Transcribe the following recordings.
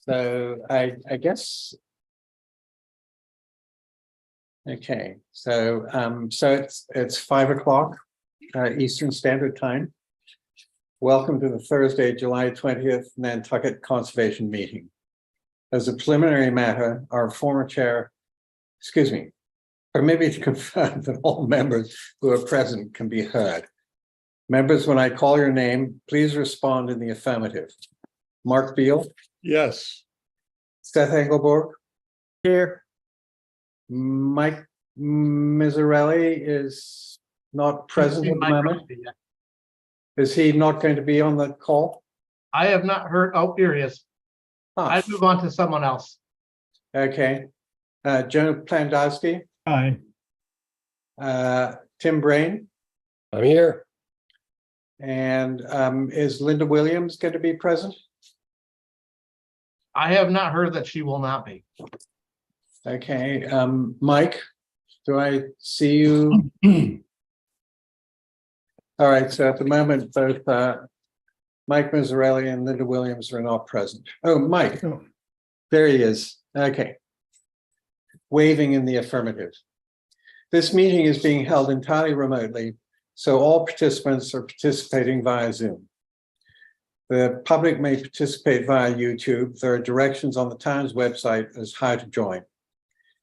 So I guess. Okay, so it's 5 o'clock Eastern Standard Time. Welcome to the Thursday, July 20th Nantucket Conservation Meeting. As a preliminary matter, our former chair, permit me to confirm that all members who are present can be heard. Members, when I call your name, please respond in the affirmative. Mark Beal. Yes. Seth Engelborg. Here. Mike Mizzarelli is not present at the moment. Is he not going to be on the call? I have not heard. Oh, here he is. I'd move on to someone else. Okay. Joe Plandowski. Hi. Tim Brain. I'm here. And is Linda Williams going to be present? I have not heard that she will not be. Okay. Mike, do I see you? All right. So at the moment, both Mike Mizzarelli and Linda Williams are not present. Oh, Mike. There he is. Okay. Waving in the affirmative. This meeting is being held entirely remotely, so all participants are participating via Zoom. The public may participate via YouTube. There are directions on the town's website as how to join.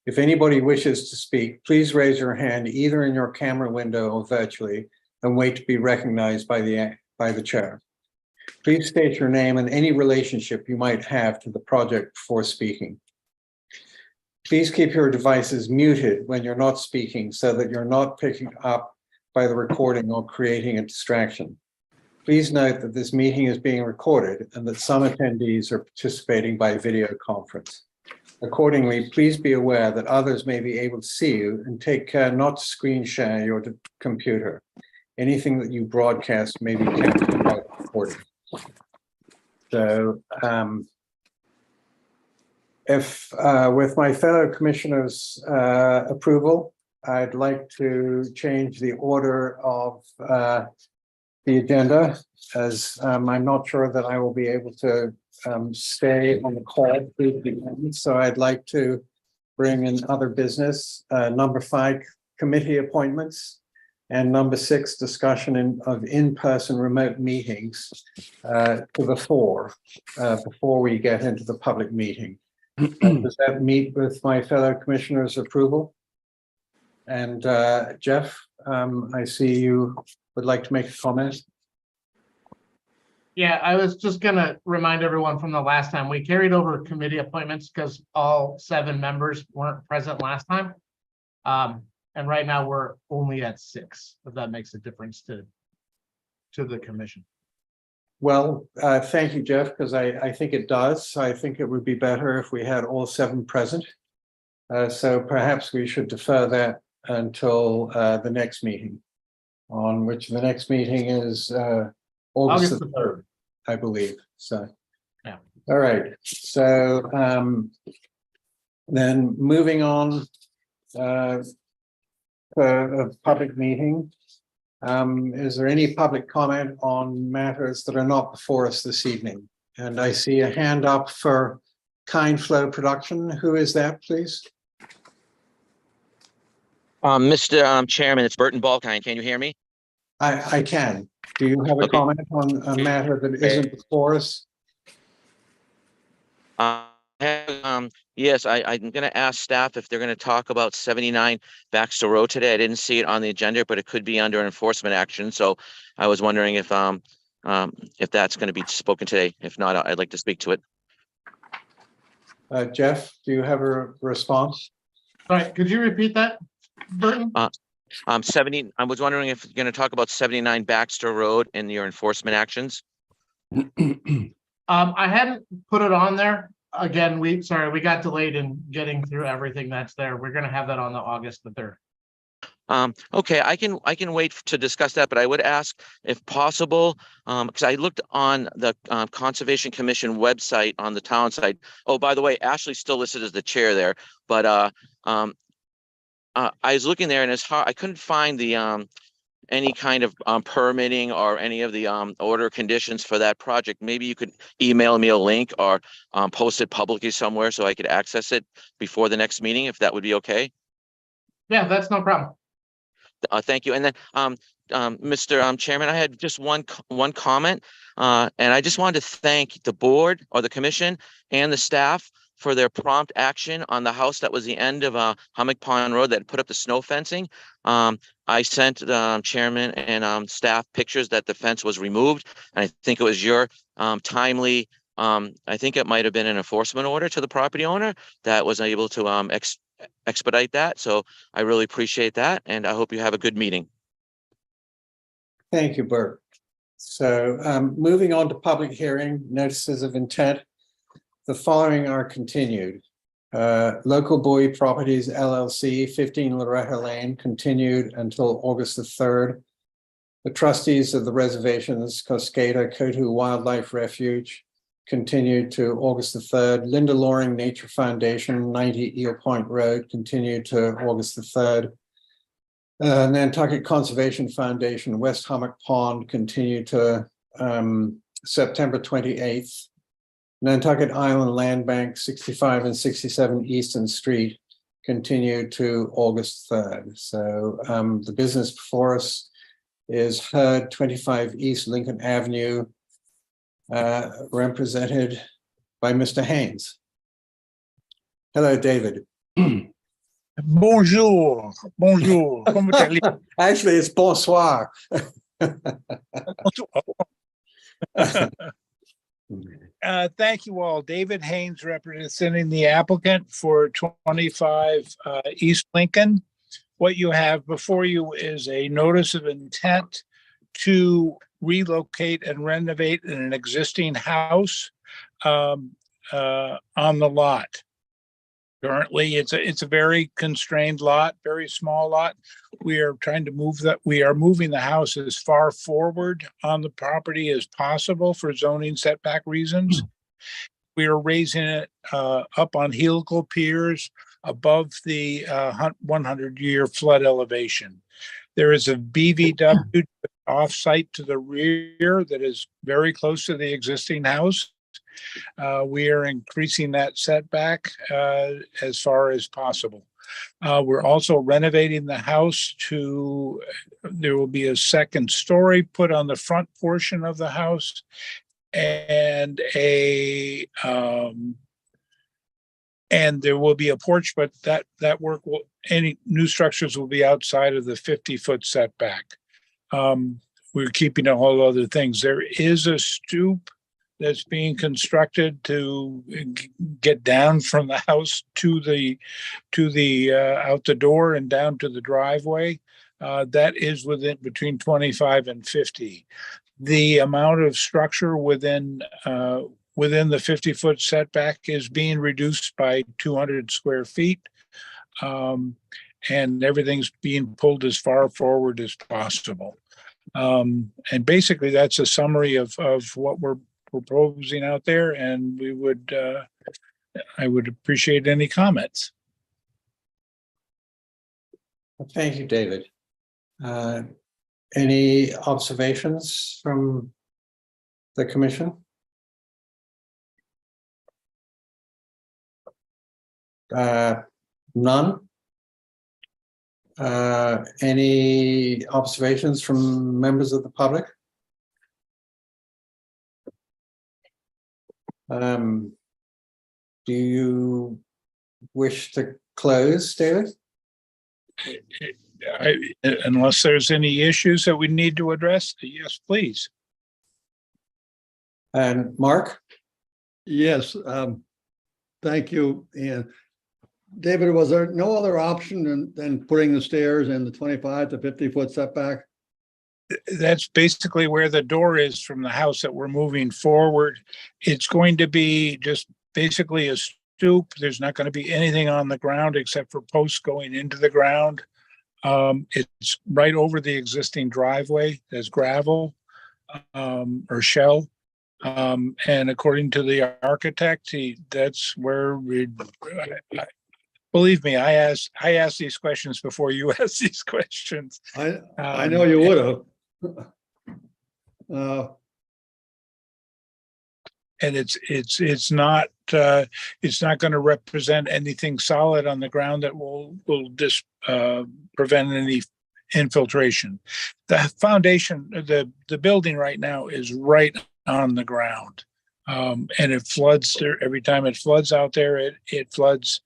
If anybody wishes to speak, please raise your hand either in your camera window or virtually and wait to be recognized by the chair. Please state your name and any relationship you might have to the project before speaking. Please keep your devices muted when you're not speaking so that you're not picking up by the recording or creating a distraction. Please note that this meeting is being recorded and that some attendees are participating by video conference. Accordingly, please be aware that others may be able to see you and take care not to screen share your computer. Anything that you broadcast may be captured by recording. So, if with my fellow commissioners' approval, I'd like to change the order of the agenda, as I'm not sure that I will be able to stay on the call through the end. So I'd like to bring in other business, number 5, committee appointments, and number 6, discussion of in-person remote meetings to the fore before we get into the public meeting. Does that meet with my fellow commissioners' approval? And Jeff, I see you would like to make a comment. Yeah, I was just gonna remind everyone from the last time, we carried over committee appointments because all 7 members weren't present last time. And right now we're only at 6, if that makes a difference to the commission. Well, thank you, Jeff, because I think it does. I think it would be better if we had all 7 present. So perhaps we should defer that until the next meeting, on which the next meeting is August the 3rd, I believe. So, yeah. All right. So then moving on a public meeting. Is there any public comment on matters that are not before us this evening? And I see a hand up for Kind Flow Production. Who is that, please? Mr. Chairman, it's Burton Balkine. Can you hear me? I can. Do you have a comment on a matter that isn't before us? Yes, I'm going to ask staff if they're going to talk about 79 Baxter Road today. I didn't see it on the agenda, but it could be under enforcement action. So I was wondering if that's going to be spoken today. If not, I'd like to speak to it. Jeff, do you have a response? All right, could you repeat that, Burton? 70. I was wondering if you're going to talk about 79 Baxter Road and your enforcement actions. I hadn't put it on there. Again, we got delayed in getting through everything that's there. We're gonna have that on the August the 3rd. Okay, I can wait to discuss that, but I would ask if possible, because I looked on the Conservation Commission website on the town site. Oh, by the way, Ashley's still listed as the chair there, but I was looking there and it's hard. I couldn't find the any kind of permitting or any of the order conditions for that project, maybe you could email me a link or post it publicly somewhere so I could access it before the next meeting, if that would be okay. Yeah, that's no problem. Thank you. And then, Mr. Chairman, I had just one comment, and I just wanted to thank the board or the commission and the staff for their prompt action on the house that was the end of Hummock Pond Road that put up the snow fencing. I sent the chairman and staff pictures that the fence was removed, and I think it was your timely. I think it might have been an enforcement order to the property owner that was able to expedite that. So I really appreciate that, and I hope you have a good meeting. Thank you, Bert. So moving on to public hearing, notices of intent. The following are continued. Local Bowie Properties LLC, 15 Loretta Lane, continued until August the 3rd. The trustees of the reservations, Cascada Kotu Wildlife Refuge, continued to August the 3rd. Linda Loring Nature Foundation, 90 Eel Point Road, continued to August the 3rd. Nantucket Conservation Foundation, West Hummock Pond, continued to September 28th. Nantucket Island Land Bank, 65 and 67 Easton Street, continued to August 3rd. So the business before us is Hurd 25 East Lincoln Avenue, represented by Mr. Haynes. Hello, David. Bonjour, bonjour. Comment allez-vous? Actually, it's bonsoir. Thank you all. David Haynes representing the applicant for 25 East Lincoln. What you have before you is a notice of intent to relocate and renovate an existing house on the lot. Currently, it's a very constrained lot, very small lot. We are trying to move that. We are moving the house as far forward on the property as possible for zoning setback reasons. We are raising it up on helical piers above the 100-year flood elevation. There is a BVW off-site to the rear that is very close to the existing house. We are increasing that setback as far as possible. We're also renovating the house there will be a second story put on the front portion of the house, and and there will be a porch, but that work any new structures will be outside of the 50-foot setback. We're keeping all other things. There is a stoop that's being constructed to get down from the house to the out the door and down to the driveway. That is between 25 and 50. The amount of structure within the 50-foot setback is being reduced by 200 square feet. And everything's being pulled as far forward as possible. And basically that's a summary of what we're proposing out there, and I would appreciate any comments. Thank you, David. Any observations from the commission? None. Any observations from members of the public? Do you wish to close, David? Unless there's any issues that we need to address, yes, please. And Mark? Yes, thank you. And David, was there no other option than putting the stairs in the 25 to 50-foot setback? That's basically where the door is from the house that we're moving forward. It's going to be just basically a stoop. There's not going to be anything on the ground except for posts going into the ground. It's right over the existing driveway. There's gravel or shell. And according to the architect, that's where Believe me, I asked these questions before you asked these questions. I know you would have. And it's not going to represent anything solid on the ground that will prevent any infiltration. The foundation, the building right now is right on the ground. And it floods there every time it floods out there, it floods.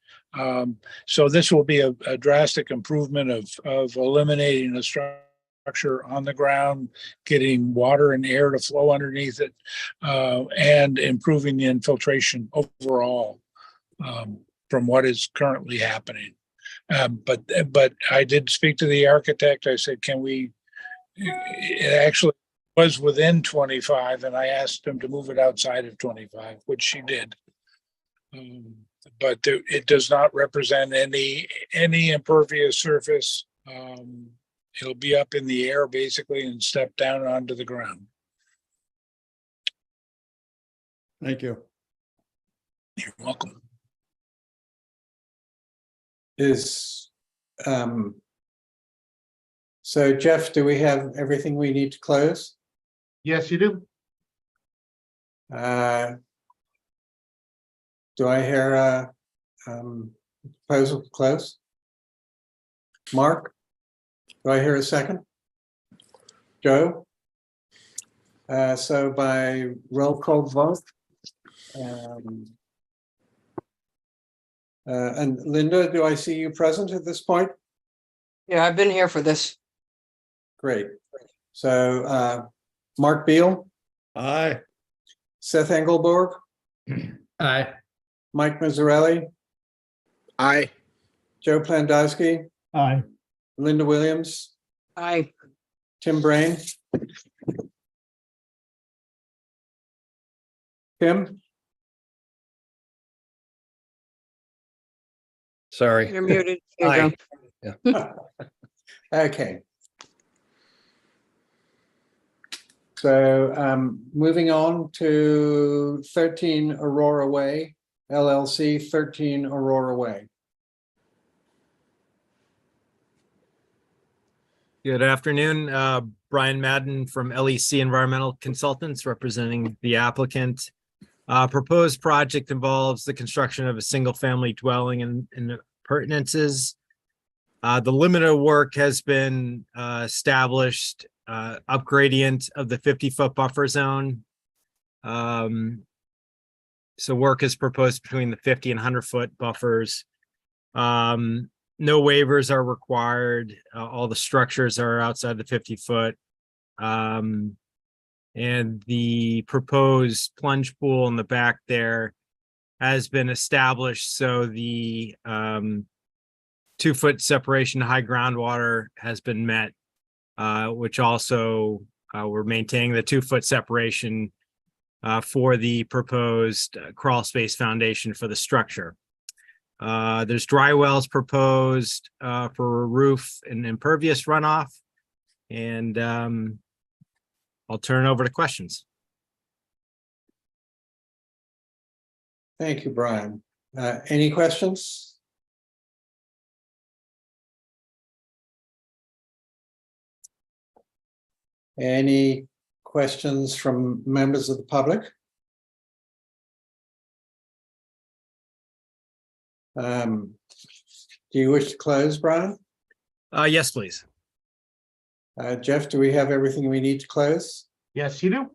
So this will be a drastic improvement of eliminating the structure on the ground, getting water and air to flow underneath it, and improving the infiltration overall, from what is currently happening. But I did speak to the architect. I said, it actually was within 25, and I asked him to move it outside of 25, which she did. But it does not represent any impervious surface. It'll be up in the air basically and step down onto the ground. Thank you. You're welcome. So Jeff, do we have everything we need to close? Yes, you do. Do I hear a proposal to close? Mark? Do I hear a second? Joe? So by roll call vote. And Linda, do I see you present at this point? Yeah, I've been here for this. Great. So Mark Beal, Aye. Seth Engelborg, Aye. Mike Mazzarelli, Aye. Joe Plandowski, Aye. Linda Williams, I, Tim Brain. Tim? Sorry. you're muted. Here you go. Aye. Okay. So moving on to 13 Aurora Way, LLC, 13 Aurora Way. Good afternoon, Brian Madden from LEC Environmental Consultants representing the applicant. Proposed project involves the construction of a single-family dwelling and appurtenances. The limit of work has been established, up gradient of the 50-foot buffer zone. So work is proposed between the 50 and 100-foot buffers. No waivers are required. All the structures are outside the 50-foot. And the proposed plunge pool in the back there has been established. So the 2-foot separation to high groundwater has been met, which also we're maintaining the 2-foot separation for the proposed crawl space foundation for the structure. There's dry wells proposed for a roof and impervious runoff. And I'll turn it over to questions. Thank you, Brian. Any questions? Any questions from members of the public? Do you wish to close, Brian? Yes, please. Jeff, do we have everything we need to close? Yes, you do.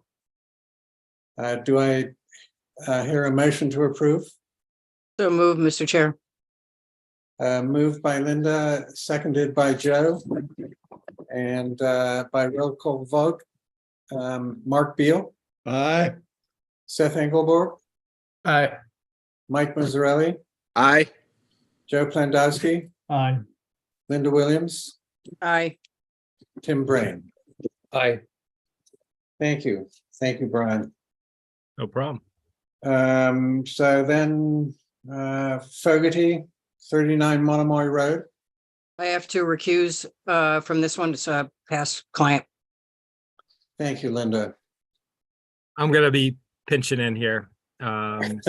Do I hear a motion to approve? So move, Mr. Chair. Moved by Linda, seconded by Joe, and by roll call vote. Mark Beal, Aye. Seth Engelborg, Aye. Mike Mazzarelli, Aye. Joe Plandowski, Aye. Linda Williams, I, Tim Brain. Aye. Thank you. Thank you, Brian. No problem. So then Fogarty, 39 Monomoy Road. I have to recuse from this one. It's a past client. Thank you, Linda. I'm going to be pinching in here. Okay.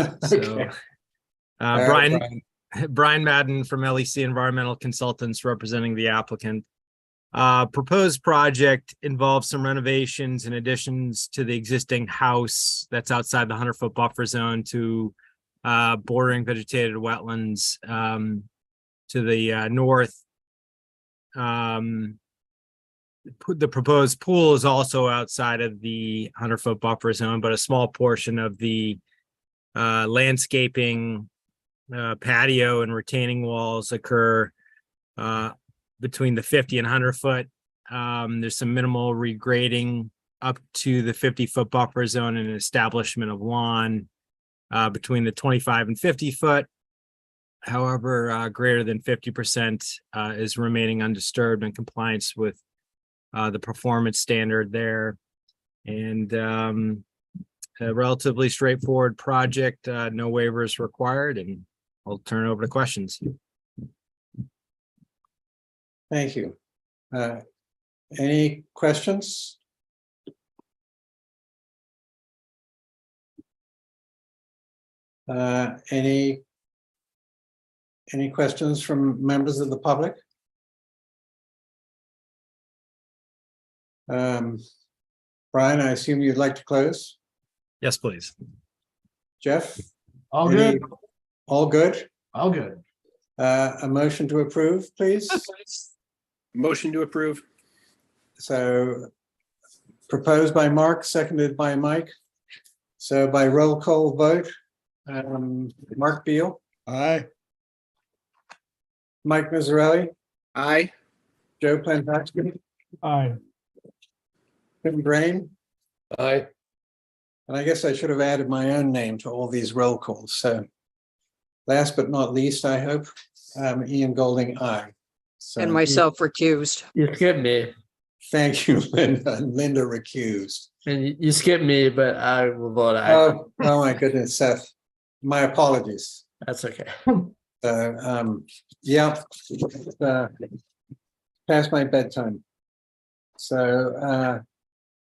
All right, Brian, Brian Madden from LEC Environmental Consultants representing the applicant. Proposed project involves some renovations and additions to the existing house that's outside the 100-foot buffer zone to bordering vegetated wetlands to the north. The proposed pool is also outside of the 100-foot buffer zone, but a small portion of the landscaping, patio and retaining walls occur between the 50 and 100-foot. There's some minimal regrading up to the 50-foot buffer zone and an establishment of lawn between the 25 and 50-foot. However, greater than 50% is remaining undisturbed in compliance with the performance standard there. And a relatively straightforward project, no waivers required, and I'll turn it over to questions. Thank you. Any questions? Any questions from members of the public? Brian, I assume you'd like to close? Yes, please. Jeff? All Any- good, All good? all good. A motion to approve, please? Motion to approve. So proposed by Mark, seconded by Mike. So by roll call vote, Mark Beal, Aye. Mike Mazzarelli, Aye. Joe Plantaxi, Aye. Tim Brain, Aye. and I guess I should have added my own name to all these roll calls. So last but not least, I hope, Ian Golding, aye. So And myself recused. You skipped me, thank you, Linda. Linda recused. and you skipped me, but I will vote aye. Oh my goodness, Seth. My apologies. That's okay. Yeah, past my bedtime. So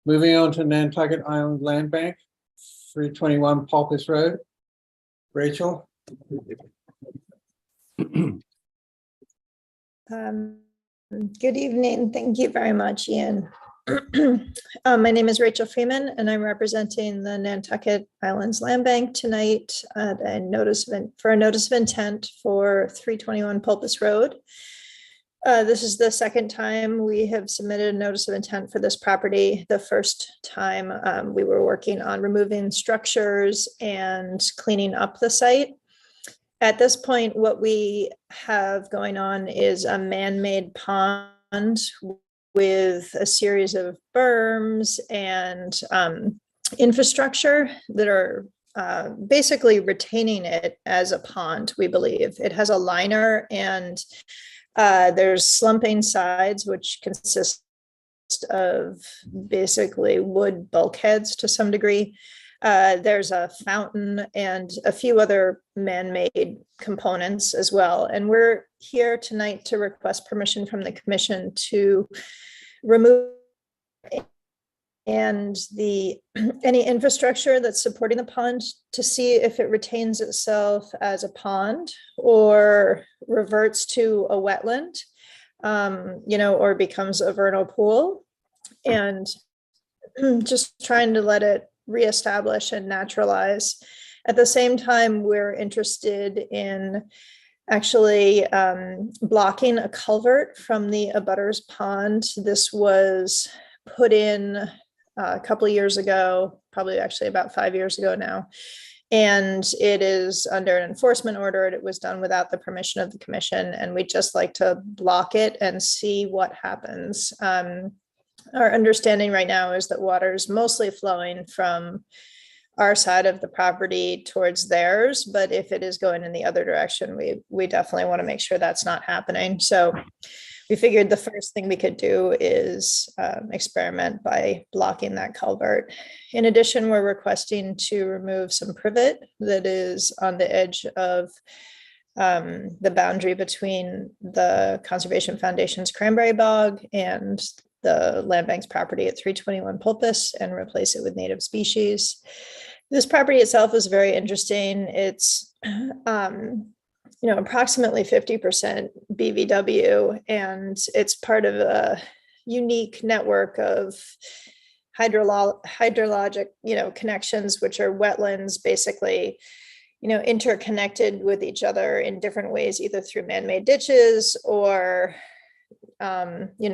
moving on to Nantucket Island Land Bank, 321 Pulpus Road. Rachel? Good evening. Thank you very much, Ian. My name is Rachel Freeman, and I'm representing the Nantucket Islands Land Bank tonight at a notice of intent for 321 Pulpus Road. This is the second time we have submitted a notice of intent for this property. The first time we were working on removing structures and cleaning up the site. At this point, what we have going on is a man-made pond with a series of berms and infrastructure that are basically retaining it as a pond, we believe. It has a liner and there's slumping sides, which consist of basically wood bulkheads to some degree. There's a fountain and a few other man-made components as well. And we're here tonight to request permission from the commission to remove and any infrastructure that's supporting the pond to see if it retains itself as a pond or reverts to a wetland, or becomes a vernal pool, and just trying to let it reestablish and naturalize. At the same time, we're interested in actually blocking a culvert from the abutters pond. This was put in a couple of years ago, probably actually about 5 years ago now. And it is under an enforcement order. It was done without the permission of the commission, and we'd just like to block it and see what happens. Our understanding right now is that water is mostly flowing from our side of the property towards theirs, but if it is going in the other direction, we definitely want to make sure that's not happening. So we figured the first thing we could do is experiment by blocking that culvert. In addition, we're requesting to remove some privet that is on the edge of the boundary between the Conservation Foundation's Cranberry Bog and the land bank's property at 321 Pulpus and replace it with native species. This property itself is very interesting. It's, approximately 50% BVW, and it's part of a unique network of hydrologic, connections, which are wetlands, basically, interconnected with each other in different ways, either through man-made ditches or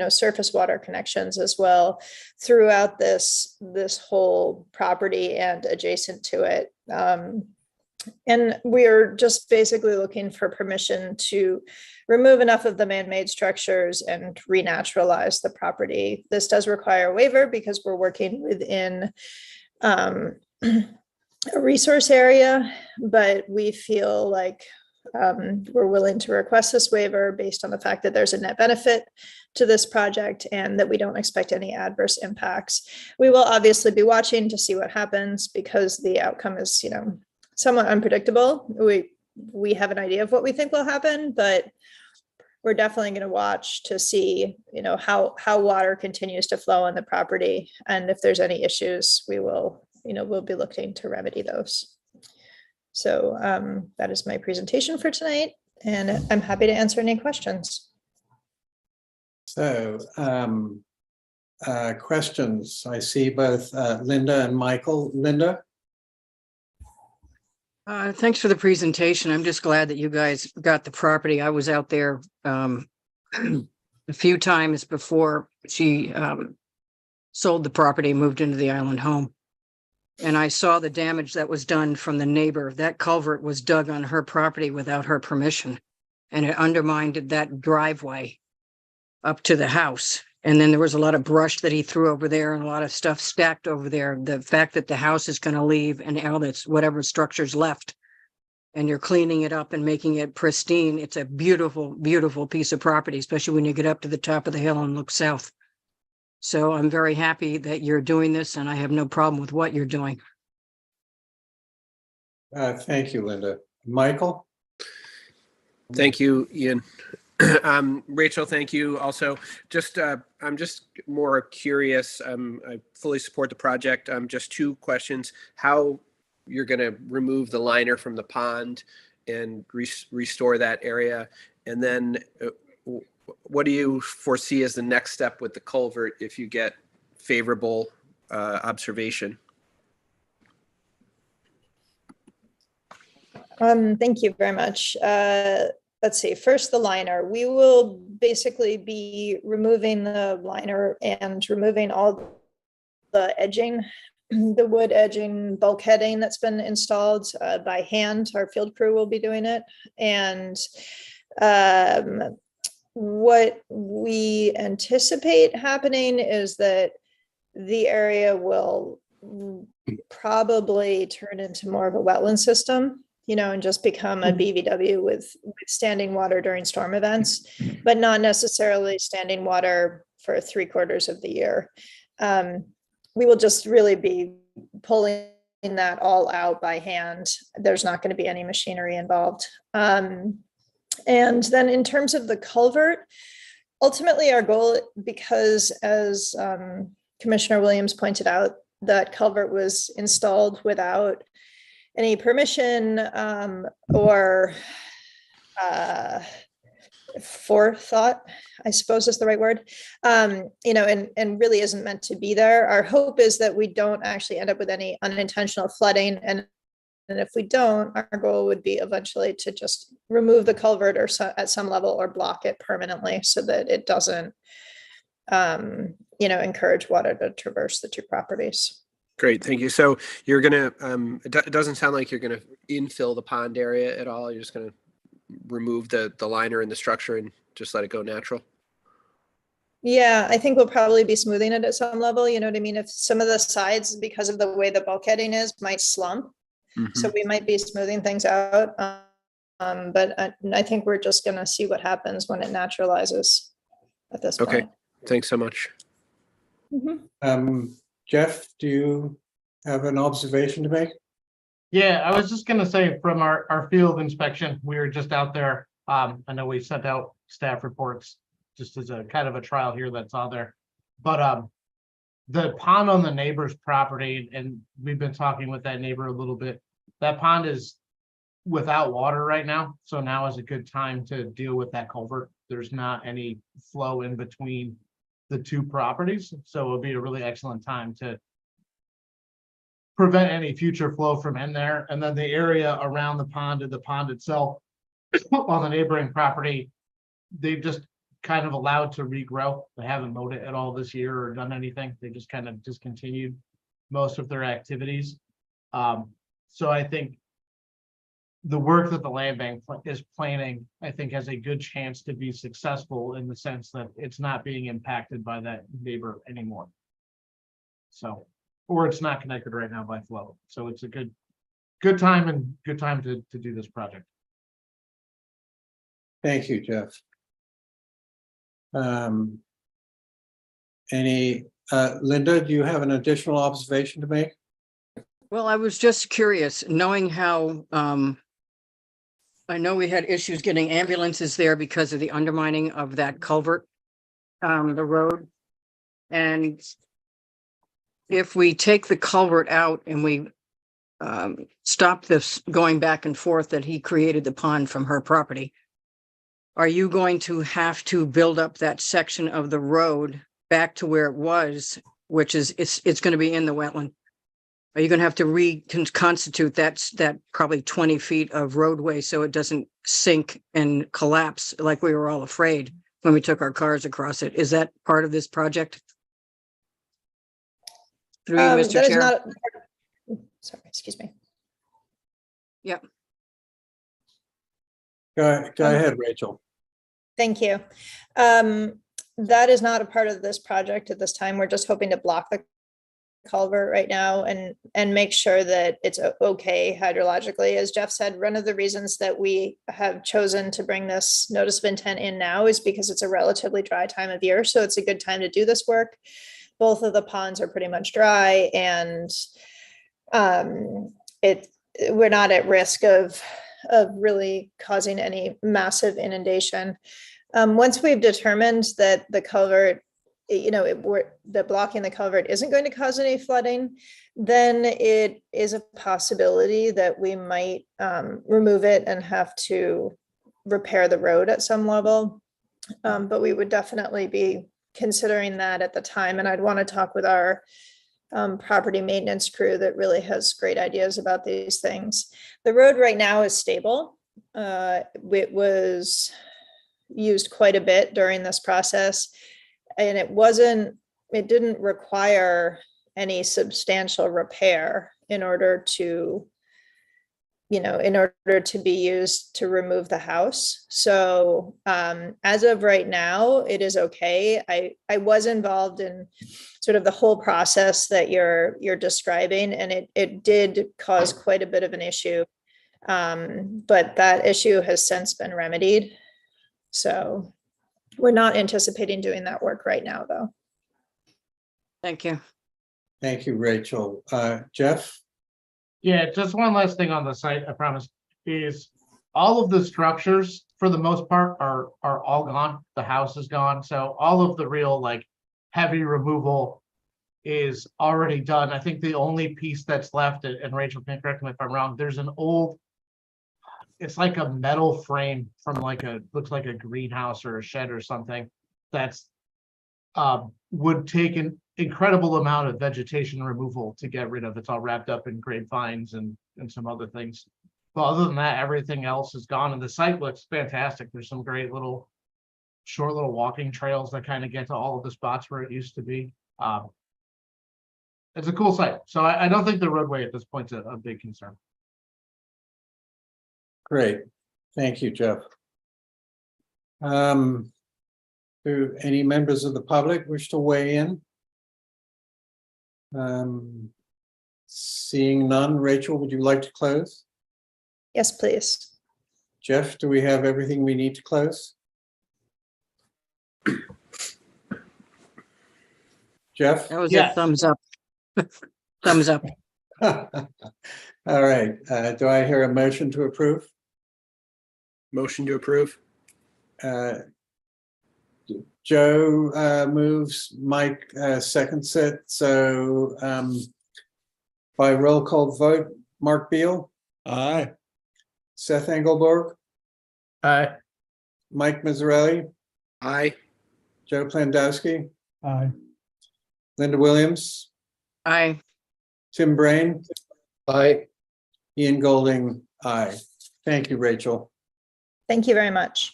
surface water connections as well throughout this whole property and adjacent to it. And we're just basically looking for permission to remove enough of the man-made structures and renaturalize the property. This does require a waiver because we're working within a resource area, but we feel like we're willing to request this waiver based on the fact that there's a net benefit to this project and that we don't expect any adverse impacts. We will obviously be watching to see what happens because the outcome is, somewhat unpredictable. We have an idea of what we think will happen, but we're definitely going to watch to see, how water continues to flow on the property. And if there's any issues, we'll be looking to remedy those. So that is my presentation for tonight, and I'm happy to answer any questions. So questions. I see both Linda and Michael. Linda? Thanks for the presentation. I'm just glad that you guys got the property. I was out there a few times before she sold the property and moved into the island home. And I saw the damage that was done from the neighbor. That culvert was dug on her property without her permission, and it undermined that driveway up to the house. And then there was a lot of brush that he threw over there and a lot of stuff stacked over there. The fact that the house is going to leave and all that's whatever structure's left, and you're cleaning it up and making it pristine. It's a beautiful, beautiful piece of property, especially when you get up to the top of the hill and look south. So I'm very happy that you're doing this, and I have no problem with what you're doing. Thank you, Linda. Michael? Thank you, Ian. Rachel, thank you also. I'm just more curious. I fully support the project. Just two questions. How you're going to remove the liner from the pond and restore that area? And then what do you foresee as the next step with the culvert if you get favorable observation? Thank you very much. Let's see, first the liner. We will basically be removing the liner and removing all the edging, the wood edging bulkheading that's been installed by hand. Our field crew will be doing it. And what we anticipate happening is that the area will probably turn into more of a wetland system, and just become a BVW with standing water during storm events, but not necessarily standing water for 3/4 of the year. We will just really be pulling that all out by hand. There's not going to be any machinery involved. And then in terms of the culvert, ultimately our goal, because as Commissioner Williams pointed out, that culvert was installed without any permission or forethought, I suppose is the right word, and really isn't meant to be there. Our hope is that we don't actually end up with any unintentional flooding. And if we don't, our goal would be eventually to just remove the culvert or at some level or block it permanently so that it doesn't, encourage water to traverse the two properties. Great, thank you. So you're gonna, it doesn't sound like you're gonna infill the pond area at all. You're just gonna remove the liner and the structure and just let it go natural? Yeah, I think we'll probably be smoothing it at some level. You know what I mean? If some of the sides, because of the way the bulkheading is, might slump. So we might be smoothing things out. But I think we're just going to see what happens when it naturalizes at this point. Okay, thanks so much. Jeff, do you have an observation to make? Yeah, I was just gonna say from our field inspection, we were just out there. I know we sent out staff reports just as a kind of a trial here that's on there. But the pond on the neighbor's property, and we've been talking with that neighbor a little bit, that pond is without water right now, so now is a good time to deal with that culvert. There's not any flow in between the two properties, so it'll be a really excellent time to prevent any future flow from in there. And then the area around the pond and the pond itself on the neighboring property, they've just kind of allowed to regrow. They haven't mowed it at all this year or done anything. They just kind of discontinued most of their activities. So I think the work that the land bank is planning, I think, has a good chance to be successful in the sense that it's not being impacted by that neighbor anymore. So, or it's not connected right now by flow. So it's a good time to do this project. Thank you, Jeff. Linda, do you have an additional observation to make? Well, I was just curious, knowing how, I know we had issues getting ambulances there because of the undermining of that culvert, the road. And if we take the culvert out and we stop this going back and forth that he created the pond from her property, are you going to have to build up that section of the road back to where it was, which is, it's going to be in the wetland? Are you going to have to reconstitute that probably 20 feet of roadway so it doesn't sink and collapse like we were all afraid when we took our cars across it? Is that part of this project? Through you, Mr. That is Chair? not, sorry, excuse me. Yep. Go ahead, Rachel. Thank you. That is not a part of this project at this time. We're just hoping to block the culvert right now and make sure that it's okay hydrologically. As Jeff said, one of the reasons that we have chosen to bring this notice of intent in now is because it's a relatively dry time of year. So it's a good time to do this work. Both of the ponds are pretty much dry, and we're not at risk of really causing any massive inundation. Once we've determined that the culvert, that blocking the culvert isn't going to cause any flooding, then it is a possibility that we might remove it and have to repair the road at some level. But we would definitely be considering that at the time. And I'd want to talk with our property maintenance crew that really has great ideas about these things. The road right now is stable. It was used quite a bit during this process, and it didn't require any substantial repair in order to be used to remove the house. So as of right now, it is okay. I was involved in sort of the whole process that you're describing, and it did cause quite a bit of an issue. But that issue has since been remedied. So we're not anticipating doing that work right now, though. Thank you. Thank you, Rachel. Jeff? Yeah, just one last thing on the site, I promise, is all of the structures, for the most part, are all gone. The house is gone. So all of the real heavy removal is already done. I think the only piece that's left, and Rachel can correct me if I'm wrong, there's an old, it's like a metal frame from looks like a greenhouse or a shed or something that's would take an incredible amount of vegetation removal to get rid of. It's all wrapped up in grapevines and some other things. But other than that, everything else is gone, and the site looks fantastic. There's some great short little walking trails that kind of get to all of the spots where it used to be. It's a cool site. So I don't think the roadway at this point is a big concern. Great. Thank you, Jeff. Do any members of the public wish to weigh in? Seeing none, Rachel, would you like to close? Yes, please. Jeff, do we have everything we need to close? Jeff? That was Yes. a thumbs up. Thumbs up. All right. Do I hear a motion to approve? Motion to approve. Joe moves, Mike seconds it. So by roll call vote, Mark Beal, Aye. Seth Engelborg, Aye. Mike Mazzarelli, Aye. Joe Plandowski, Aye. Linda Williams, Aye. Tim Brain, Aye. Ian Golding, aye. Thank you, Rachel. Thank you very much.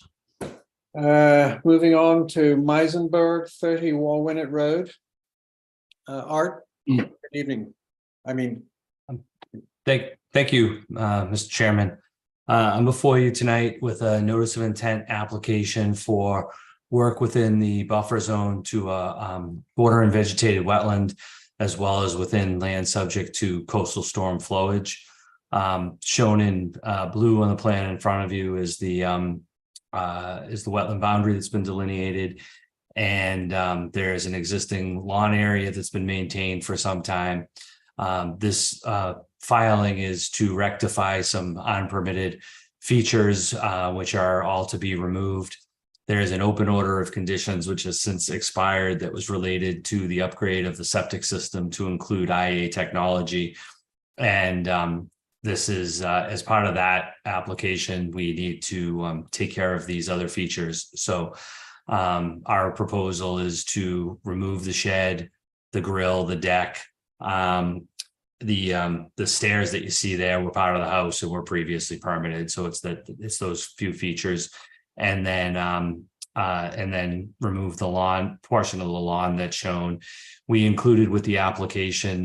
Moving on to Meisenberg, 30 Walwinet Road. Art, good evening. I mean, Thank you, Mr. Chairman. I'm before you tonight with a notice of intent application for work within the buffer zone to border and vegetated wetland, as well as within land subject to coastal storm flowage. Shown in blue on the plan in front of you is the wetland boundary that's been delineated. And there is an existing lawn area that's been maintained for some time. This filing is to rectify some unpermitted features, which are all to be removed. There is an open order of conditions which has since expired that was related to the upgrade of the septic system to include IA technology. And this is as part of that application, we need to take care of these other features. So our proposal is to remove the shed, the grill, the deck. The stairs that you see there were part of the house and were previously permitted. So it's those few features. And then remove the lawn, portion of the lawn that's shown. We included with the application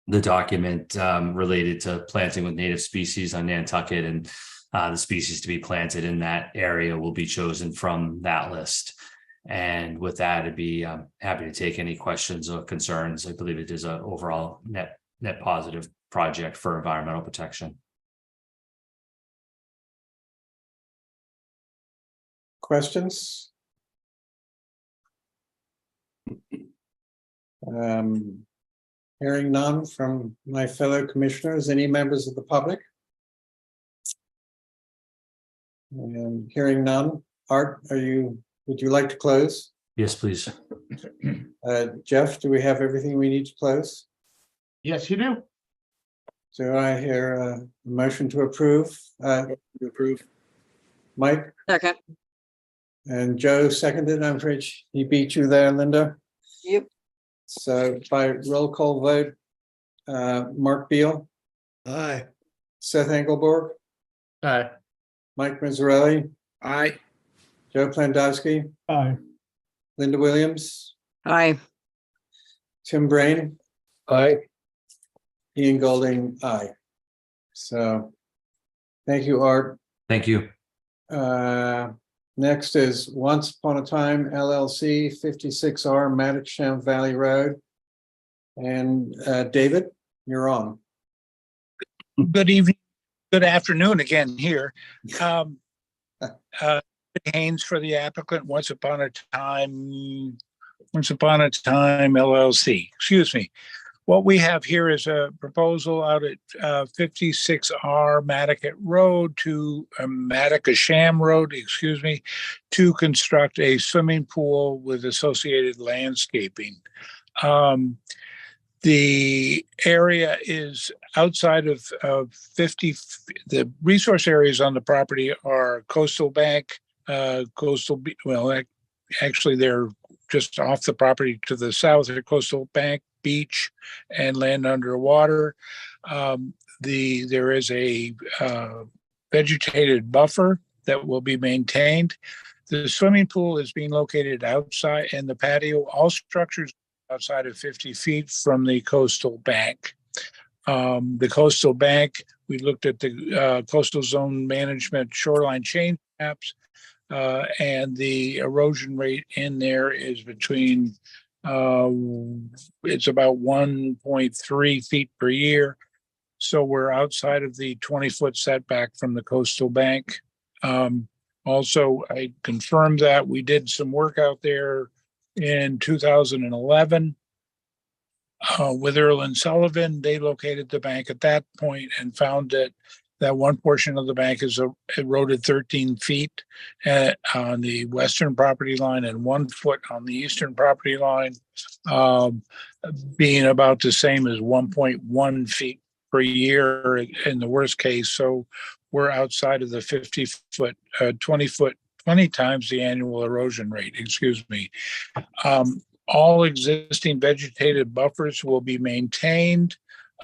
the document related to planting with native species on Nantucket, and the species to be planted in that area will be chosen from that list. And with that, I'd be happy to take any questions or concerns. I believe it is an overall net positive project for environmental protection. questions? Hearing none from my fellow commissioners, any members of the public? And hearing none, Art, would you like to close? Yes, please. Jeff, do we have everything we need to close? Yes, you do. Do I hear a motion to approve? Approve. Mike Second. and Joe seconded. I'm afraid he beat you there, Linda. Yep. So by roll call vote, Mark Beal, Aye. Seth Engelborg, Aye. Mike Mazzarelli, Aye. Joe Plandowski, Aye. Linda Williams, Aye. Tim Brain, Aye. Ian Golding, aye. So, thank you, Art. Thank you. Next is Once Upon a Time LLC, 56R Maddoxham Valley Road. And David, you're on. Good evening, good afternoon again here. Haynes for the applicant, Once Upon a Time LLC, excuse me. What we have here is a proposal out at 56R Maddoxham Road, excuse me, to construct a swimming pool with associated landscaping. The ac is outside of 50, the resource areas on the property are coastal bank, actually they're just off the property to the south at coastal bank, beach, and land underwater. There is a vegetated buffer that will be maintained. The swimming pool is being located outside, and the patio, all structures outside of 50 feet from the coastal bank. The coastal bank, we looked at the coastal zone management shoreline change maps, and the erosion rate in there is between it's about 1.3 feet per year. So we're outside of the 20-foot setback from the coastal bank. Also, I confirmed that we did some work out there in 2011 with Earl and Sullivan. They located the bank at that point and found that one portion of the bank is eroded 13 feet on the western property line and 1 foot on the eastern property line, being about the same as 1.1 feet per year in the worst case. So we're outside of the 50-foot, 20-foot, 20 times the annual erosion rate, excuse me. All existing vegetated buffers will be maintained.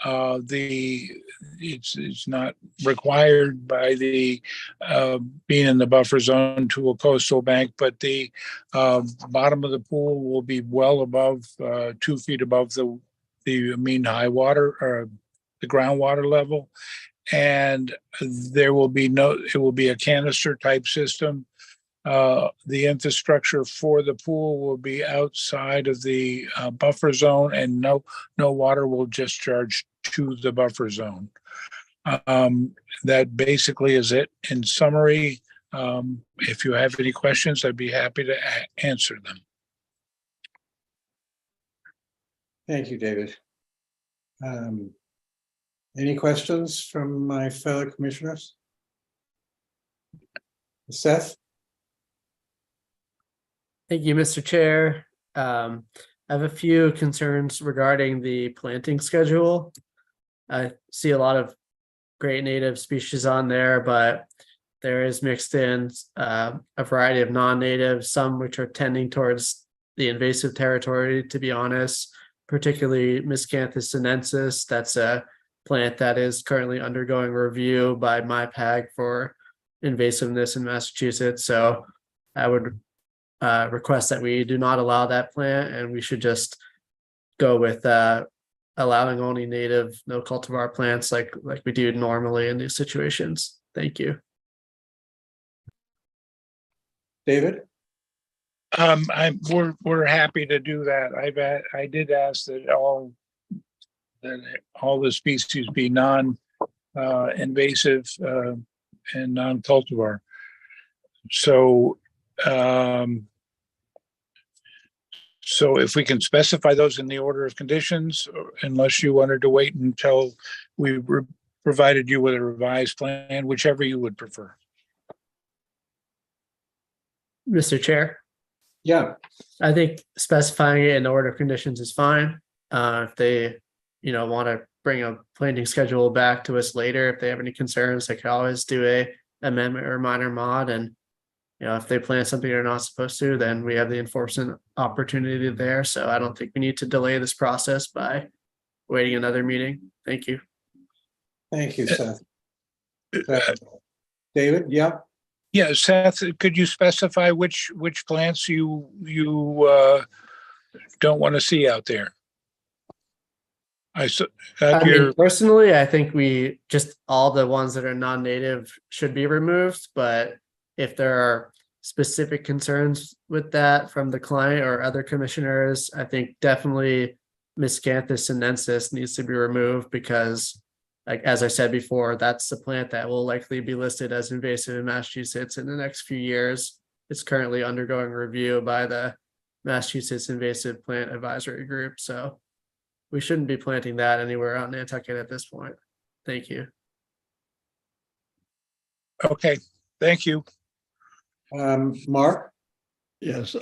It's not required by the being in the buffer zone to a coastal bank, but the bottom of the pool will be well above 2 feet above the mean high water or the groundwater level, and it will be a canister type system. The infrastructure for the pool will be outside of the buffer zone, and no water will discharge to the buffer zone. That basically is it. In summary, if you have any questions, I'd be happy to answer them. Thank you, David. Any questions from my fellow commissioners? Seth? Thank you, Mr. Chair. I have a few concerns regarding the planting schedule. I see a lot of great native species on there, but there is mixed in a variety of non-native, some which are tending towards the invasive territory, to be honest, particularly Miscanthus sinensis. That's a plant that is currently undergoing review by MyPAG for invasiveness in Massachusetts. So I would request that we do not allow that plant, and we should just go with allowing only native no cultivar plants like we do normally in these situations. Thank you. David? We're happy to do that. I did ask that all the species be non-invasive and non-cultivar. So if we can specify those in the order of conditions, unless you wanted to wait until we provided you with a revised plan, whichever you would prefer. Mr. Chair, Yeah, I think specifying it in the order of conditions is fine. If they, want to bring a planting schedule back to us later, if they have any concerns, they can always do a amendment or minor mod. And, if they plant something they're not supposed to, then we have the enforcement opportunity there. So I don't think we need to delay this process by waiting another meeting. Thank you. thank you, Seth. David, yeah? Yeah, Seth, could you specify which plants you don't want to see out there? Personally, I think we just all the ones that are non-native should be removed, but if there are specific concerns with that from the client or other commissioners, I think definitely Miscanthus sinensis needs to be removed because, like as I said before, that's the plant that will likely be listed as invasive in Massachusetts in the next few years. It's currently undergoing review by the Massachusetts Invasive Plant Advisory Group, so we shouldn't be planting that anywhere out in Nantucket at this point. Thank you. Okay, thank you. Mark? Yes.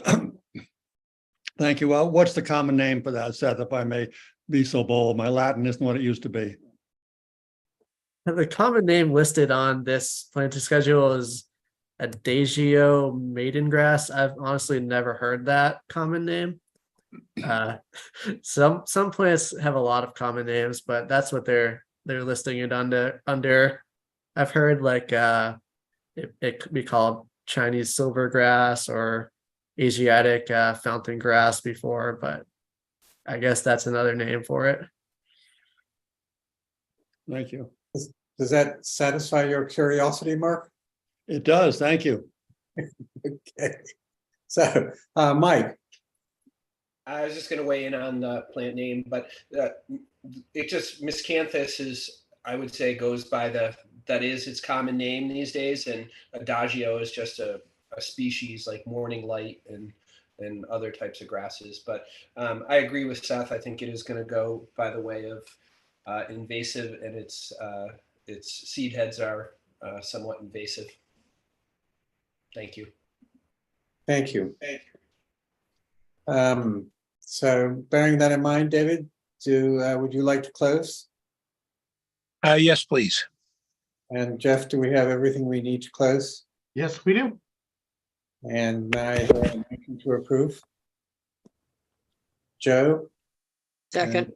Thank you. Well, what's the common name for that, Seth, if I may be so bold? My Latin isn't what it used to be. The common name listed on this planting schedule is Adagio maidengrass. I've honestly never heard that common name. Some plants have a lot of common names, but that's what they're listing it under. I've heard like it could be called Chinese silvergrass or Asiatic fountain grass before, but I guess that's another name for it. Thank you. Does that satisfy your curiosity, Mark? It does. Thank you. Okay. So, Mike? I was just going to weigh in on the plant name, but it just Miscanthus is, I would say, goes by that is its common name these days, and Adagio is just a species like morning light and other types of grasses. But I agree with Seth. I think it is going to go by the way of invasive, and its seed heads are somewhat invasive. Thank you. Thank you. So bearing that in mind, David, would you like to close? Yes, please. And Jeff, do we have everything we need to close? Yes, we do. And I have a motion to approve. Joe? Second,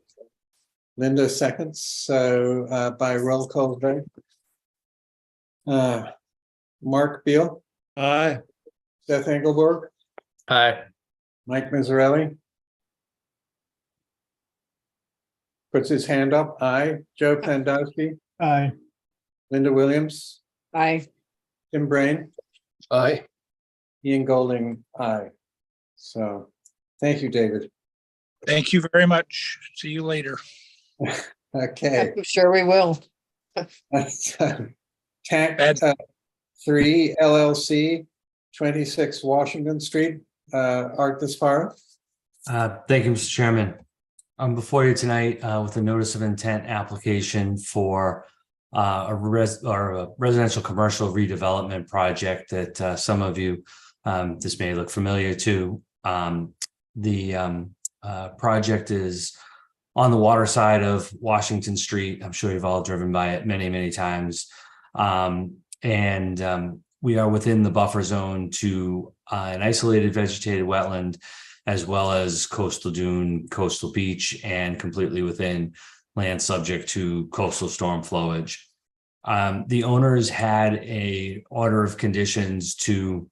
Linda seconds, so by roll call vote. Mark Beal, Aye. Seth Engelberg, Aye. Mike Mazzarelli. Puts his hand up, aye. Joe Pandowski, Aye. Linda Williams, aye. Tim Brain, Aye. Ian Golding, aye. So, thank you, David. Thank you very much. See you later. Okay. I'm sure we will. Tac 3 LLC, 26 Washington Street, Art Disparo. Thank you, Mr. Chairman. I'm before you tonight with a notice of intent application for a residential commercial redevelopment project that some of you, this may look familiar to. The project is on the water side of Washington Street. I'm sure you've all driven by it many, many times. We are within the buffer zone to an isolated vegetated wetland, as well as coastal dune, coastal beach, and completely within land subject to coastal storm flowage. The owners had a order of conditions to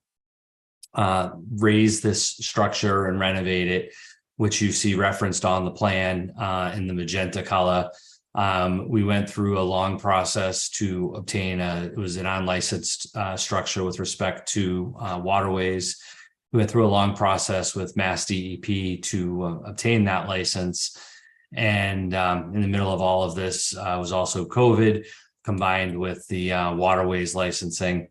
raise this structure and renovate it, which you see referenced on the plan in the magenta color. We went through a long process to obtain it was an unlicensed structure with respect to waterways. We went through a long process with Mass DEP to obtain that license. And in the middle of all of this was also COVID, combined with the waterways licensing.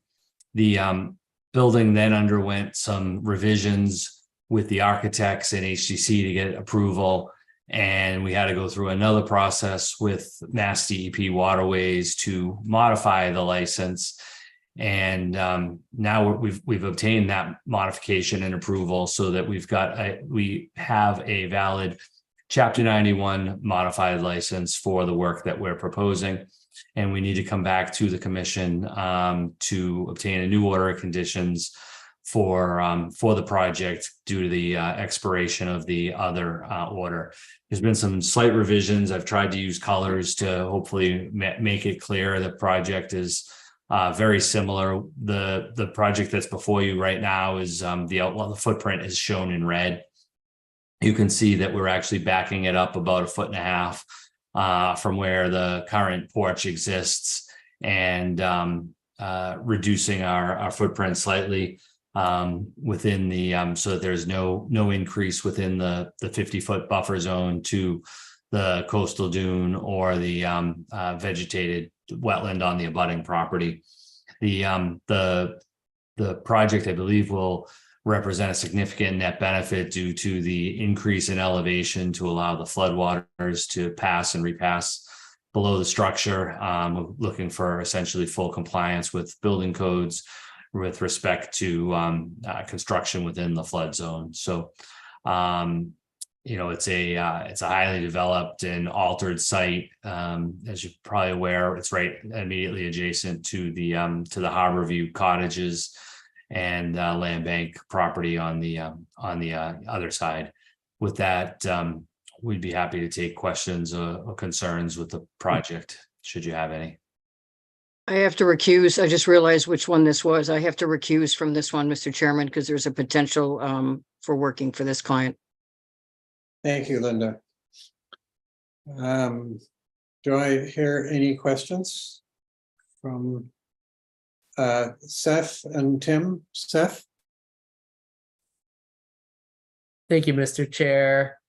The building then underwent some revisions with the architects and HDC to get approval. And we had to go through another process with Mass DEP Waterways to modify the license. And now we've obtained that modification and approval so that we have a valid Chapter 91 modified license for the work that we're proposing. And we need to come back to the commission to obtain a new order of conditions for the project due to the expiration of the other order. There's been some slight revisions. I've tried to use colors to hopefully make it clear the project is very similar. The project that's before you right now is the footprint is shown in red. You can see that we're actually backing it up about 1.5 feet from where the current porch exists, and reducing our footprint slightly within the so that there's no increase within the 50-foot buffer zone to the coastal dune or the vegetated wetland on the abutting property. The project, I believe, will represent a significant net benefit due to the increase in elevation to allow the floodwaters to pass and repass below the structure. Looking for essentially full compliance with building codes with respect to construction within the flood zone. So, it's a highly developed and altered site. As you're probably aware, it's right immediately adjacent to the Harborview cottages and land bank property on the other side. With that, we'd be happy to take questions or concerns with the project, should you have any. I have to recuse. I just realized which one this was. I have to recuse from this one, Mr. Chairman, because there's a potential for working for this client. Thank you, Linda. Do I hear any questions from Seth and Tim? Seth? Thank you, Mr. Chair.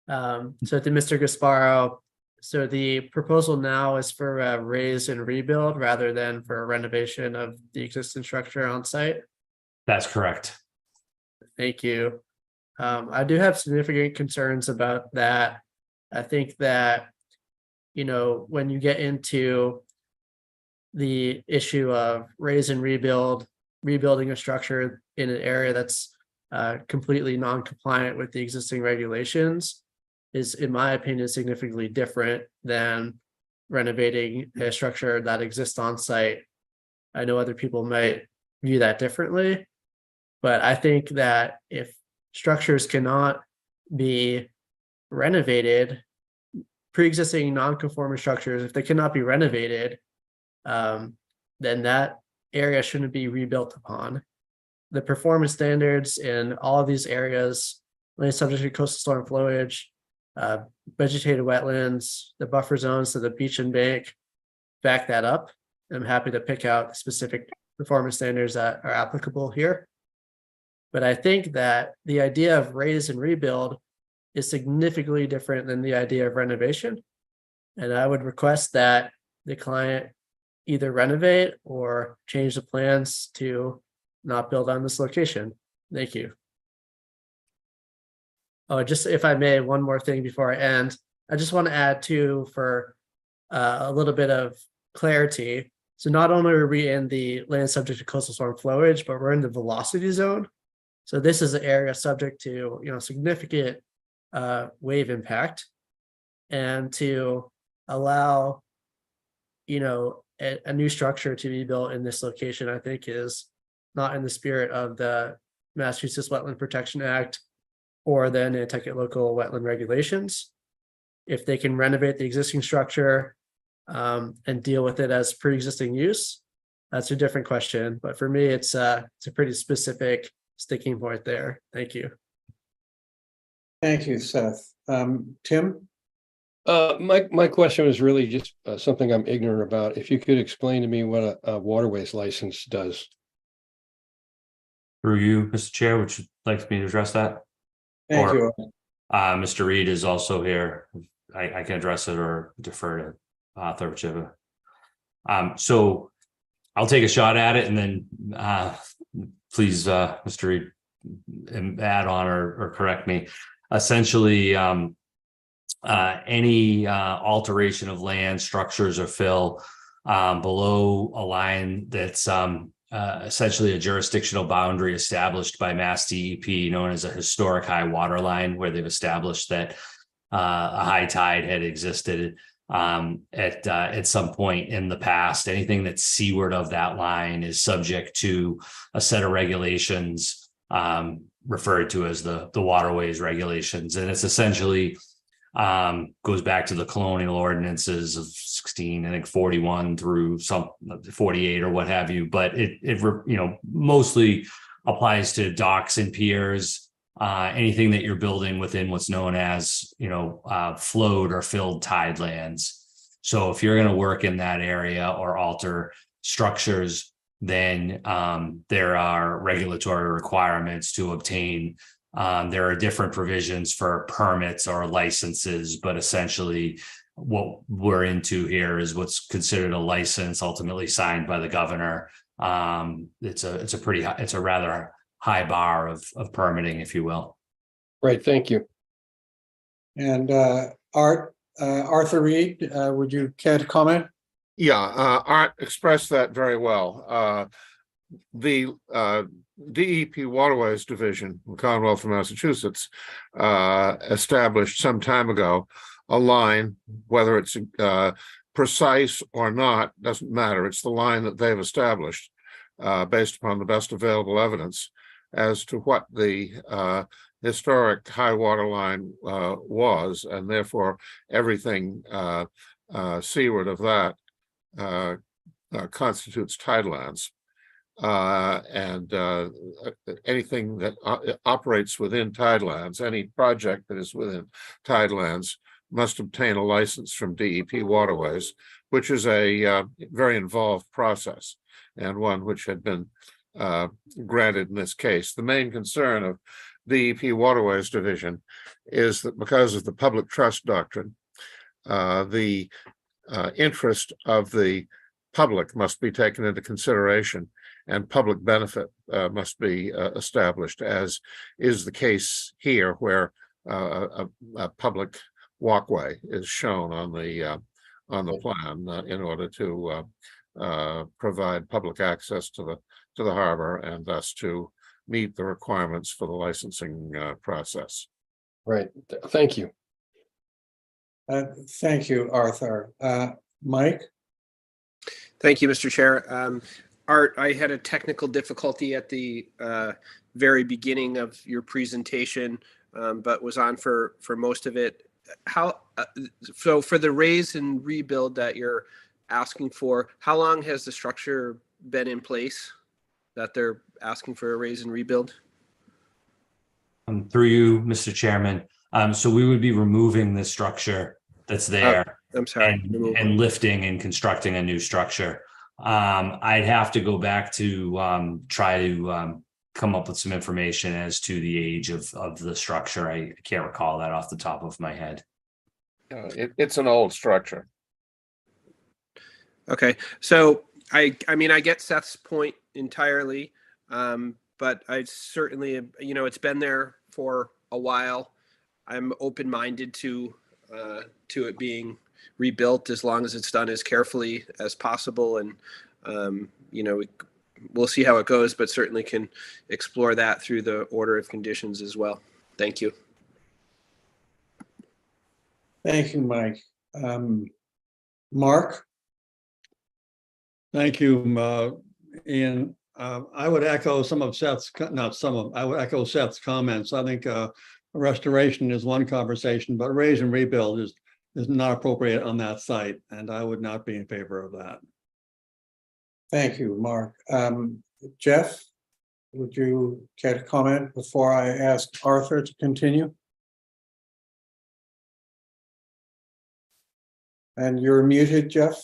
So to Mr. Gasparo, so the proposal now is for a raise and rebuild rather than for a renovation of the existing structure on site. That's correct. Thank you. I do have significant concerns about that. I think that, when you get into the issue of raise and rebuilding a structure in an area that's completely non-compliant with the existing regulations is, in my opinion, significantly different than renovating a structure that exists on site. I know other people might view that differently, but I think that if structures cannot be renovated, pre-existing non-conforming structures, if they cannot be renovated, then that area shouldn't be rebuilt upon. The performance standards in all of these areas, land subject to coastal storm flowage, vegetated wetlands, the buffer zones to the beach and bank, back that up. I'm happy to pick out specific performance standards that are applicable here. But I think that the idea of raise and rebuild is significantly different than the idea of renovation. And I would request that the client either renovate or change the plans to not build on this location. Thank you. Oh, just if I may, one more thing before I end. I just want to add too, for a little bit of clarity. So not only are we in the land subject to coastal storm flowage, but we're in the velocity zone. So this is an area subject to, significant wave impact, and to allow, a new structure to be built in this location, I think is not in the spirit of the Massachusetts Wetland Protection Act or the Nantucket local wetland regulations. If they can renovate the existing structure and deal with it as pre-existing use, that's a different question. But for me, it's a pretty specific sticking point there. Thank you. Thank you, Seth. Tim? My question was really just something I'm ignorant about. If you could explain to me what a waterways license does. Through you, Mr. Chair, would you like me to address that? Thank you. Mr. Reed is also here. I can address it or defer to Arthur, whichever. So I'll take a shot at it, and then please, Mr. Reed, add on or correct me. Essentially, any alteration of land, structures, or fill below a line that's essentially a jurisdictional boundary established by Mass DEP, known as a historic high water line, where they've established that a high tide had existed at some point in the past. Anything that's seaward of that line is subject to a set of regulations referred to as the waterways regulations, and it's essentially goes back to the colonial ordinances of 41 through some 48 or what have you, but it mostly applies to docks and piers, anything that you're building within what's known as flowed or filled tidelands. So if you're going to work in that area or alter structures, then there are regulatory requirements to obtain. There are different provisions for permits or licenses, but essentially what we're into here is what's considered a license, ultimately signed by the governor. It's a rather high bar of permitting, if you will. Right, thank you. And Arthur Reed, would you care to comment? Yeah, Art expressed that very well. The DEP Waterways Division, the Commonwealth of Massachusetts, established some time ago a line, whether it's precise or not, doesn't matter. It's the line that they've established based upon the best available evidence as to what the historic high water line was, and therefore everything seaward of that constitutes tidelands. And anything that operates within tidelands, any project that is within tidelands, must obtain a license from DEP Waterways, which is a very involved process, and one which had been granted in this case. The main concern of DEP Waterways Division is that because of the public trust doctrine, the interest of the public must be taken into consideration, and public benefit must be established, as is the case here, where a public walkway is shown on the plan in order to provide public access to the harbor, and thus to meet the requirements for the licensing process. Right, thank you. Thank you, Arthur. Mike? Thank you, Mr. Chair. Art, I had a technical difficulty at the very beginning of your presentation, but was on for most of it. So for the raise and rebuild that you're asking for, how long has the structure been in place that they're asking for a raise and rebuild? Through you, Mr. Chairman. So we would be removing the structure that's there I'm sorry. and lifting and constructing a new structure. I'd have to go back to try to come up with some information as to the age of the structure. I can't recall that off the top of my head. It's an old structure. Okay, so I mean, I get Seth's point entirely, but I certainly, it's been there for a while. I'm open-minded to it being rebuilt as long as it's done as carefully as possible, and we'll see how it goes, but certainly can explore that through the order of conditions as well. Thank you. Thank you, Mike. Mark? Thank you, Ian. I would echo some of Seth's, I would echo Seth's comments. I think restoration is one conversation, but raise and rebuild is not appropriate on that site, and I would not be in favor of that. Thank you, Mark. Jeff, would you care to comment before I ask Arthur to continue? And you're muted, Jeff.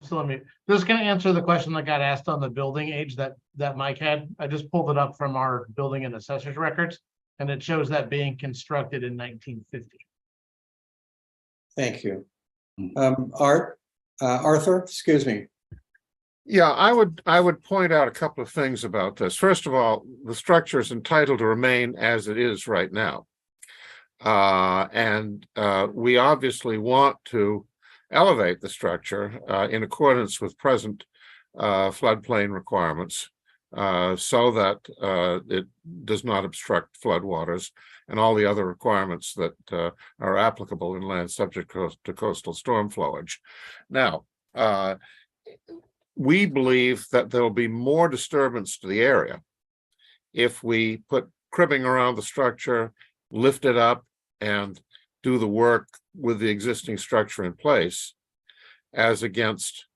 So let me, just gonna answer the question that got asked on the building age that Mike had. I just pulled it up from our building and assessors records, and it shows that being constructed in 1950. Thank you. Arthur, excuse me. Yeah, I would point out a couple of things about this. First of all, the structure is entitled to remain as it is right now. And we obviously want to elevate the structure in accordance with present floodplain requirements so that it does not obstruct floodwaters and all the other requirements that are applicable in land subject to coastal storm flowage. Now, we believe that there will be more disturbance to the area if we put cribbing around the structure, lift it up, and do the work with the existing structure in place, as against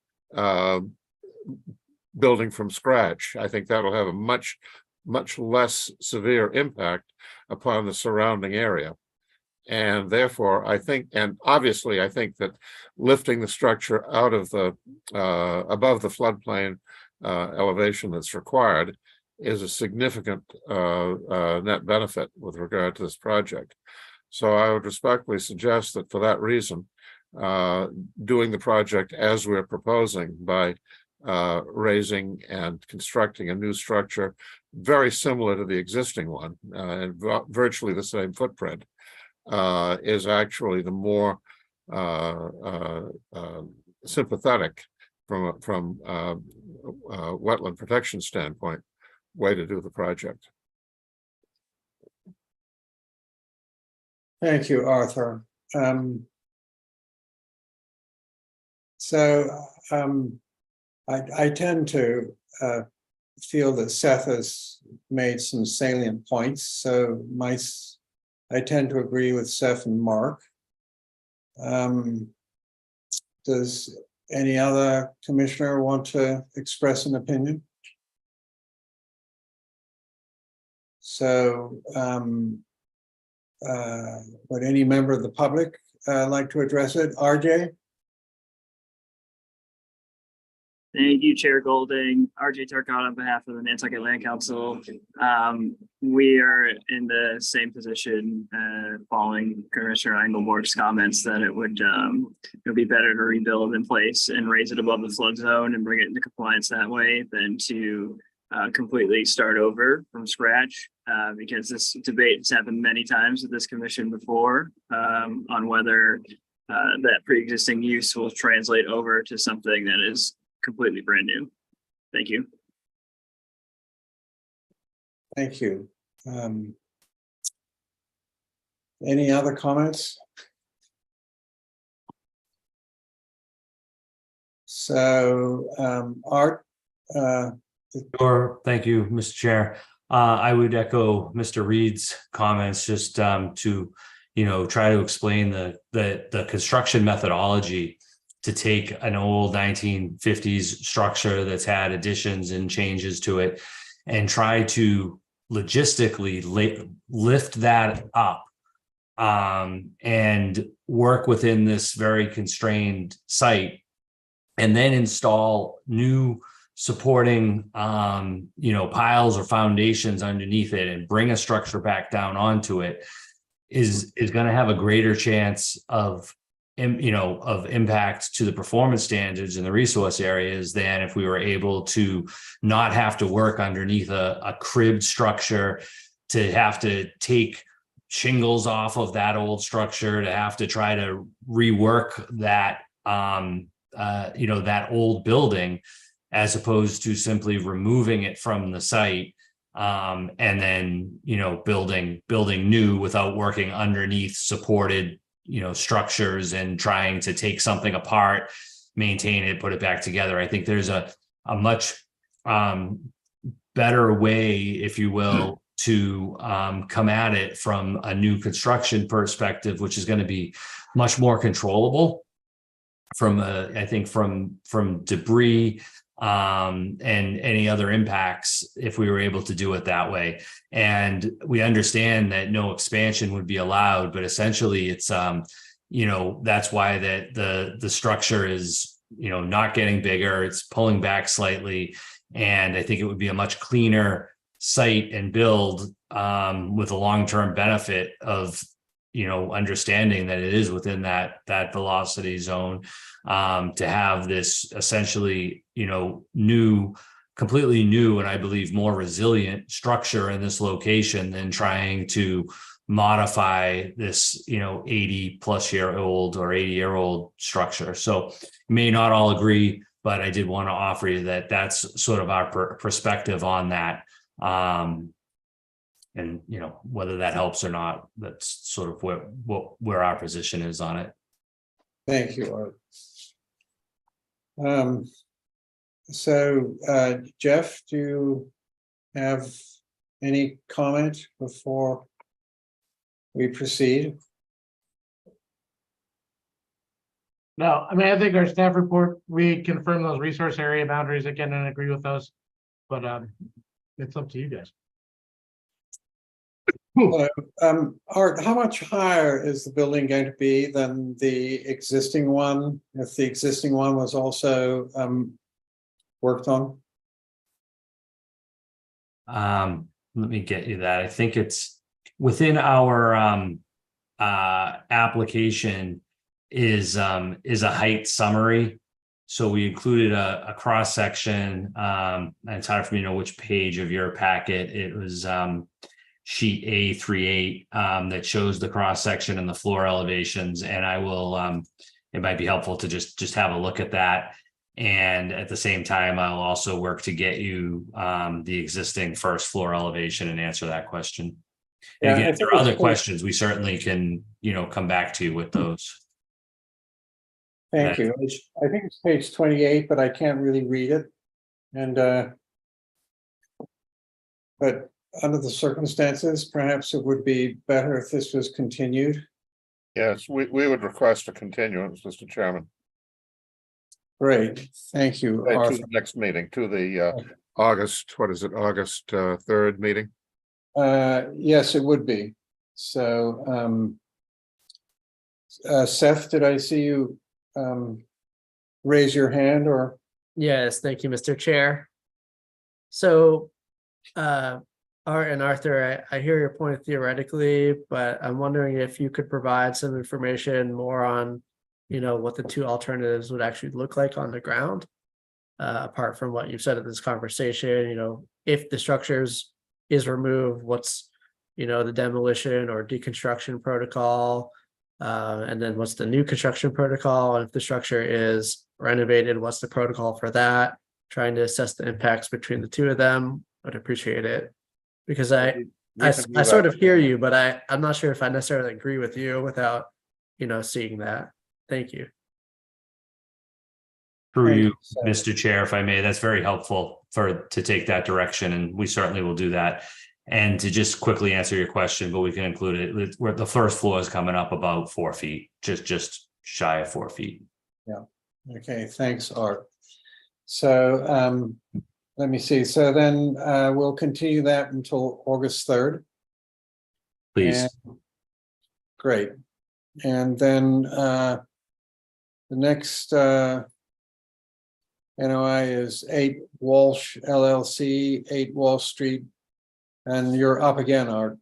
building from scratch. I think that'll have a much less severe impact upon the surrounding area. And therefore, I think, and obviously, I think that lifting the structure out of the above the floodplain elevation that's required is a significant net benefit with regard to this project. So I would respectfully suggest that for that reason, doing the project as we're proposing by raising and constructing a new structure very similar to the existing one and virtually the same footprint is actually the more sympathetic from wetland protection standpoint way to do the project. Thank you, Arthur. I tend to feel that Seth has made some salient points. So I tend to agree with Seth and Mark. Does any other commissioner want to express an opinion? So would any member of the public like to address it? RJ? Thank you, Chair Golding. RJ Turcott on behalf of the Nantucket Land Council. We are in the same position following Commissioner Engelborg's comments that it would be better to rebuild in place and raise it above the flood zone and bring it into compliance that way than to completely start over from scratch, because this debate has happened many times with this commission before on whether that pre-existing use will translate over to something that is completely brand new. Thank you. Thank you. Any other comments? So, Art, Sure. Thank you, Mr. Chair. I would echo Mr. Reed's comments just to, try to explain the construction methodology to take an old 1950s structure that's had additions and changes to it and try to logistically lift that up and work within this very constrained site and then install new supporting piles or foundations underneath it and bring a structure back down onto it is going to have a greater chance of impact to the performance standards in the resource areas than if we were able to not have to work underneath a cribbed structure, to have to take shingles off of that old structure, to have to try to rework that that old building, as opposed to simply removing it from the site and then building new without working underneath supported structures and trying to take something apart, maintain it, put it back together. I think there's a much better way, if you will, to come at it from a new construction perspective, which is going to be much more controllable from debris and any other impacts if we were able to do it that way. And we understand that no expansion would be allowed, but essentially it's that's why the structure is not getting bigger, it's pulling back slightly. And I think it would be a much cleaner site and build with a long-term benefit of understanding that it is within that velocity zone, to have this essentially completely new and I believe more resilient structure in this location than trying to modify this 80 plus year old or 80-year-old structure. So may not all agree, but I did want to offer you that that's sort of our perspective on that. And whether that helps or not, that's sort of where our position is on it. thank you, Art. So Jeff, do you have any comment before we proceed? No, I mean, I think our staff report, we confirm those resource area boundaries again and agree with those, but it's up to you guys. Art, how much higher is the building going to be than the existing one, if the existing one was also worked on? Let me get you that. I think it's within our application is a height summary. So we included a cross section. And it's hard for me to know which page of your packet. It was sheet A38 that shows the cross section and the floor elevations. And I will it might be helpful to just have a look at that. And at the same time, I'll also work to get you the existing first floor elevation and answer that question. And Yeah, again, if there are other questions, we certainly can, come back to you with those. Thank you. I think it's page 28, but I can't really read it. And but under the circumstances, perhaps it would be better if this was continued. Yes, we would request a continuance, Mr. Chairman, Great, thank you, to the Arthur. next meeting, to the August 3rd meeting. Yes, it would be. So Seth, did I see you raise your hand or? Yes, thank you, Mr. Chair. So, Art and Arthur, I hear your point theoretically, but I'm wondering if you could provide some information more on, what the two alternatives would actually look like on the ground. Apart from what you've said in this conversation, if the structures is removed, what's, the demolition or deconstruction protocol, and then what's the new construction protocol? And if the structure is renovated, what's the protocol for that? Trying to assess the impacts between the two of them. I'd appreciate it. Because I sort of hear you, but I'm not sure if I necessarily agree with you without, seeing that. Thank you. Through Thank you, you, sir. Mr. Chair, if I may, that's very helpful to take that direction, and we certainly will do that. And to just quickly answer your question, but we can include it, where the first floor is coming up about 4 feet, just shy of 4 feet. Okay, thanks, Art. So let me see. So then we'll continue that until August 3rd. Please. And- Great. And then the next NOI is 8 Walsh LLC, 8 Wall Street. And you're up again, Art.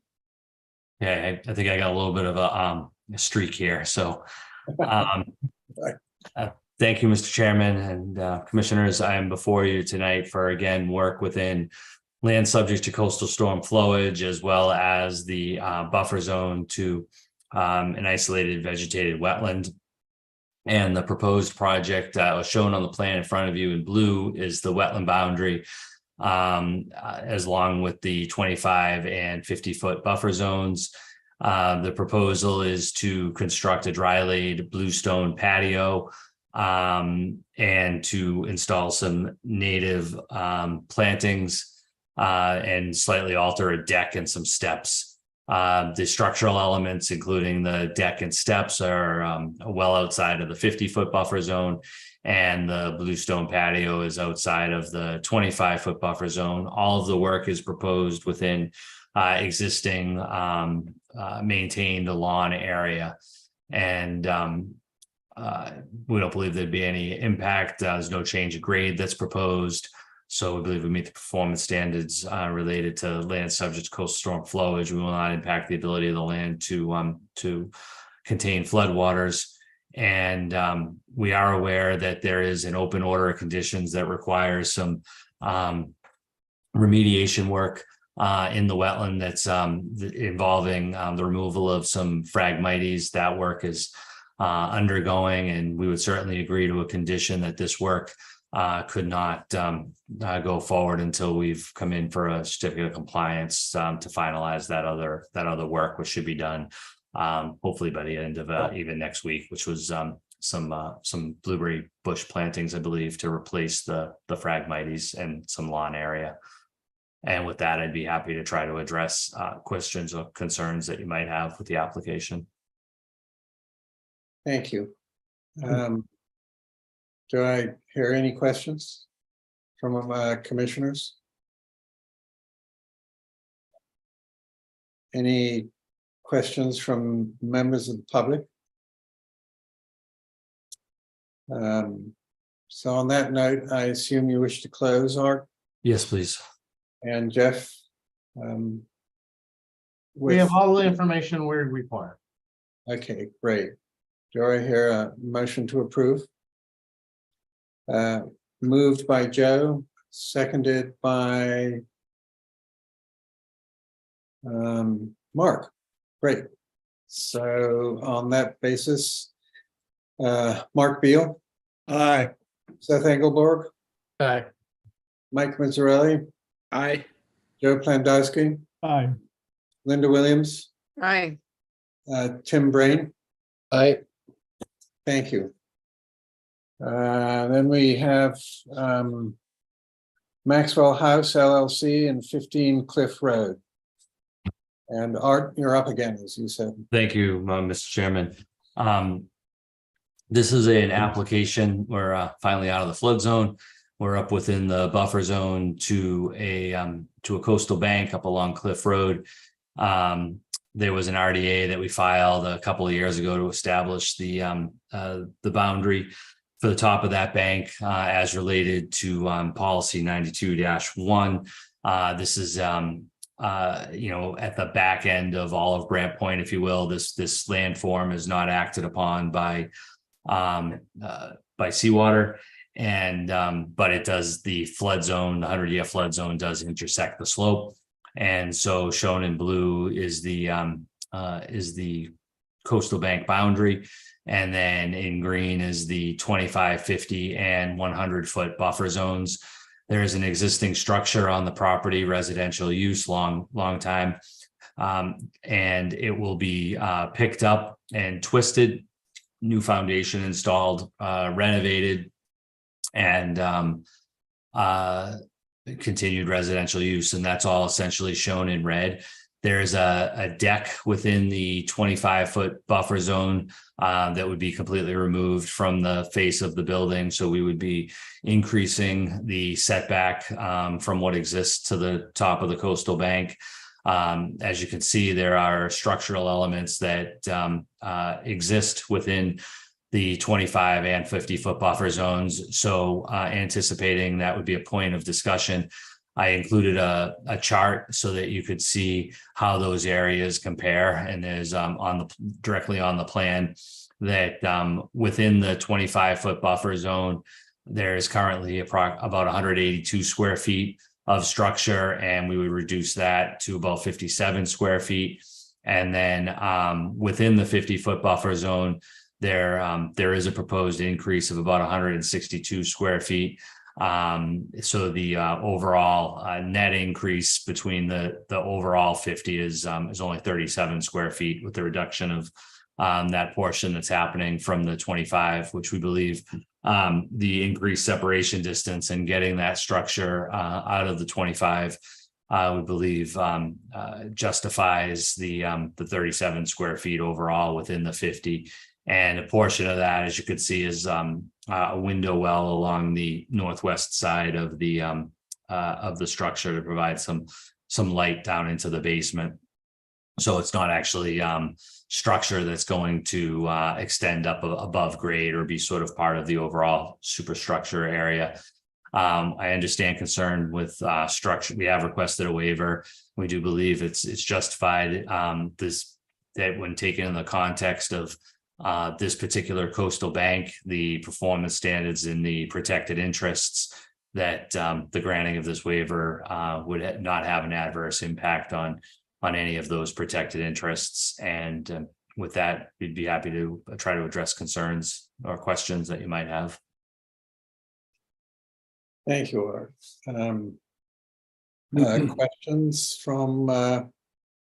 Yeah, I think I got a little bit of a streak here. So thank you, Mr. Chairman and Commissioners. I am before you tonight for, again, work within land subject to coastal storm flowage, as well as the buffer zone to an isolated vegetated wetland. And the proposed project shown on the plan in front of you in blue is the wetland boundary, as long with the 25 and 50-foot buffer zones. The proposal is to construct a dry laid bluestone patio and to install some native plantings and slightly alter a deck and some steps. The structural elements, including the deck and steps, are well outside of the 50-foot buffer zone, and the bluestone patio is outside of the 25-foot buffer zone. All of the work is proposed within existing maintained lawn area, and we don't believe there'd be any impact. There's no change of grade that's proposed. So we believe we meet the performance standards related to land subject to coastal storm flowage. We will not impact the ability of the land to contain floodwaters. And we are aware that there is an open order of conditions that requires some remediation work in the wetland that's involving the removal of some phragmites. That work is undergoing, and we would certainly agree to a condition that this work could not go forward until we've come in for a certificate of compliance to finalize that other work, which should be done hopefully by the end of even next week, which was some blueberry bush plantings, I believe, to replace the phragmites and some lawn area. And with that, I'd be happy to try to address questions or concerns that you might have with the application. Thank you. Do I hear any questions from commissioners? Any questions from members of the public? So on that note, I assume you wish to close, Art Yes, please. and Jeff. We have all the information we require. Okay, great. Do I hear a motion to approve? Moved by Joe, seconded by Mark. Great. So on that basis, Mark Beal, Aye. Seth Engelborg, Aye. Mike Mazzarelli, Aye. Joe Plandowski, Aye. Linda Williams, Aye. Tim Brain. Aye. Thank you. Then we have Maxwell House LLC and 15 Cliff Road. And Art, you're up again, as you said. Thank you, Mr. Chairman. This is an application. We're finally out of the flood zone. We're up within the buffer zone to a coastal bank up along Cliff Road. There was an RDA that we filed a couple of years ago to establish the boundary for the top of that bank as related to policy 92-1. This is at the back end of all of Grant Point, if you will. This landform is not acted upon by seawater, and but it does, the flood zone, the 100-year flood zone does intersect the slope. And so shown in blue is the coastal bank boundary. And then in green is the 25, 50, and 100-foot buffer zones. There is an existing structure on the property, residential use, long time. And it will be picked up and twisted, new foundation installed, renovated, and continued residential use, and that's all essentially shown in red. There's a deck within the 25-foot buffer zone that would be completely removed from the face of the building. So we would be increasing the setback from what exists to the top of the coastal bank. As you can see, there are structural elements that exist within the 25 and 50-foot buffer zones. So anticipating that would be a point of discussion, I included a chart so that you could see how those areas compare. And there's directly on the plan that within the 25-foot buffer zone, there is currently about 182 square feet of structure, and we would reduce that to about 57 square feet. And then within the 50-foot buffer zone, there is a proposed increase of about 162 square feet. So the overall net increase between the overall 50 is only 37 square feet, with the reduction of that portion that's happening from the 25, which we believe the increased separation distance and getting that structure out of the 25, we believe justifies the 37 square feet overall within the 50. And a portion of that, as you can see, is a window well along the northwest side of the structure to provide some light down into the basement. So it's not actually structure that's going to extend up above grade or be sort of part of the overall superstructure area. I understand concern with structure. We have requested a waiver. We do believe it's justified. That when taken in the context of this particular coastal bank, the performance standards in the protected interests, that the granting of this waiver would not have an adverse impact on any of those protected interests. And with that, we'd be happy to try to address concerns or questions that you might have. Thank you, Art. Questions from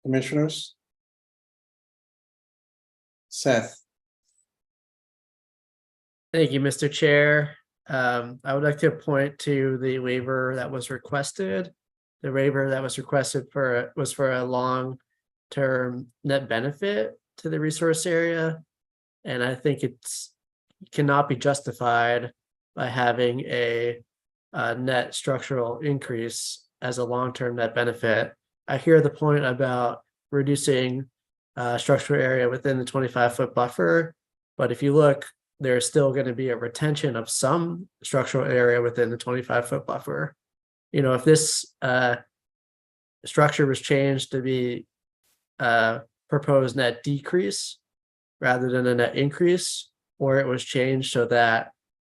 commissioners? Seth. Thank you, Mr. Chair. I would like to point to the waiver that was requested. The waiver that was requested was for a long-term net benefit to the resource area. And I think cannot be justified by having a net structural increase as a long-term net benefit. I hear the point about reducing structural area within the 25-foot buffer, but if you look, there's still going to be a retention of some structural area within the 25-foot buffer. You know, if this structure was changed to be proposed net decrease rather than a net increase, or it was changed so that,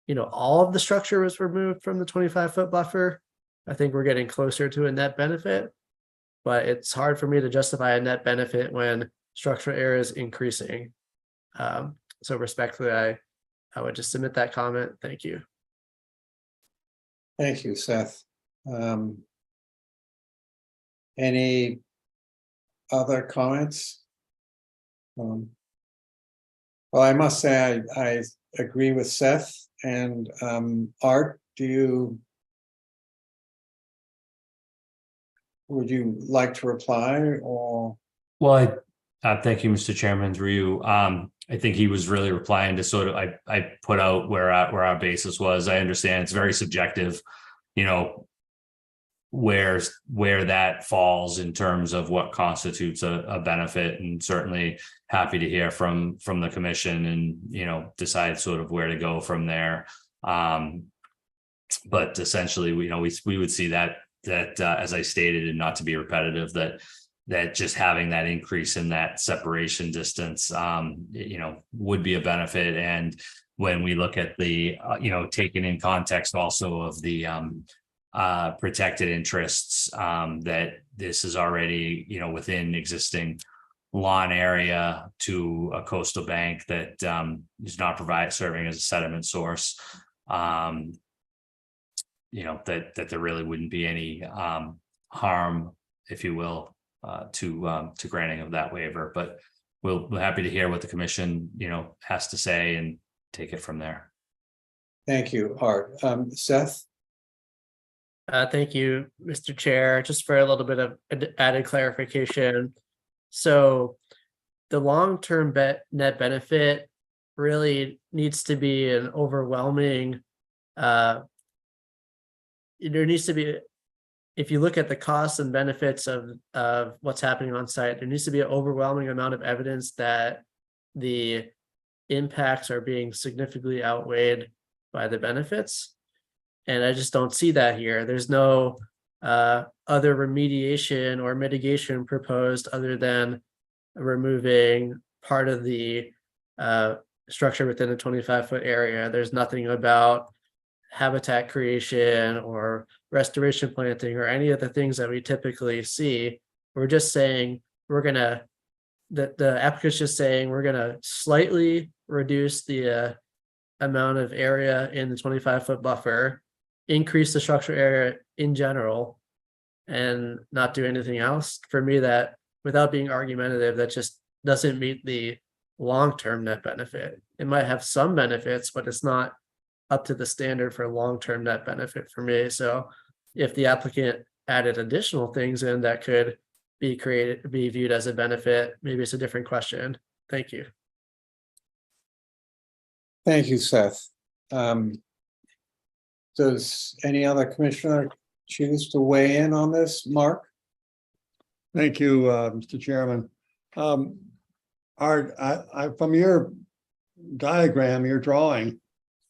you know, all of the structure was removed from the 25-foot buffer, I think we're getting closer to a net benefit. But it's hard for me to justify a net benefit when structural area is increasing. So respectfully, I would just submit that comment. Thank you. Thank you, Seth. Any other comments? Well, I must say I agree with Seth and Art. Would you like to reply or? Well, thank you, Mr. Chairman, through you. I think he was really replying to sort of, I put out where our basis was. I understand it's very subjective, you know, where that falls in terms of what constitutes a benefit, and certainly happy to hear from the commission and, you know, decide sort of where to go from there. But essentially, we would see that as I stated, and not to be repetitive, that just having that increase in that separation distance, you know, would be a benefit. And when we look at the, you know, taken in context also of the protected interests, that this is already, you know, within existing lawn area to a coastal bank that is not serving as a sediment source, you know, that there really wouldn't be any harm, if you will, to granting of that waiver. But we're happy to hear what the commission, you know, has to say and take it from there. Thank you, Art. Seth? Thank you, Mr. Chair. Just for a little bit of added clarification. So the long-term net benefit really needs to be an overwhelming, there needs to be, if you look at the costs and benefits of what's happening on site, there needs to be an overwhelming amount of evidence that the impacts are being significantly outweighed by the benefits. And I just don't see that here. There's no other remediation or mitigation proposed other than removing part of the structure within a 25-foot area. There's nothing about habitat creation or restoration planting or any of the things that we typically see. We're just saying the applicant's just saying we're gonna slightly reduce the amount of area in the 25-foot buffer, increase the structure area in general, and not do anything else. For me, that, without being argumentative, that just doesn't meet the long-term net benefit. It might have some benefits, but it's not up to the standard for long-term net benefit for me. So if the applicant added additional things in that could be viewed as a benefit, maybe it's a different question. Thank you. Thank you, Seth. Does any other commissioner choose to weigh in on this? Mark? Thank you, Mr. Chairman. Art, from your diagram, your drawing,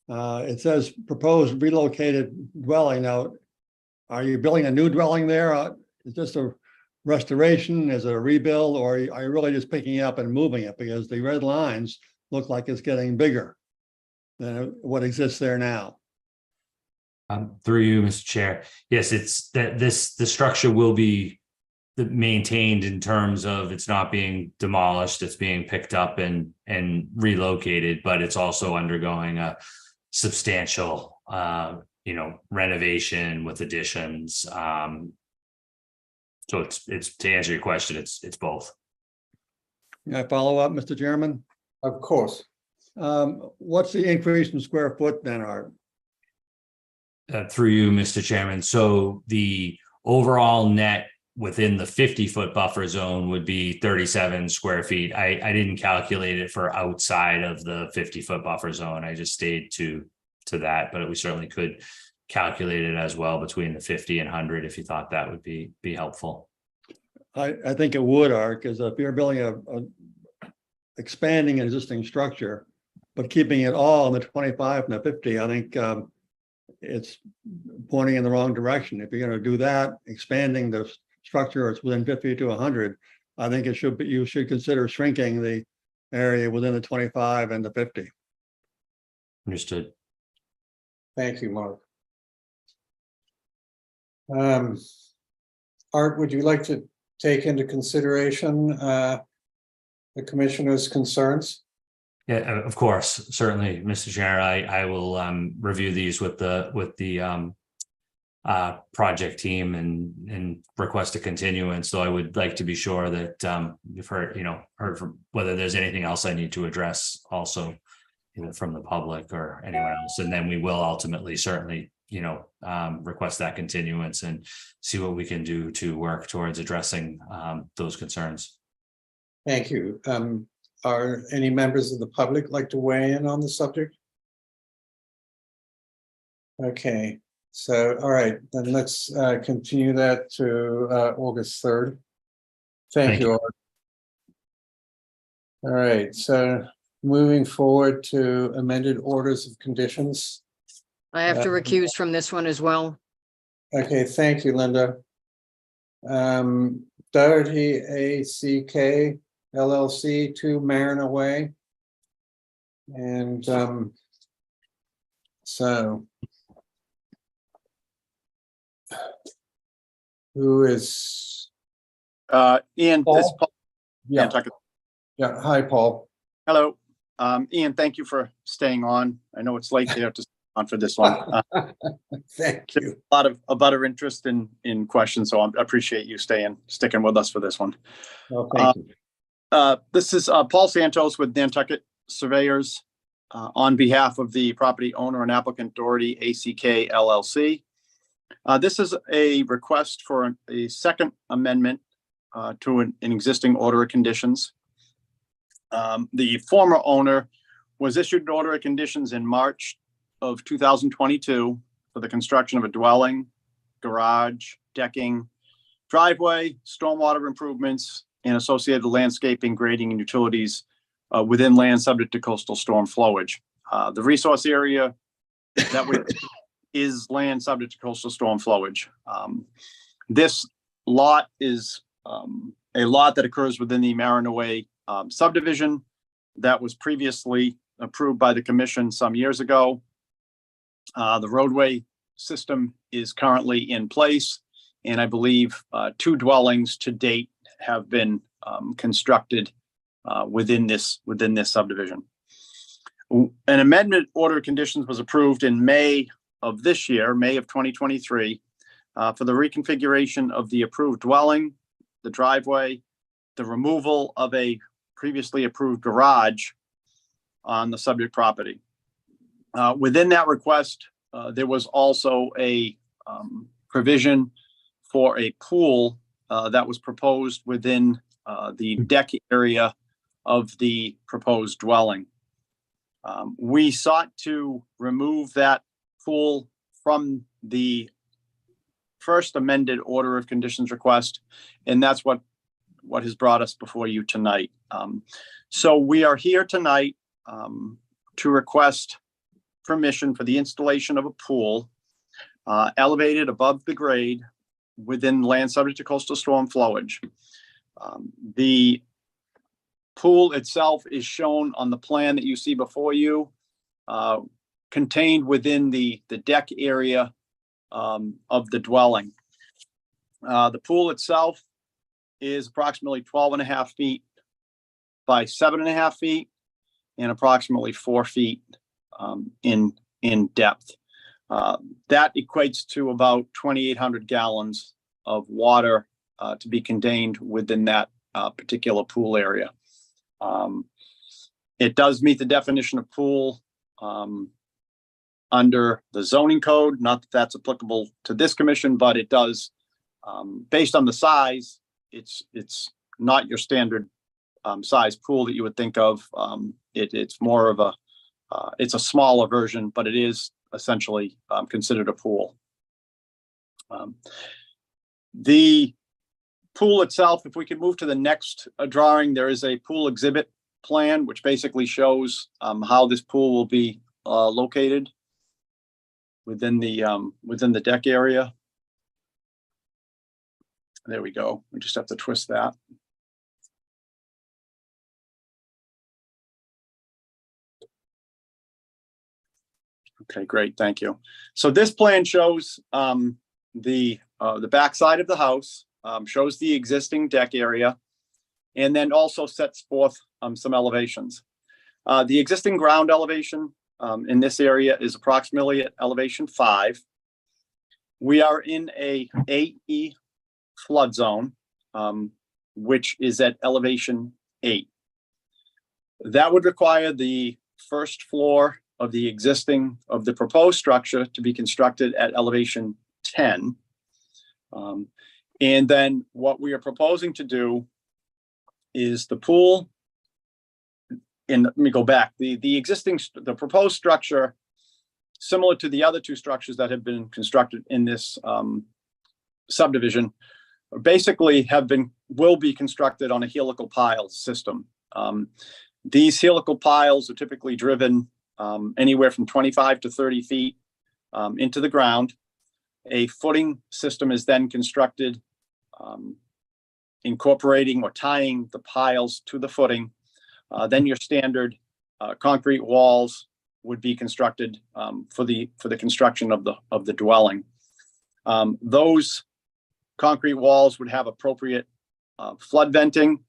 it says proposed relocated dwelling. Now, are you building a new dwelling there? Is this a restoration? Is it a rebuild? Or are you really just picking it up and moving it? Because the red lines look like it's getting bigger than what exists there now. Through you, Mr. Chair. Yes, it's that the structure will be maintained in terms of it's not being demolished, it's being picked up and relocated, but it's also undergoing a substantial renovation with additions. So it's to answer your question, it's both. Can I follow up, Mr. Chairman? Of course. What's the increase in square foot then, Art? Through you, Mr. Chairman. So the overall net within the 50-foot buffer zone would be 37 square feet. I didn't calculate it for outside of the 50-foot buffer zone. I just stayed to that, but we certainly could calculate it as well between the 50 and 100 if you thought that would be helpful. I think it would, Art, because if you're building a expanding an existing structure, but keeping it all in the 25 and the 50, I think it's pointing in the wrong direction. If you're going to do that, expanding the structure, it's within 50 to 100. I think it should be, you should consider shrinking the area within the 25 and the 50. Understood. Thank you, Mark. Art, would you like to take into consideration the commissioner's concerns? Yeah, of course, certainly, Mr. Chair. I will review these with the project team and request a continuance. So I would like to be sure that you've heard from whether there's anything else I need to address also, from the public or anyone else. And then we will ultimately certainly, request that continuance and see what we can do to work towards addressing those concerns. Thank you. Are any members of the public like to weigh in on the subject? Okay, so, all right, then let's continue that to August 3rd. Thank you. Art. All right, so moving forward to amended orders of conditions. I have to recuse from this one as well. Okay, thank you, Linda. Doherty ACK LLC, 2 Mariner Way. And so who is Ian, Paul? this is Paul. Yeah. Nantucket. Yeah. Hi, Paul. Hello. Ian, thank you for staying on. I know it's late there to stay on for this one. Thank you. A lot of interest in questions, so I appreciate you sticking with us for this one. Well, thank you. This is Paul Santos with Nantucket Surveyors. on behalf of the property owner and applicant Doherty ACK LLC. This is a request for a second amendment to an existing order of conditions. The former owner was issued an order of conditions in March of 2022 for the construction of a dwelling, garage, decking, driveway, stormwater improvements, and associated landscaping, grading, and utilities within land subject to coastal storm flowage. The resource area that is land subject to coastal storm flowage. This lot is a lot that occurs within the Marinaway subdivision that was previously approved by the commission some years ago. The roadway system is currently in place, and I believe 2 dwellings to date have been constructed within this subdivision. An amendment order of conditions was approved in May of this year, May of 2023, for the reconfiguration of the approved dwelling, the driveway, the removal of a previously approved garage on the subject property. Within that request, there was also a provision for a pool that was proposed within the deck area of the proposed dwelling. We sought to remove that pool from the first amended order of conditions request, and that's what has brought us before you tonight. So we are here tonight to request permission for the installation of a pool elevated above the grade within land subject to coastal storm flowage. The pool itself is shown on the plan that you see before you, contained within the deck area of the dwelling. The pool itself is approximately 12.5 feet by 7.5 feet and approximately 4 feet in depth. That equates to about 2,800 gallons of water to be contained within that particular pool area. It does meet the definition of pool under the zoning code. Not that that's applicable to this commission, but it does, based on the size, it's not your standard size pool that you would think of. It's more of it's a smaller version, but it is essentially considered a pool. The pool itself, if we could move to the next drawing, there is a pool exhibit plan, which basically shows how this pool will be located within the deck area. There we go. We just have to twist that. Okay, great. Thank you. So this plan shows the backside of the house, shows the existing deck area, and then also sets forth some elevations. The existing ground elevation in this area is approximately at elevation 5. We are in a AE flood zone, which is at elevation 8. That would require the first floor of the proposed structure to be constructed at elevation 10. And then what we are proposing to do is the pool, and let me go back, the proposed structure, similar to the other 2 structures that have been constructed in this subdivision, basically will be constructed on a helical pile system. These helical piles are typically driven anywhere from 25 to 30 feet into the ground. A footing system is then constructed, incorporating or tying the piles to the footing. Then your standard concrete walls would be constructed for the construction of the dwelling. Those concrete walls would have appropriate flood venting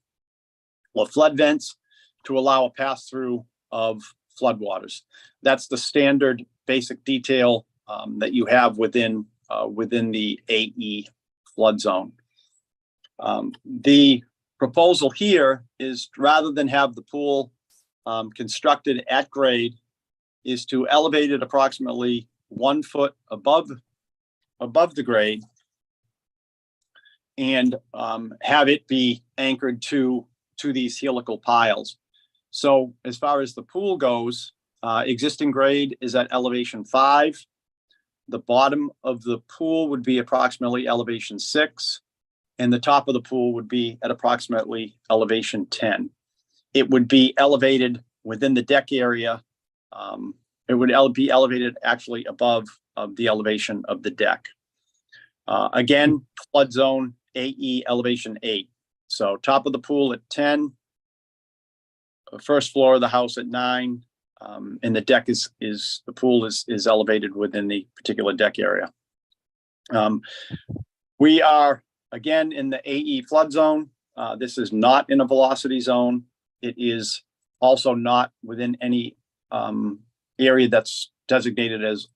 or flood vents to allow a pass through of floodwaters. That's the standard basic detail that you have within the AE flood zone. The proposal here is, rather than have the pool constructed at grade is to elevate it approximately 1 foot above the grade and have it be anchored to these helical piles. So as far as the pool goes, existing grade is at elevation 5. The bottom of the pool would be approximately elevation 6, and the top of the pool would be at approximately elevation 10. It would be elevated within the deck area. It would be elevated actually above the elevation of the deck. Again, flood zone AE elevation 8. So top of the pool at 10, first floor of the house at 9, and the deck the pool is elevated within the particular deck area. We are again in the AE flood zone. This is not in a velocity zone. It is also not within any area that's designated as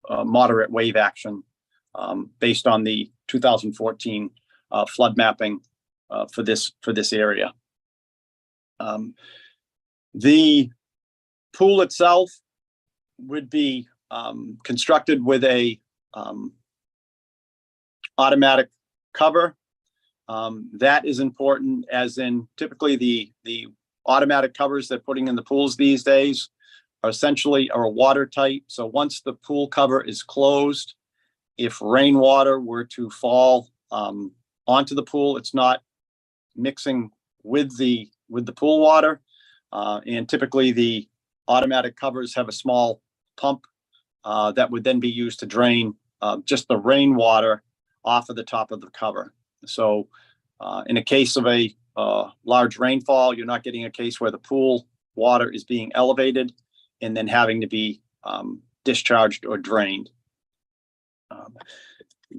moderate wave action based on the 2014 flood mapping for this area. The pool itself would be constructed with a automatic cover. That is important, as in typically the automatic covers they're putting in the pools these days are essentially watertight. So once the pool cover is closed, if rainwater were to fall onto the pool, it's not mixing with the pool water. And typically the automatic covers have a small pump that would then be used to drain just the rainwater off of the top of the cover. So in a case of a large rainfall, you're not getting a case where the pool water is being elevated and then having to be discharged or drained.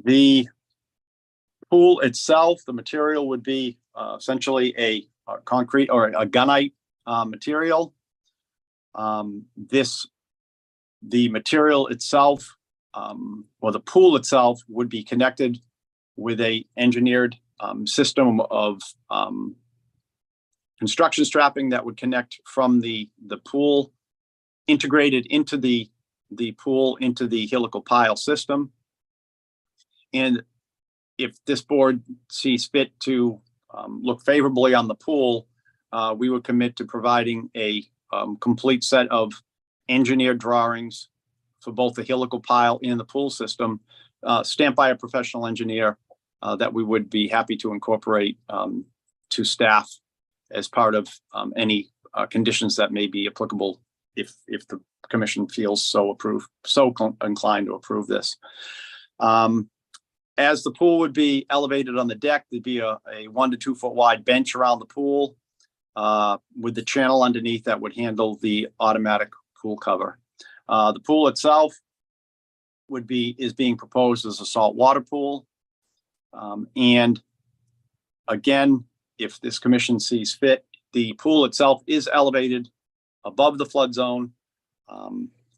The pool itself, the material would be essentially a concrete or a gunite material. The material itself, or the pool itself, would be connected with a engineered system of construction strapping that would connect from the pool integrated into the pool into the helical pile system. And if this board sees fit to look favorably on the pool, we would commit to providing a complete set of engineered drawings for both the helical pile and the pool system, stamped by a professional engineer that we would be happy to incorporate to staff as part of any conditions that may be applicable if the commission feels so inclined to approve this. As the pool would be elevated on the deck, there'd be a 1 to 2 foot wide bench around the pool with the channel underneath that would handle the automatic pool cover. The pool itself is being proposed as a saltwater pool. And again, if this commission sees fit, the pool itself is elevated above the flood zone.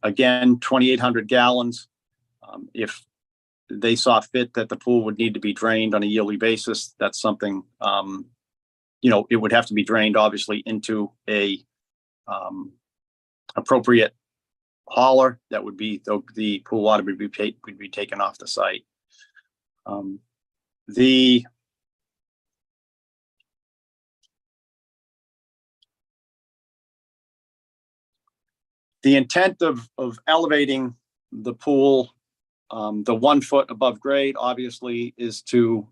Again, 2,800 gallons. If they saw fit that the pool would need to be drained on a yearly basis, that's something, it would have to be drained obviously into a appropriate hauler that would be, the pool water would be taken off the site. The intent of elevating the pool, the 1 foot above grade, obviously, is to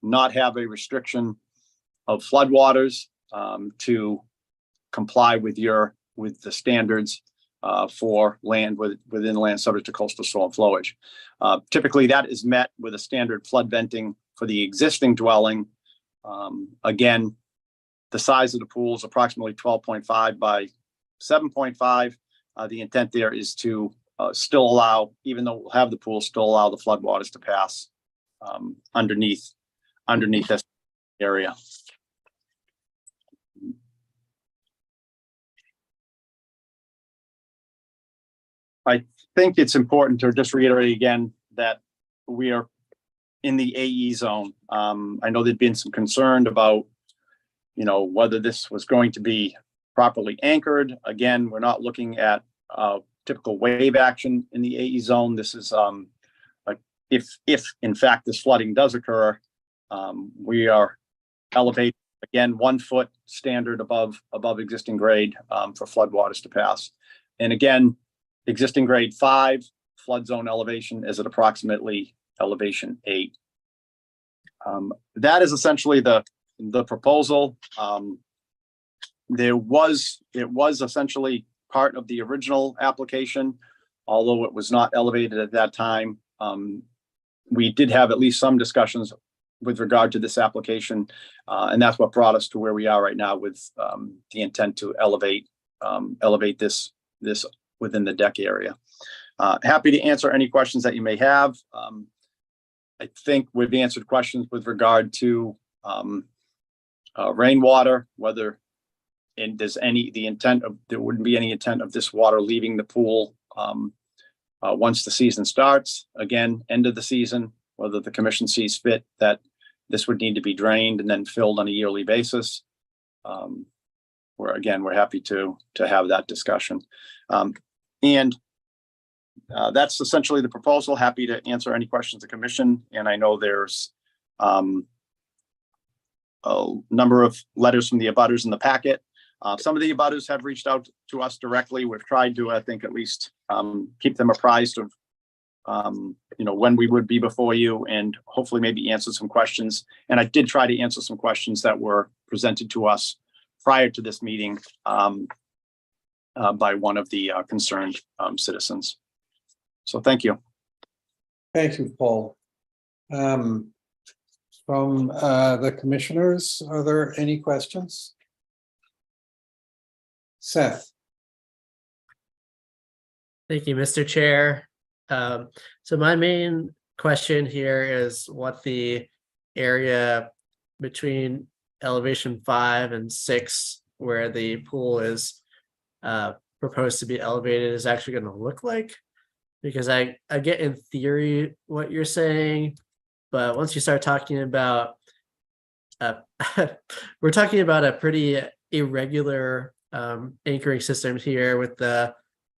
not have a restriction of floodwaters, to comply with the standards for land within land subject to coastal storm flowage. Typically, that is met with a standard flood venting for the existing dwelling. Again, the size of the pool is approximately 12.5 by 7.5. The intent there is to still allow, even though we'll have the pool, still allow the floodwaters to pass underneath this area. I think it's important to just reiterate again that we are in the AE zone. I know there'd been some concern about, whether this was going to be properly anchored. Again, we're not looking at typical wave action in the AE zone. This is if in fact this flooding does occur, we are elevated again 1 foot standard above existing grade for floodwaters to pass. And again, existing grade 5, flood zone elevation is at approximately elevation 8. That is essentially the proposal. It was essentially part of the original application, although it was not elevated at that time. We did have at least some discussions with regard to this application, and that's what brought us to where we are right now with the intent to elevate this within the deck area. Happy to answer any questions that you may have. I think we've answered questions with regard to rainwater, whether there wouldn't be any intent of this water leaving the pool once the season starts. Again, end of the season, whether the commission sees fit that this would need to be drained and then filled on a yearly basis. We're happy to have that discussion. And that's essentially the proposal. Happy to answer any questions the commission. And I know there's a number of letters from the abutters in the packet. Some of the abutters have reached out to us directly. We've tried to, I think, at least keep them apprised of when we would be before you, and hopefully maybe answer some questions. And I did try to answer some questions that were presented to us prior to this meeting by one of the concerned citizens. So thank you. Thank you, Paul. From the commissioners, are there any questions? Seth. Thank you, Mr. Chair. So my main question here is what the area between elevation 5 and 6, where the pool is proposed to be elevated, is actually going to look like. Because I get in theory what you're saying, but once you start talking about, we're talking about a pretty irregular anchoring system here with the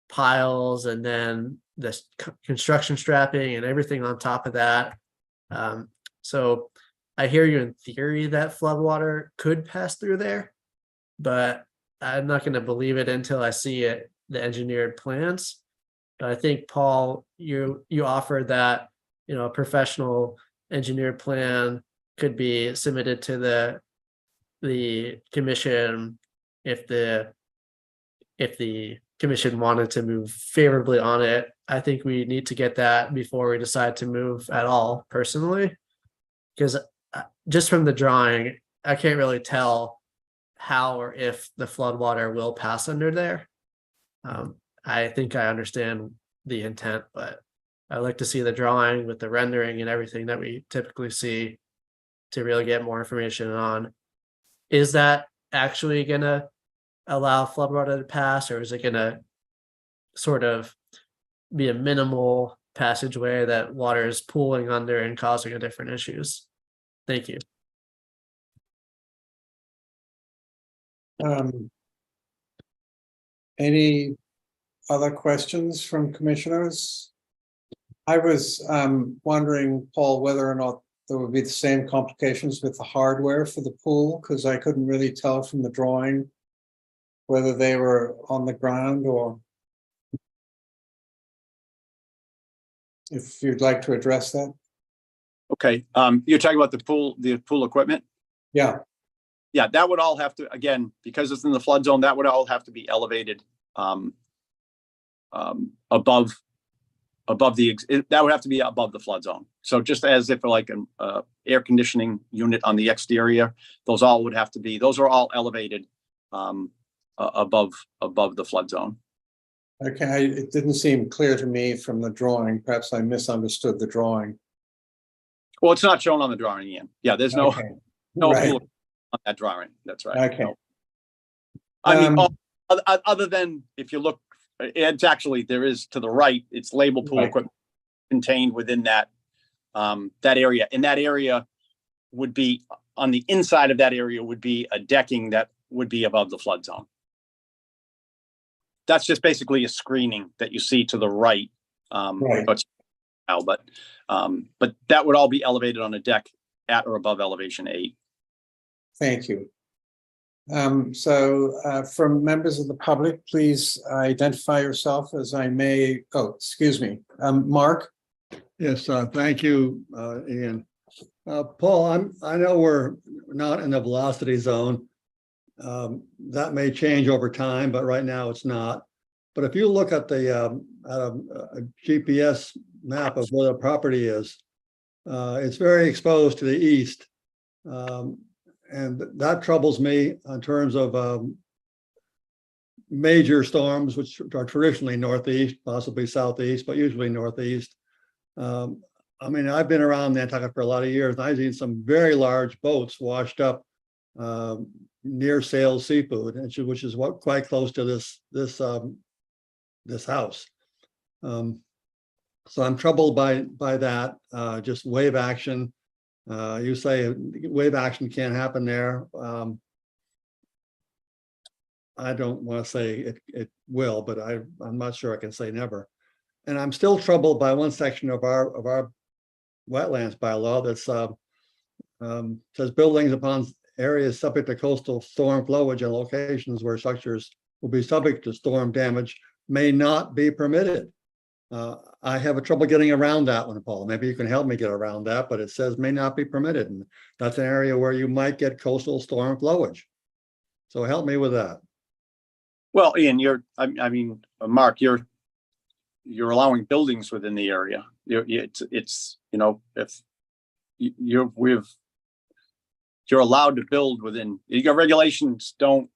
piles and then the construction strapping and everything on top of that. So I hear you in theory that floodwater could pass through there, but I'm not going to believe it until I see the engineered plans. But I think, Paul, you offered that a professional engineered plan could be submitted to the commission if the commission wanted to move favorably on it. I think we need to get that before we decide to move at all, personally, because just from the drawing, I can't really tell how or if the floodwater will pass under there. I think I understand the intent, but I'd like to see the drawing with the rendering and everything that we typically see to really get more information on. Is that actually going to allow floodwater to pass, or is it going to sort of be a minimal passageway that water is pooling under and causing different issues? Thank you. Any other questions from commissioners? I was wondering, Paul, whether or not there would be the same complications with the hardware for the pool, because I couldn't really tell from the drawing whether they were on the ground, or if you'd like to address that. Okay, you're talking about the pool equipment? Yeah. Yeah, that would all have to, again, because it's in the flood zone, that would all have to be elevated above that would have to be above the flood zone. So just as if like an air conditioning unit on the exterior, those are all elevated above the flood zone. Okay, it didn't seem clear to me from the drawing. Perhaps I misunderstood the drawing. Well, it's not shown on the drawing, Ian. Yeah, there's no Right. pool on that drawing. That's right. Okay. No. I mean, other than if you look, it's actually, there is to the right, it's labeled pool equipment contained within that that area. And that area would be, on the inside of that area would be a decking that would be above the flood zone. that's just basically a screening that you see to the right. Right. But that would all be elevated on a deck at or above elevation 8. Thank you. From members of the public, please identify yourself as I may. Oh, excuse me. Mark? Yes, thank you, Ian. Paul, I know we're not in the velocity zone. That may change over time, but right now it's not. But if you look at the a GPS map of where the property is, it's very exposed to the east. And that troubles me in terms of major storms, which are traditionally northeast, possibly southeast, but usually northeast. I mean, I've been around Nantucket for a lot of years, and I've seen some very large boats washed up near Sales Seafood, which is quite close to this house. So I'm troubled by that. Just wave action. You say wave action can't happen there. I don't want to say it will, but I'm not sure I can say never. And I'm still troubled by one section of our wetlands bylaw that says buildings upon areas subject to coastal storm flowage and locations where structures will be subject to storm damage may not be permitted. I have a trouble getting around that one, Paul. Maybe you can help me get around that, but it says may not be permitted. And that's an area where you might get coastal storm flowage. So help me with that. Well, Ian, Mark, you're allowing buildings within the area. It's if you're allowed to build within, your regulations don't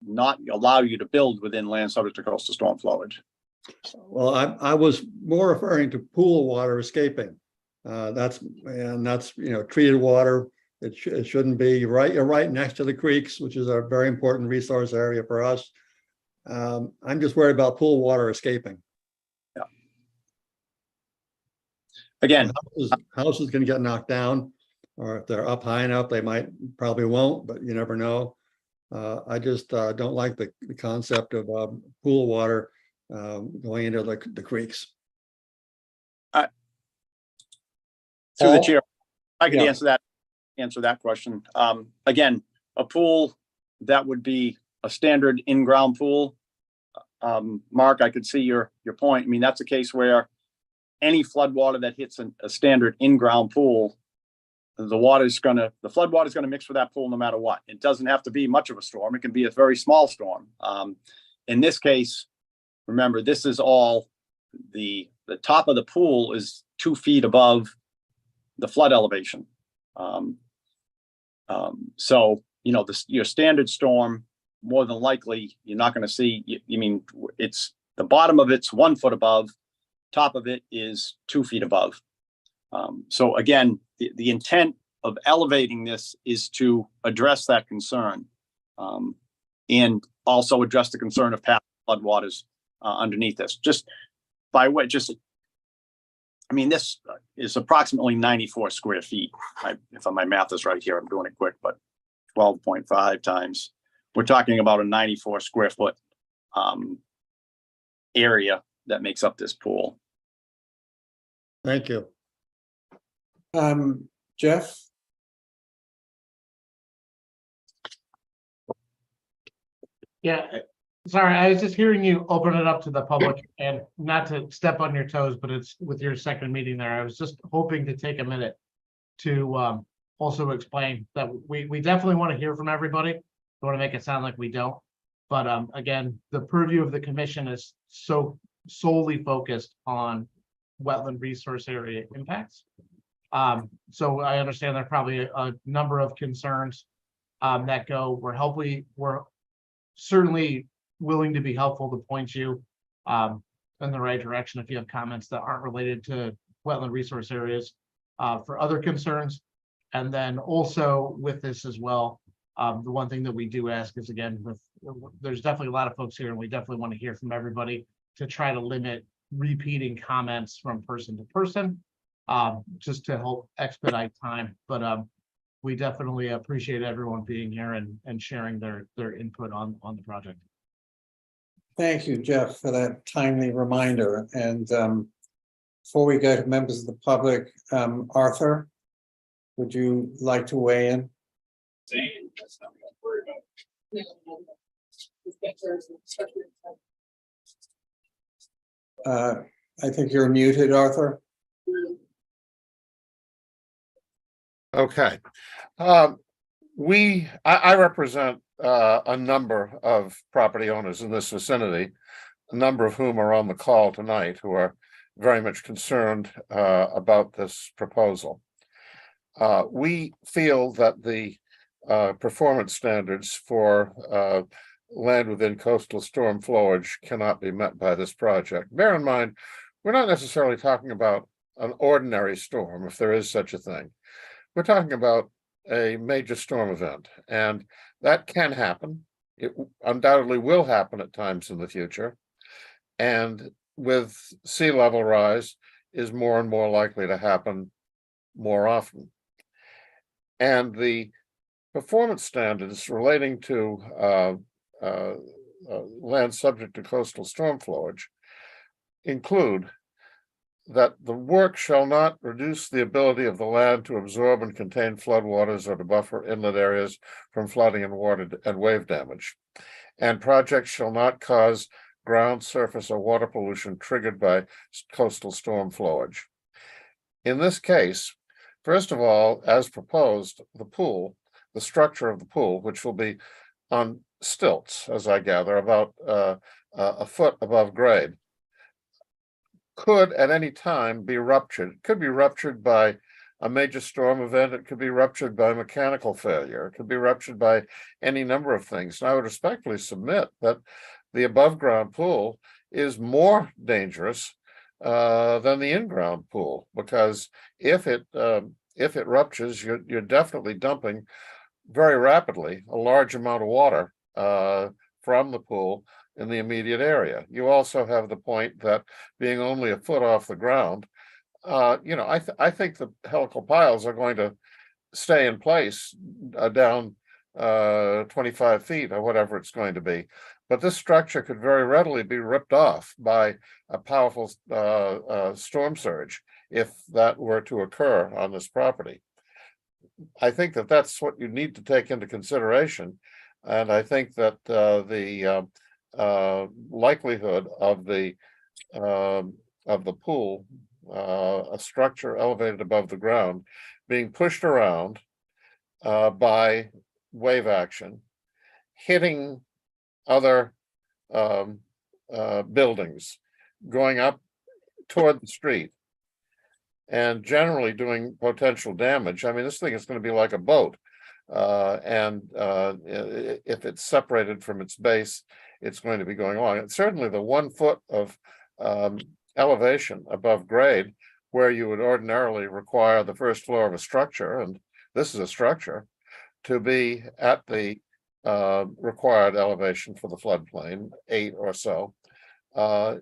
not allow you to build within land subject to coastal storm flowage. Well, I was more referring to pool water escaping. That's treated water. It shouldn't be right. You're right next to the creeks, which is a very important resource area for us. I'm just worried about pool water escaping. Yeah. Again, houses can get knocked down, or if they're up high enough, they probably won't, but you never know. I just don't like the concept of pool water going into the creeks. Through the chair, I can answer that question. Again, a pool that would be a standard in-ground pool. Mark, I could see your point. I mean, that's a case where any flood water that hits a standard in-ground pool, the flood water is gonna mix with that pool no matter what. It doesn't have to be much of a storm. It can be a very small storm. In this case, remember, this is all the top of the pool is 2 feet above the flood elevation. So, your standard storm, more than likely, you're not going to see, it's the bottom of it's 1 foot above, top of it is 2 feet above. So again, the intent of elevating this is to address that concern, and also address the concern of past flood waters underneath this. This is approximately 94 square feet. If my math is right here, I'm doing it quick, but 12.5 times, we're talking about a 94 square foot area that makes up this pool. Thank you. Jeff? Yeah, sorry, I was just hearing you open it up to the public, and not to step on your toes, but it's with your second meeting there. I was just hoping to take a minute to also explain that we definitely want to hear from everybody. Don't want to make it sound like we don't. But again, the purview of the commission is so solely focused on wetland resource area impacts. So I understand there are probably a number of concerns that go. We're certainly willing to be helpful to point you in the right direction if you have comments that aren't related to wetland resource areas for other concerns. And then also with this as well, the one thing that we do ask is, again, there's definitely a lot of folks here, and we definitely want to hear from everybody to try to limit repeating comments from person to person, just to help expedite time. But we definitely appreciate everyone being here and sharing their input on the project. Thank you, Jeff, for that timely reminder. And before we go to members of the public, Arthur, would you like to weigh in? I think you're muted, Arthur. Okay. I represent a number of property owners in this vicinity, a number of whom are on the call tonight, who are very much concerned about this proposal. We feel that the performance standards for land within coastal storm flowage cannot be met by this project. Bear in mind, we're not necessarily talking about an ordinary storm, if there is such a thing. We're talking about a major storm event, and that can happen. It undoubtedly will happen at times in the future. And with sea level rise, is more and more likely to happen more often. And the performance standards relating to land subject to coastal storm flowage include that the work shall not reduce the ability of the land to absorb and contain floodwaters or to buffer inlet areas from flooding and water and wave damage. And projects shall not cause ground, surface, or water pollution triggered by coastal storm flowage. In this case, first of all, as proposed, the pool, the structure of the pool, which will be on stilts, as I gather, about a foot above grade, could at any time be ruptured. It could be ruptured by a major storm event. It could be ruptured by mechanical failure. It could be ruptured by any number of things. And I would respectfully submit that the above ground pool is more dangerous than the in-ground pool, because if it ruptures, you're definitely dumping very rapidly a large amount of water from the pool in the immediate area. You also have the point that being only a foot off the ground, I think the helical piles are going to stay in place down 25 feet or whatever it's going to be. But this structure could very readily be ripped off by a powerful storm surge if that were to occur on this property. I think that that's what you need to take into consideration. And I think that the likelihood of the pool, a structure elevated above the ground, being pushed around by wave action, hitting other buildings, going up toward the street, and generally doing potential damage. I mean, this thing is going to be like a boat. And if it's separated from its base, it's going to be going along. And certainly the 1 foot of elevation above grade, where you would ordinarily require the first floor of a structure, and this is a structure, to be at the required elevation for the floodplain, 8 or so,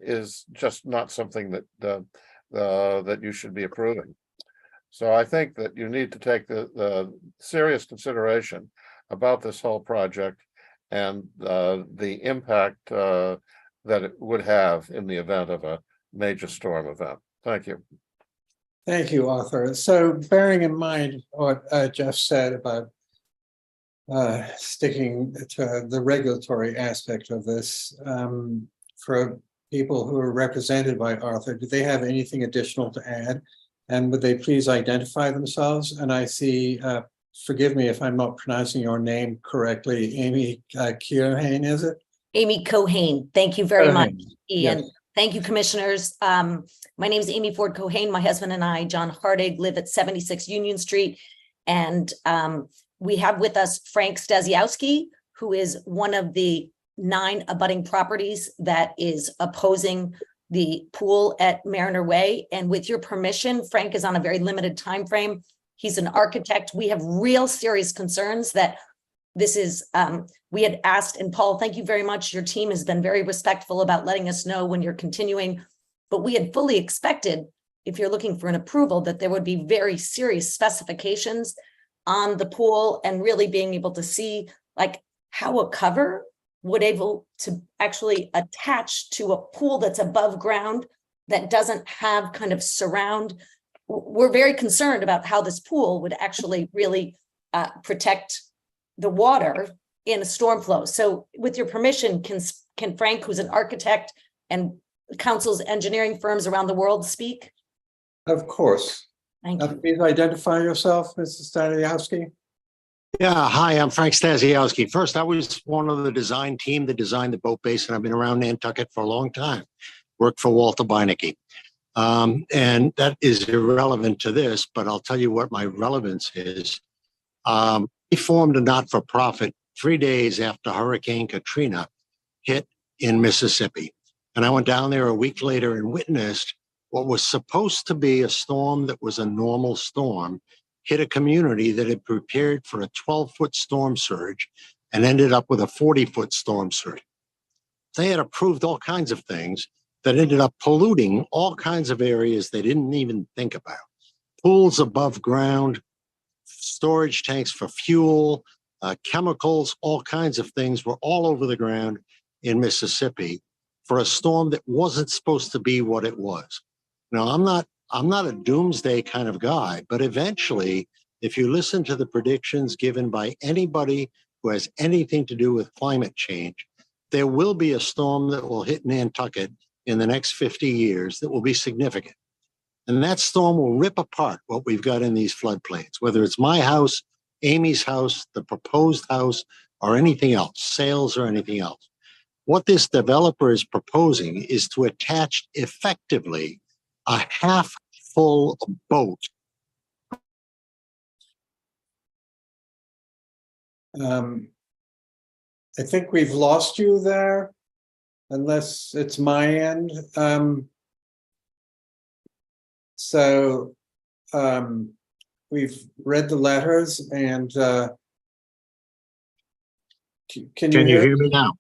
is just not something that you should be approving. So I think that you need to take the serious consideration about this whole project and the impact that it would have in the event of a major storm event. Thank you. Thank you, Arthur. So bearing in mind what Jeff said about sticking to the regulatory aspect of this, for people who are represented by Arthur, do they have anything additional to add? And would they please identify themselves? And I see, forgive me if I'm not pronouncing your name correctly, Amy Keohane, is it? Amy Cohane. Thank you very much, Ian. Yes. Thank you, commissioners. My name is Amy Ford Cohane. My husband and I, John Hardig, live at 76 Union Street. And we have with us Frank Stasiowski, who is one of the 9 abutting properties that is opposing the pool at Mariner Way. And with your permission, Frank is on a very limited time frame. He's an architect. We have real serious concerns that this is, we had asked, and Paul, thank you very much. Your team has been very respectful about letting us know when you're continuing, but we had fully expected, if you're looking for an approval, that there would be very serious specifications on the pool and really being able to see like how a cover would able to actually attach to a pool that's above ground that doesn't have kind of surround. We're very concerned about how this pool would actually really protect the water in a storm flow. So with your permission, can Frank, who's an architect and counsels engineering firms around the world, speak? Of course. Thank you. Please identify yourself, Mr. Staniowski. Yeah, hi, I'm Frank Stasiowski. First, I was one of the design team that designed the boat base, and I've been around Nantucket for a long time. Worked for Walter Beinecke. And that is irrelevant to this, but I'll tell you what my relevance is. We formed a not-for-profit 3 days after Hurricane Katrina hit in Mississippi. And I went down there a week later and witnessed what was supposed to be a storm that was a normal storm hit a community that had prepared for a 12-foot storm surge and ended up with a 40-foot storm surge. They had approved all kinds of things that ended up polluting all kinds of areas they didn't even think about. Pools above ground, storage tanks for fuel, chemicals, all kinds of things were all over the ground in Mississippi for a storm that wasn't supposed to be what it was. Now, I'm not a doomsday kind of guy, but eventually, if you listen to the predictions given by anybody who has anything to do with climate change, there will be a storm that will hit Nantucket in the next 50 years that will be significant. And that storm will rip apart what we've got in these floodplains, whether it's my house, Amy's house, the proposed house, or anything else, sales or anything else. What this developer is proposing is to attach effectively a half full boat. I think we've lost you there, unless it's my end. We've read the letters and can you hear me now?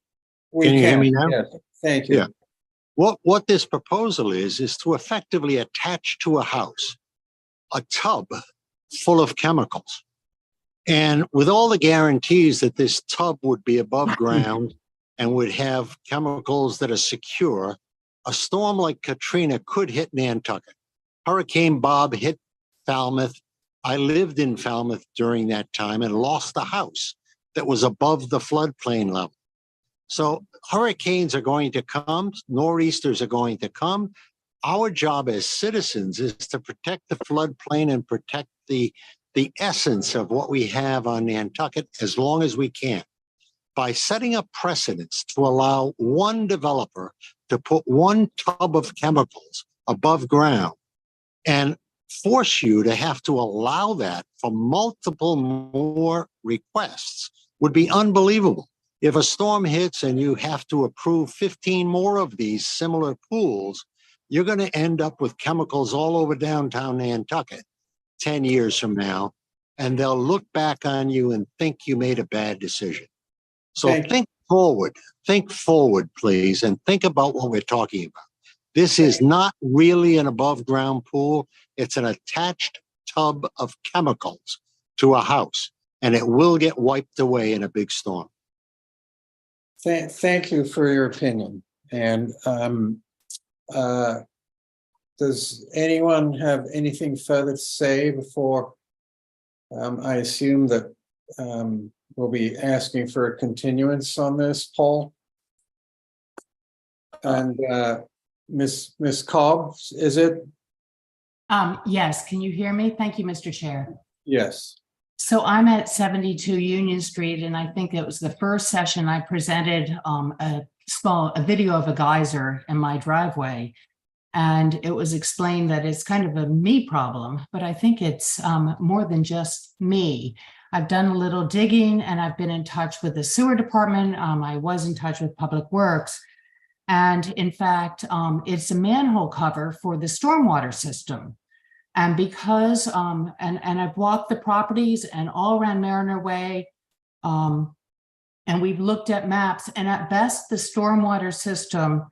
We can you hear me now? Yes. Thank you. Yeah. What this proposal is to effectively attach to a house a tub full of chemicals. And with all the guarantees that this tub would be above ground and would have chemicals that are secure, a storm like Katrina could hit Nantucket. Hurricane Bob hit Falmouth. I lived in Falmouth during that time and lost a house that was above the floodplain level. So hurricanes are going to come, nor'easters are going to come. Our job as citizens is to protect the floodplain and protect the essence of what we have on Nantucket as long as we can. By setting up precedents to allow one developer to put one tub of chemicals above ground and force you to have to allow that for multiple more requests would be unbelievable. If a storm hits and you have to approve 15 more of these similar pools, you're going to end up with chemicals all over downtown Nantucket 10 years from now, and they'll look back on you and think you made a bad decision. So think forward, please, and think about what we're talking about. This is not really an above ground pool. It's an attached tub of chemicals to a house, and it will get wiped away in a big storm. Thank you for your opinion. And does anyone have anything further to say before I assume that we'll be asking for a continuance on this, Paul? And Miss Cobb, is it? Yes, can you hear me? Thank you, Mr. Chair. Yes. So I'm at 72 Union Street, and I think it was the first session I presented a video of a geyser in my driveway. And it was explained that it's kind of a me problem, but I think it's more than just me. I've done a little digging and I've been in touch with the sewer department. I was in touch with Public Works. And in fact, it's a manhole cover for the stormwater system. And because, and I've walked the properties and all around Mariner Way, and we've looked at maps, and at best, the stormwater system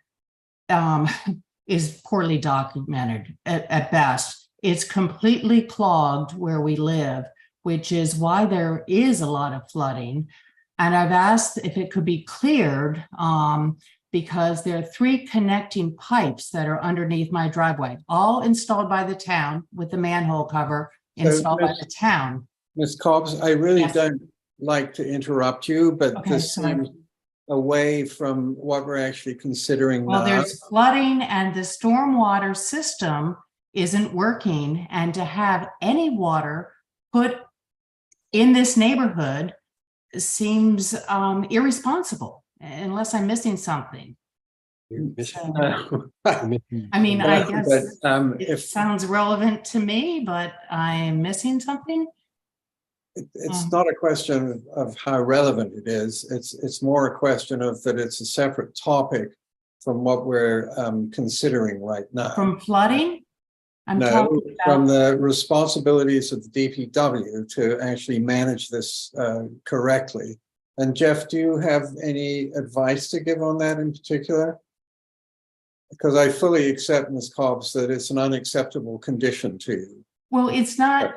is poorly documented at best. It's completely clogged where we live, which is why there is a lot of flooding. And I've asked if it could be cleared, because there are 3 connecting pipes that are underneath my driveway, all installed by the town with the manhole cover installed by the town. Ms. Cobbs, I really Yes. don't like to interrupt you, but Okay, this sorry. seems away from what we're actually considering Well, now. there's flooding and the stormwater system isn't working, and to have any water put in this neighborhood seems irresponsible, unless I'm missing something. I mean, I guess But, it if sounds relevant to me, but I'm missing something. it's not a question of how relevant it is, it's more a question of that it's a separate topic from what we're considering right now. From flooding? I'm No, talking from about, the responsibilities of the DPW to actually manage this correctly. And Jeff, do you have any advice to give on that in particular? Because I fully accept, Ms. Cobbs, that it's an unacceptable condition to you. well, it's not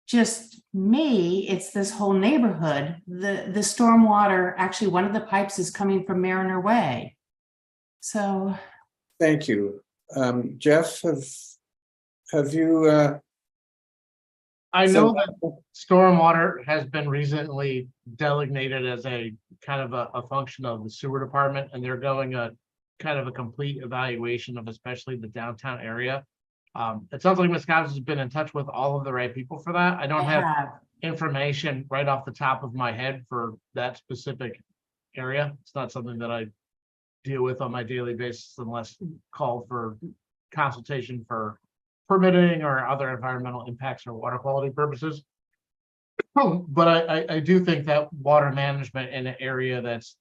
just me, it's this whole neighborhood. The stormwater, actually, one of the pipes is coming from Mariner Way. So, Thank you. Jeff, have you? I So- know that stormwater has been recently designated as a kind of a function of the sewer department, and they're going a kind of a complete evaluation of especially the downtown area. It sounds like Ms. Cobbs has been in touch with all of the right people for that. I don't have information right off the top of my head for that specific area. It's not something that I deal with on my daily basis unless called for consultation for permitting or other environmental impacts or water quality purposes. But I do think that water management in an area that's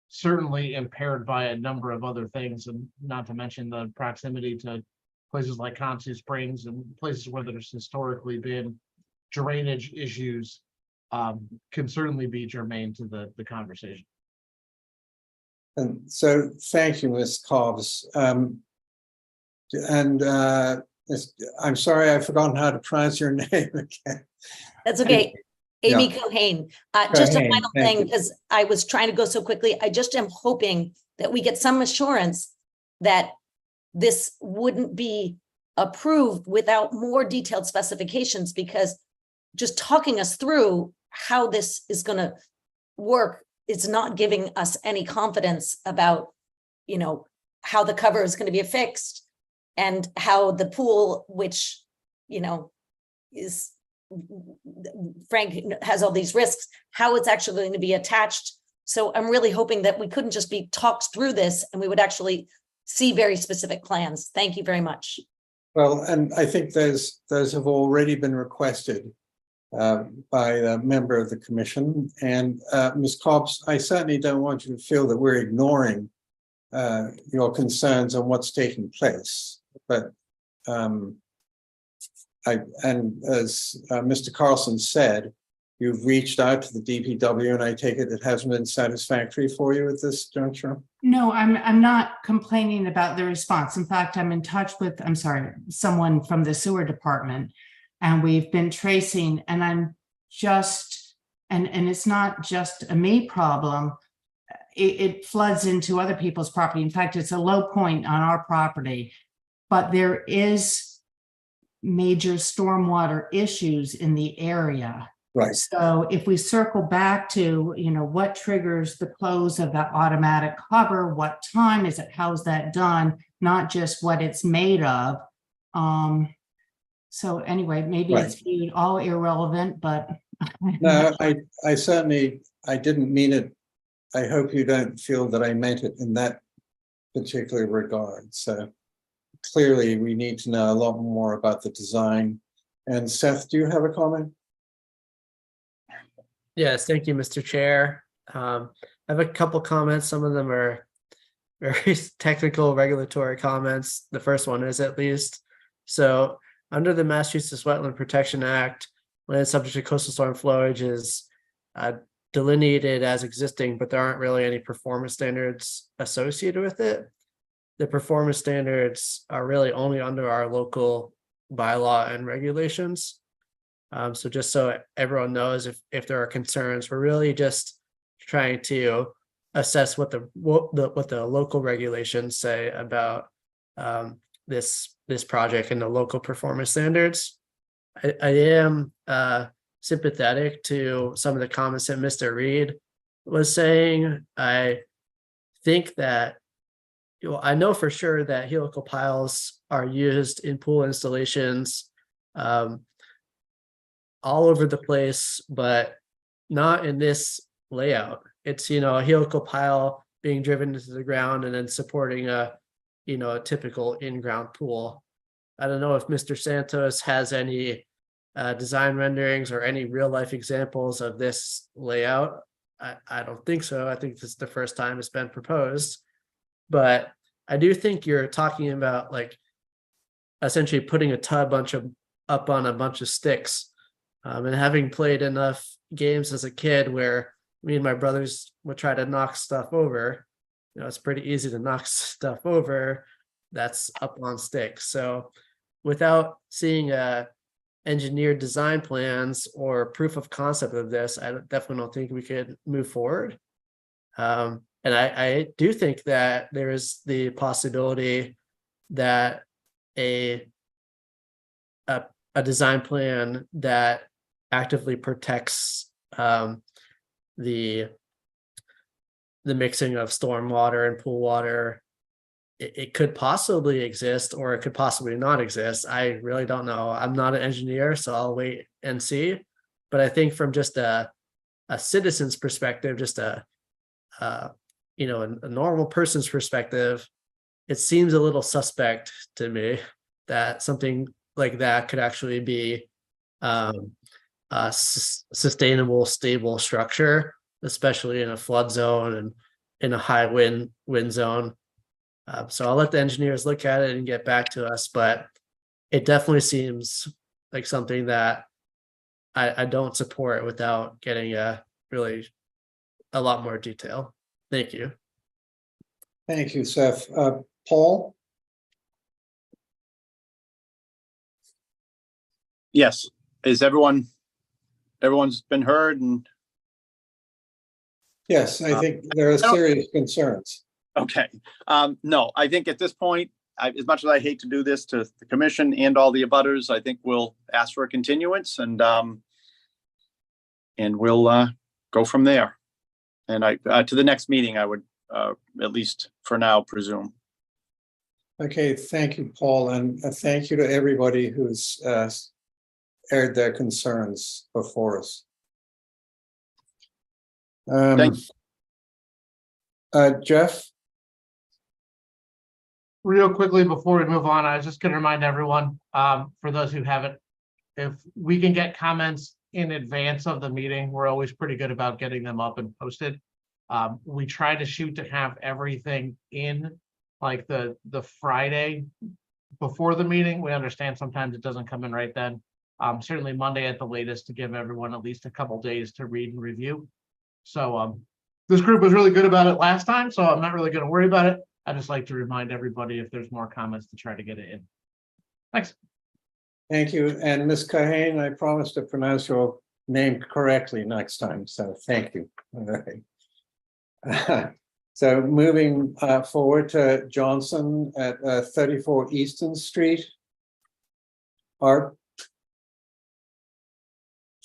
certainly impaired by a number of other things, and not to mention the proximity to places like Consu Springs and places where there's historically been drainage issues, can certainly be germane to the conversation. And so, thank you, Ms. Cobbs. I'm sorry, I've forgotten how to pronounce your name again. That's okay. Amy Yeah. Cohane. Just a Cohane, final thank thing, you. because I was trying to go so quickly. I just am hoping that we get some assurance that this wouldn't be approved without more detailed specifications, because just talking us through how this is going to work, it's not giving us any confidence about, you know, how the cover is going to be affixed and how the pool, which, you know, is Frank has all these risks, how it's actually going to be attached. So I'm really hoping that we couldn't just be talked through this and we would actually see very specific plans. Thank you very much. Well, and I think those have already been requested by a member of the commission. And Ms. Cobbs, I certainly don't want you to feel that we're ignoring your concerns on what's taking place. But as Mr. Carlson said, you've reached out to the DPW, and I take it hasn't been satisfactory for you at this juncture? no, I'm not complaining about the response. In fact, I'm in touch with, someone from the sewer department, and we've been tracing, and I'm just, and it's not just a me problem. It floods into other people's property. In fact, it's a low point on our property, but there is major stormwater issues in the area. Right. So if we circle back to, you know, what triggers the close of that automatic cover, what time is it, how's that done, not just what it's made of. So anyway, maybe it's viewed all irrelevant, but no, I certainly, I didn't mean it. I hope you don't feel that I meant it in that particular regard. So clearly we need to know a lot more about the design. And Seth, do you have a comment? Yes, thank you, Mr. Chair. I have a couple comments. Some of them are very technical regulatory comments. The first one is, at least. So under the Massachusetts Wetland Protection Act, land subject to coastal storm flowage is delineated as existing, but there aren't really any performance standards associated with it. The performance standards are really only under our local bylaw and regulations. So just so everyone knows, if there are concerns, we're really just trying to assess what the local regulations say about this project and the local performance standards. I am sympathetic to some of the comments that Mr. Reed was saying. I think that, I know for sure that helical piles are used in pool installations all over the place, but not in this layout. It's, a helical pile being driven into the ground and then supporting a typical in-ground pool. I don't know if Mr. Santos has any design renderings or any real life examples of this layout. I don't think so. I think this is the first time it's been proposed, but I do think you're talking about like essentially putting a tub up on a bunch of sticks. And having played enough games as a kid where me and my brothers would try to knock stuff over, it's pretty easy to knock stuff over that's up on sticks. So without seeing engineered design plans or proof of concept of this, I definitely don't think we could move forward. And I do think that there is the possibility that a design plan that actively protects the mixing of stormwater and pool water, it could possibly exist, or it could possibly not exist. I really don't know. I'm not an engineer, so I'll wait and see. But I think from just a citizen's perspective, just a normal person's perspective, it seems a little suspect to me that something like that could actually be a sustainable, stable structure, especially in a flood zone and in a high wind zone. So I'll let the engineers look at it and get back to us, but it definitely seems like something that I don't support without getting really a lot more detail. Thank you. Thank you, Seth. Paul? Yes, is everyone's been heard? And Yes, I think there are serious concerns. okay, no, I think at this point, as much as I hate to do this to the commission and all the abutters, I think we'll ask for a continuance and we'll go from there. And to the next meeting, I would at least for now presume. Okay, thank you, Paul, and thank you to everybody who's aired their concerns before us. Thanks. Jeff? Real quickly before we move on, I was just going to remind everyone, for those who haven't, if we can get comments in advance of the meeting, we're always pretty good about getting them up and posted. We try to shoot to have everything in like the Friday before the meeting. We understand sometimes it doesn't come in right then. Certainly Monday at the latest, to give everyone at least a couple days to read and review. So this group was really good about it last time, so I'm not really going to worry about it. I just like to remind everybody if there's more comments to try to get it in. Thanks. Thank you. And Ms. Kahane, I promise to pronounce your name correctly next time, so thank you. All right. So moving forward to Johnson at 34 Easton Street. Art?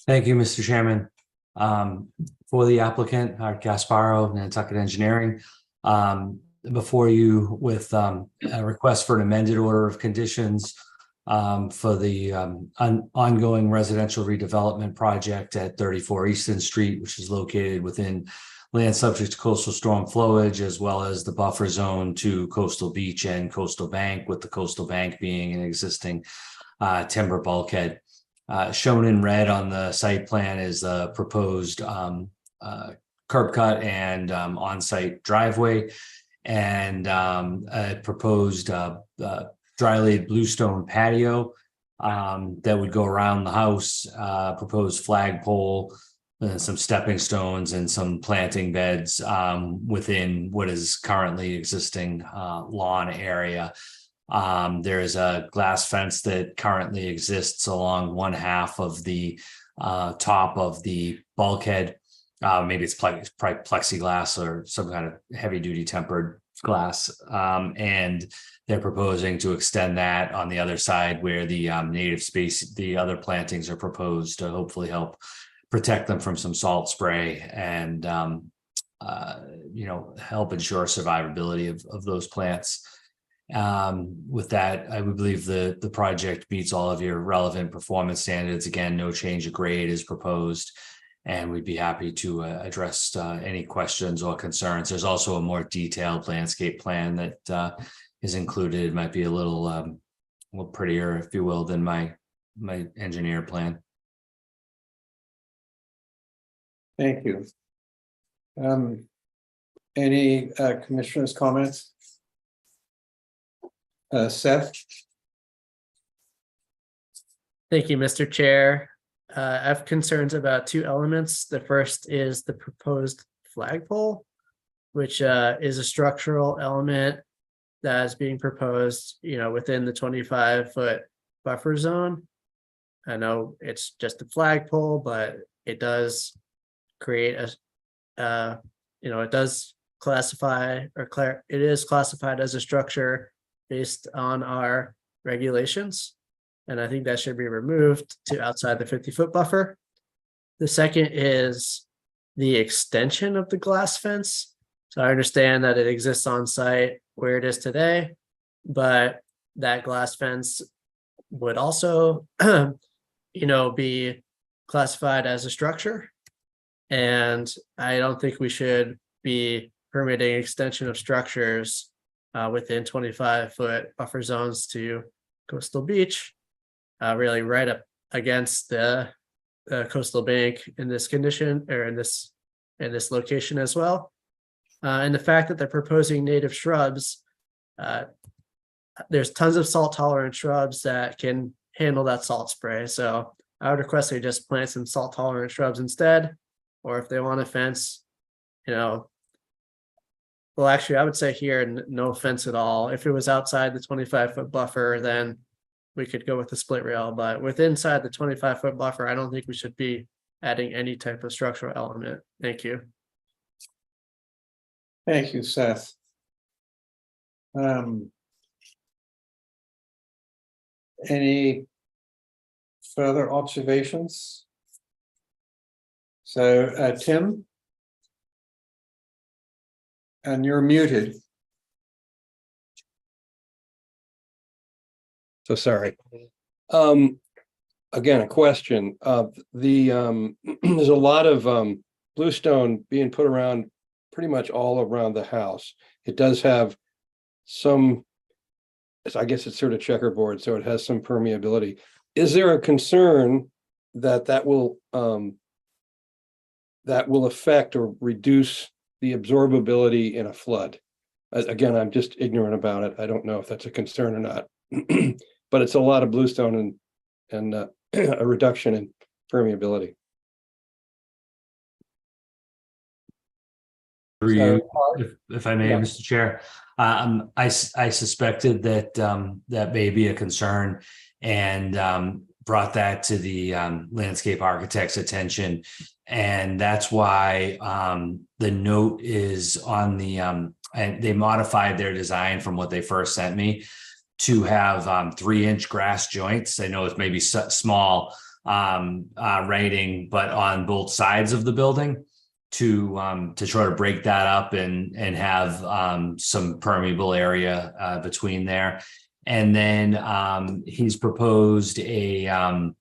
Thank you, Mr. Chairman. For the applicant, Art Gasparo, Nantucket Engineering, before you with a request for an amended order of conditions for the ongoing residential redevelopment project at 34 Easton Street, which is located within land subject to coastal storm flowage, as well as the buffer zone to coastal beach and coastal bank, with the coastal bank being an existing timber bulkhead. Shown in red on the site plan is the proposed curb cut and on-site driveway, and a proposed dry-laid bluestone patio that would go around the house, proposed flagpole, some stepping stones and some planting beds within what is currently existing lawn area. There is a glass fence that currently exists along one half of the top of the bulkhead. maybe it's probably plexiglass or some kind of heavy duty tempered glass. And they're proposing to extend that on the other side where the native space, the other plantings are proposed to hopefully help protect them from some salt spray and, help ensure survivability of those plants. With that, I would believe the project meets all of your relevant performance standards. Again, no change of grade is proposed. And we'd be happy to address any questions or concerns. There's also a more detailed landscape plan that is included. It might be a little prettier, if you will, than my engineer plan. Thank you. Any commissioners' comments? Seth? Thank you, Mr. Chair. I have concerns about two elements. The first is the proposed flagpole, which is a structural element that is being proposed, within the 25-foot buffer zone. I know it's just a flagpole, but it does create it does classify it is classified as a structure based on our regulations. And I think that should be removed to outside the 50-foot buffer. The second is the extension of the glass fence. So I understand that it exists on site where it is today, but that glass fence would also, be classified as a structure. And I don't think we should be permitting extension of structures within 25-foot buffer zones to coastal beach. Really right up against the coastal bank in this condition or in this location as well. And the fact that they're proposing native shrubs, there's tons of salt tolerant shrubs that can handle that salt spray. So I would request they just plant some salt tolerant shrubs instead, or if they want a fence, well, actually I would say here, no fence at all. If it was outside the 25-foot buffer, then we could go with the split rail, but inside the 25-foot buffer, I don't think we should be adding any type of structural element. Thank you. Thank you, Seth. Any further observations? So, Tim? And you're muted. So sorry. Again, a question. There's a lot of bluestone being put around pretty much all around the house. It does have some, I guess it's sort of checkerboard, so it has some permeability. Is there a concern that will affect or reduce the absorbability in a flood? Again, I'm just ignorant about it. I don't know if that's a concern or not. But it's a lot of bluestone and a reduction in permeability. Through you, if I may, Mr. Chair, I suspected that that may be a concern and brought that to the landscape architect's attention, and that's why the note is on the and they modified their design from what they first sent me to have 3-inch grass joints. I know it's maybe small writing, but on both sides of the building to try to break that up and have some permeable area between there. And then he's proposed a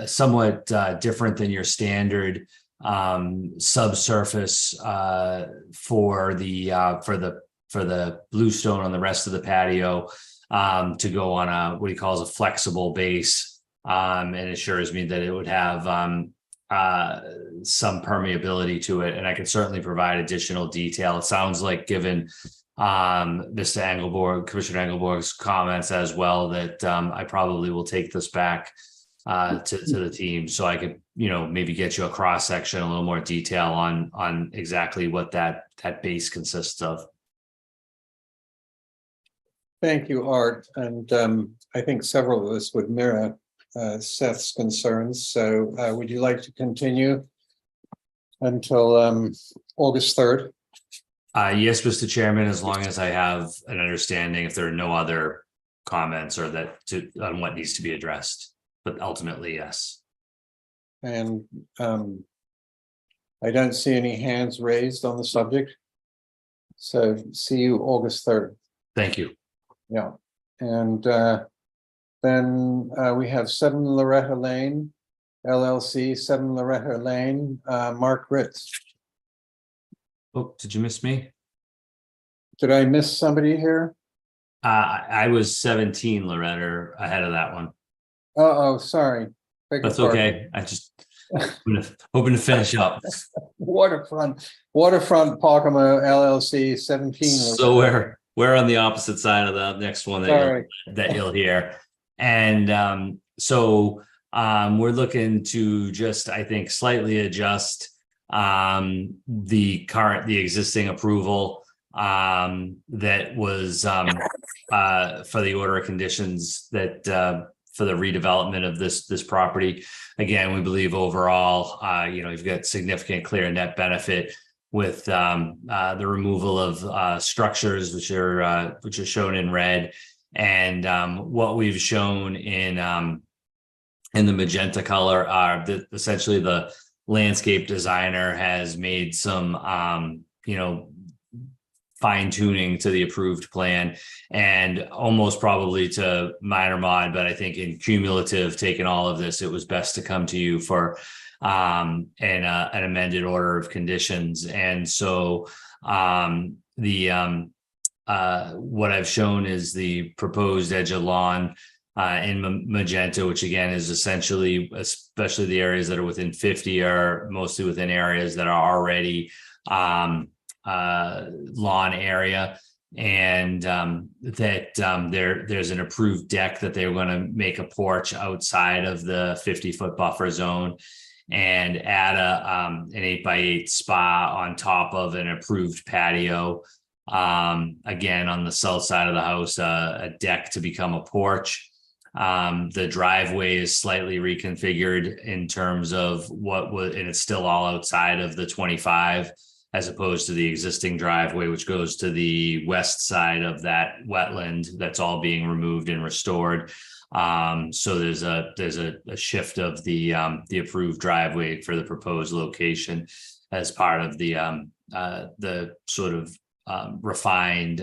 somewhat different than your standard subsurface for the bluestone on the rest of the patio to go on what he calls a flexible base, and assures me that it would have some permeability to it. And I can certainly provide additional detail. It sounds like, given Mr. Engelborg, Commissioner Engelborg's comments as well, that I probably will take this back to the team, so I could, maybe get you a cross section, a little more detail on exactly what that base consists of. Thank you, Art. And I think several of us would mirror Seth's concerns. So would you like to continue until August 3rd. Yes, Mr. Chairman, as long as I have an understanding if there are no other comments or on what needs to be addressed, but ultimately, yes. And I don't see any hands raised on the subject. So see you August 3rd. Thank you. Yeah. And then we have 7 Loretta Lane, LLC, 7 Loretta Lane, Mark Ritz. Oh, did you miss me? Did I miss somebody here? I was 17, Loretta, ahead of that one. Oh, sorry. Beg your That's pardon. okay. I just hoping to finish up. Waterfront Pocomo LLC, 17. So we're on the opposite side of the next one that you'll hear. And so we're looking to just, I think, slightly adjust the existing approval that was for the order of conditions that for the redevelopment of this property. Again, we believe overall, you've got significant clear net benefit with the removal of structures which are shown in red, and what we've shown in the magenta color are essentially the landscape designer has made some fine tuning to the approved plan, and almost probably to minor mod, but I think in cumulative, taking all of this, it was best to come to you for an amended order of conditions. And so what I've shown is the proposed edge of lawn in magenta, which again is essentially, especially the areas that are within 50 are mostly within areas that are already lawn area, and there's an approved deck that they're going to make a porch outside of the 50-foot buffer zone and add an 8x8 spa on top of an approved patio. Again, on the south side of the house, a deck to become a porch. The driveway is slightly reconfigured in terms of and it's still all outside of the 25, as opposed to the existing driveway, which goes to the west side of that wetland that's all being removed and restored. So there's a shift of the approved driveway for the proposed location as part of the sort of refined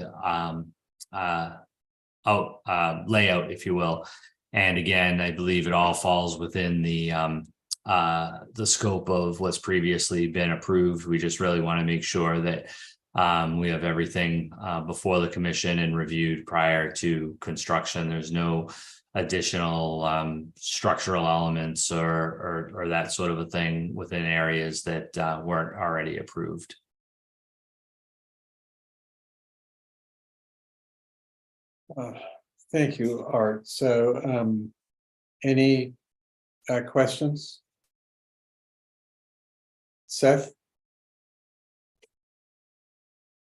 layout, if you will. And again, I believe it all falls within the scope of what's previously been approved. We just really want to make sure that we have everything before the commission and reviewed prior to construction. There's no additional structural elements or that sort of a thing within areas that weren't already approved. Thank you, Art. So any questions? Seth?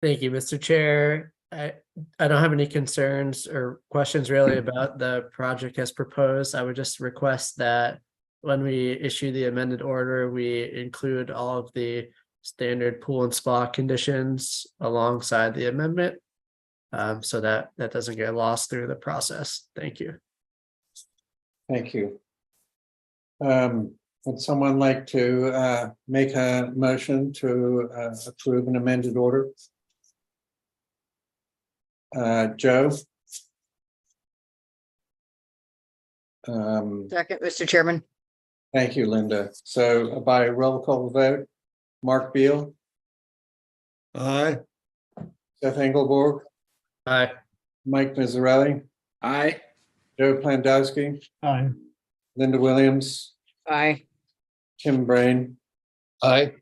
Thank you, Mr. Chair. I don't have any concerns or questions really about the project as proposed. I would just request that when we issue the amended order, we include all of the standard pool and spa conditions alongside the amendment, so that doesn't get lost through the process. Thank you. Thank you. Would someone like to make a motion to approve an amended order? Joe? Second, Mr. Chairman. Thank you, Linda. So by roll call vote, Mark Beal, Aye. Seth Engelborg, Aye. Mike Mazzarelli, Aye. Joe Plandowski, Aye. Linda Williams, Aye. Tim Brain, Aye.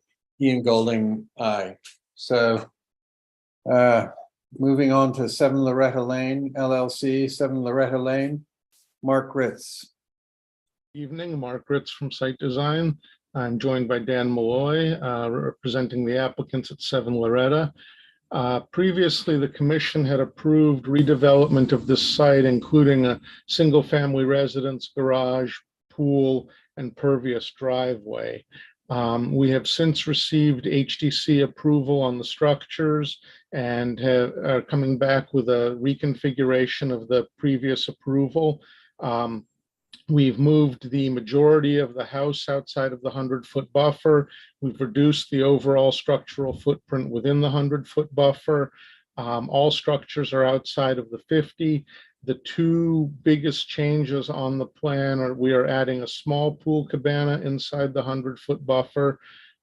Ian Golding, aye. So moving on to 7 Loretta Lane, LLC, 7 Loretta Lane, Mark Ritz. Evening, Mark Ritz from Site Design. I'm joined by Dan Malloy, representing the applicants at 7 Loretta. Previously, the commission had approved redevelopment of this site, including a single-family residence, garage, pool, and pervious driveway. We have since received HDC approval on the structures and are coming back with a reconfiguration of the previous approval. We've moved the majority of the house outside of the 100-foot buffer. We've reduced the overall structural footprint within the 100-foot buffer. All structures are outside of the 50. The two biggest changes on the plan are we are adding a small pool cabana inside the 100-foot buffer.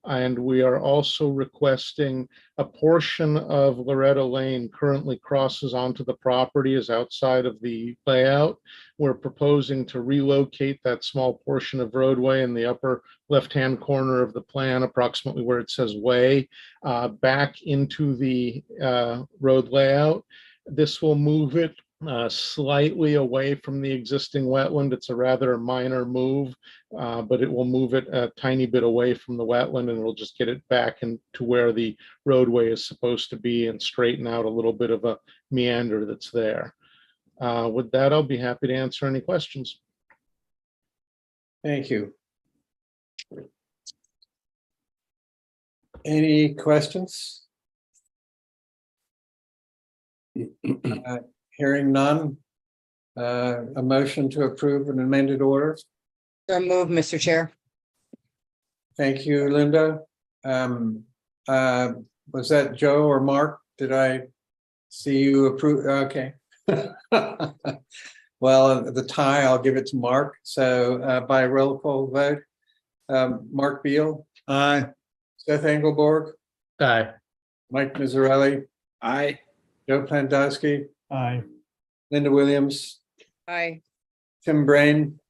And we are also requesting a portion of Loretta Lane currently crosses onto the property is outside of the layout. We're proposing to relocate that small portion of roadway in the upper left-hand corner of the plan, approximately where it says way, back into the road layout. This will move it slightly away from the existing wetland. It's a rather minor move, but it will move it a tiny bit away from the wetland, and it'll just get it back into where the roadway is supposed to be and straighten out a little bit of a meander that's there. With that, I'll be happy to answer any questions. Thank you. Any questions? Hearing none. A motion to approve an amended order. So move, Mr. Chair. Thank you, Linda. Was that Joe or Mark? Did I see you approve? Okay. Well, the tie, I'll give it to Mark. So by roll call vote, Mark Beal. Aye. Seth Engelborg. Aye. Mike Mizzarelli. Aye. Joe Plandowski. Aye. Linda Williams. Aye. Tim Brain.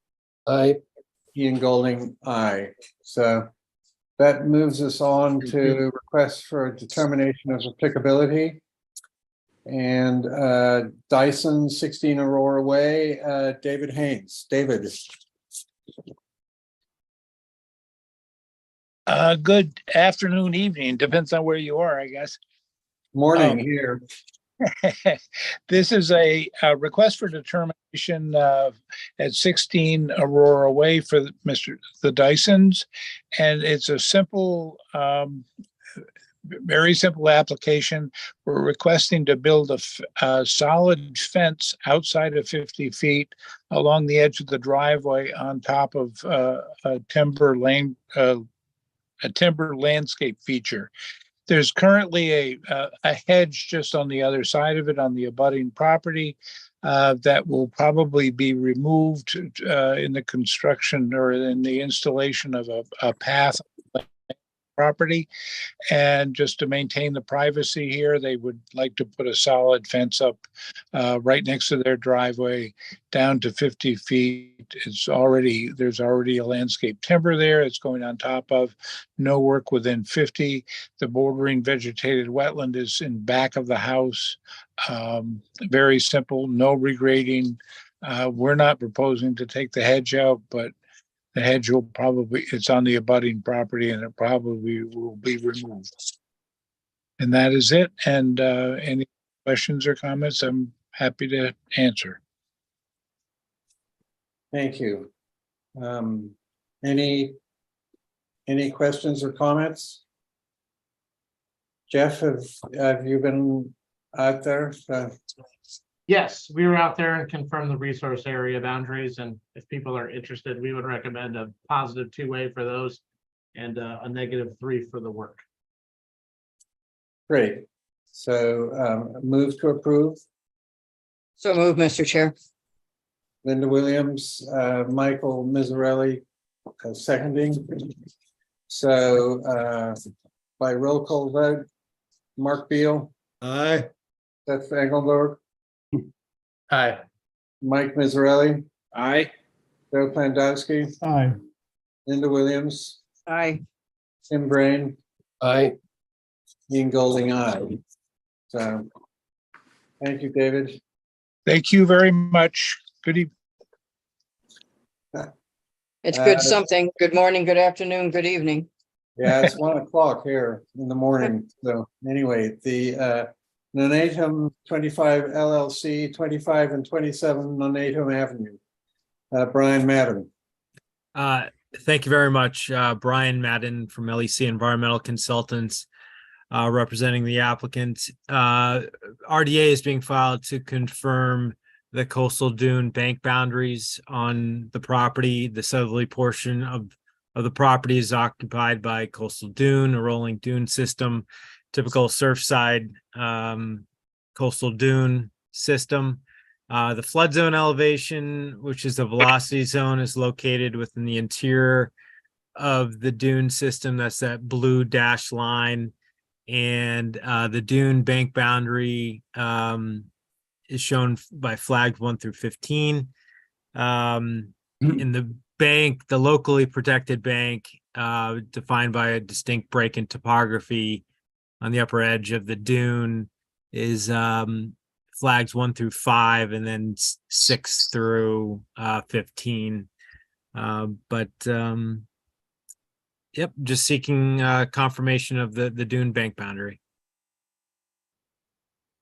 Aye. Ian Golding. Aye. So that moves us on to requests for a determination of applicability. And Dyson, 16 Aurora Way, David Haynes. David. Good afternoon, evening, depends on where you are, I guess. Morning here. This is a request for determination at 16 Aurora Way for the Dysons. And it's a simple, very simple application. We're requesting to build a solid fence outside of 50 feet along the edge of the driveway on top of a timber landscape feature. There's currently a hedge just on the other side of it on the abutting property that will probably be removed in the construction or in the installation of a path property. And just to maintain the privacy here, they would like to put a solid fence up right next to their driveway down to 50 feet. There's already a landscape timber there. It's going on top of. No work within 50. The bordering vegetated wetland is in back of the house. Very simple, no regrading. We're not proposing to take the hedge out, but the hedge will it's on the abutting property and it probably will be removed. And that is it. And any questions or comments, I'm happy to answer. Thank you. Any questions or comments? Jeff, have you been out there? Yes, we were out there and confirmed the resource area boundaries, and if people are interested, we would recommend a positive 2-way for those and a -3 for the work. Great. So move to approve. So move, Mr. Chair. Linda Williams, Michael Mizzarelli seconding. So by roll call vote, Mark Beal. Aye. Seth Engelborg. Aye. Mike Mizzarelli. Aye. Joe Plandowski. Aye. Linda Williams. Aye. Tim Brain. Aye. Ian Golding, aye. So thank you, David. Thank you very much. Good evening. It's good something. Good morning, good afternoon, good evening. Yeah, it's 1 o'clock here in the morning. So anyway, the Nuneatum 25 LLC, 25 and 27 Nuneatum Avenue. Brian Madden. Thank you very much. Brian Madden from LEC Environmental Consultants, representing the applicant. RDA is being filed to confirm the coastal dune bank boundaries on the property. The southerly portion of the property is occupied by coastal dune, a rolling dune system, typical surfside coastal dune system. The flood zone elevation, which is the velocity zone, is located within the interior of the dune system. That's that blue dashed line. And the dune bank boundary is shown by flags 1 through 15. In the bank, the locally protected bank, defined by a distinct break in topography on the upper edge of the dune, is flags 1 through 5, and then 6 through 15. Yep, just seeking confirmation of the dune bank boundary.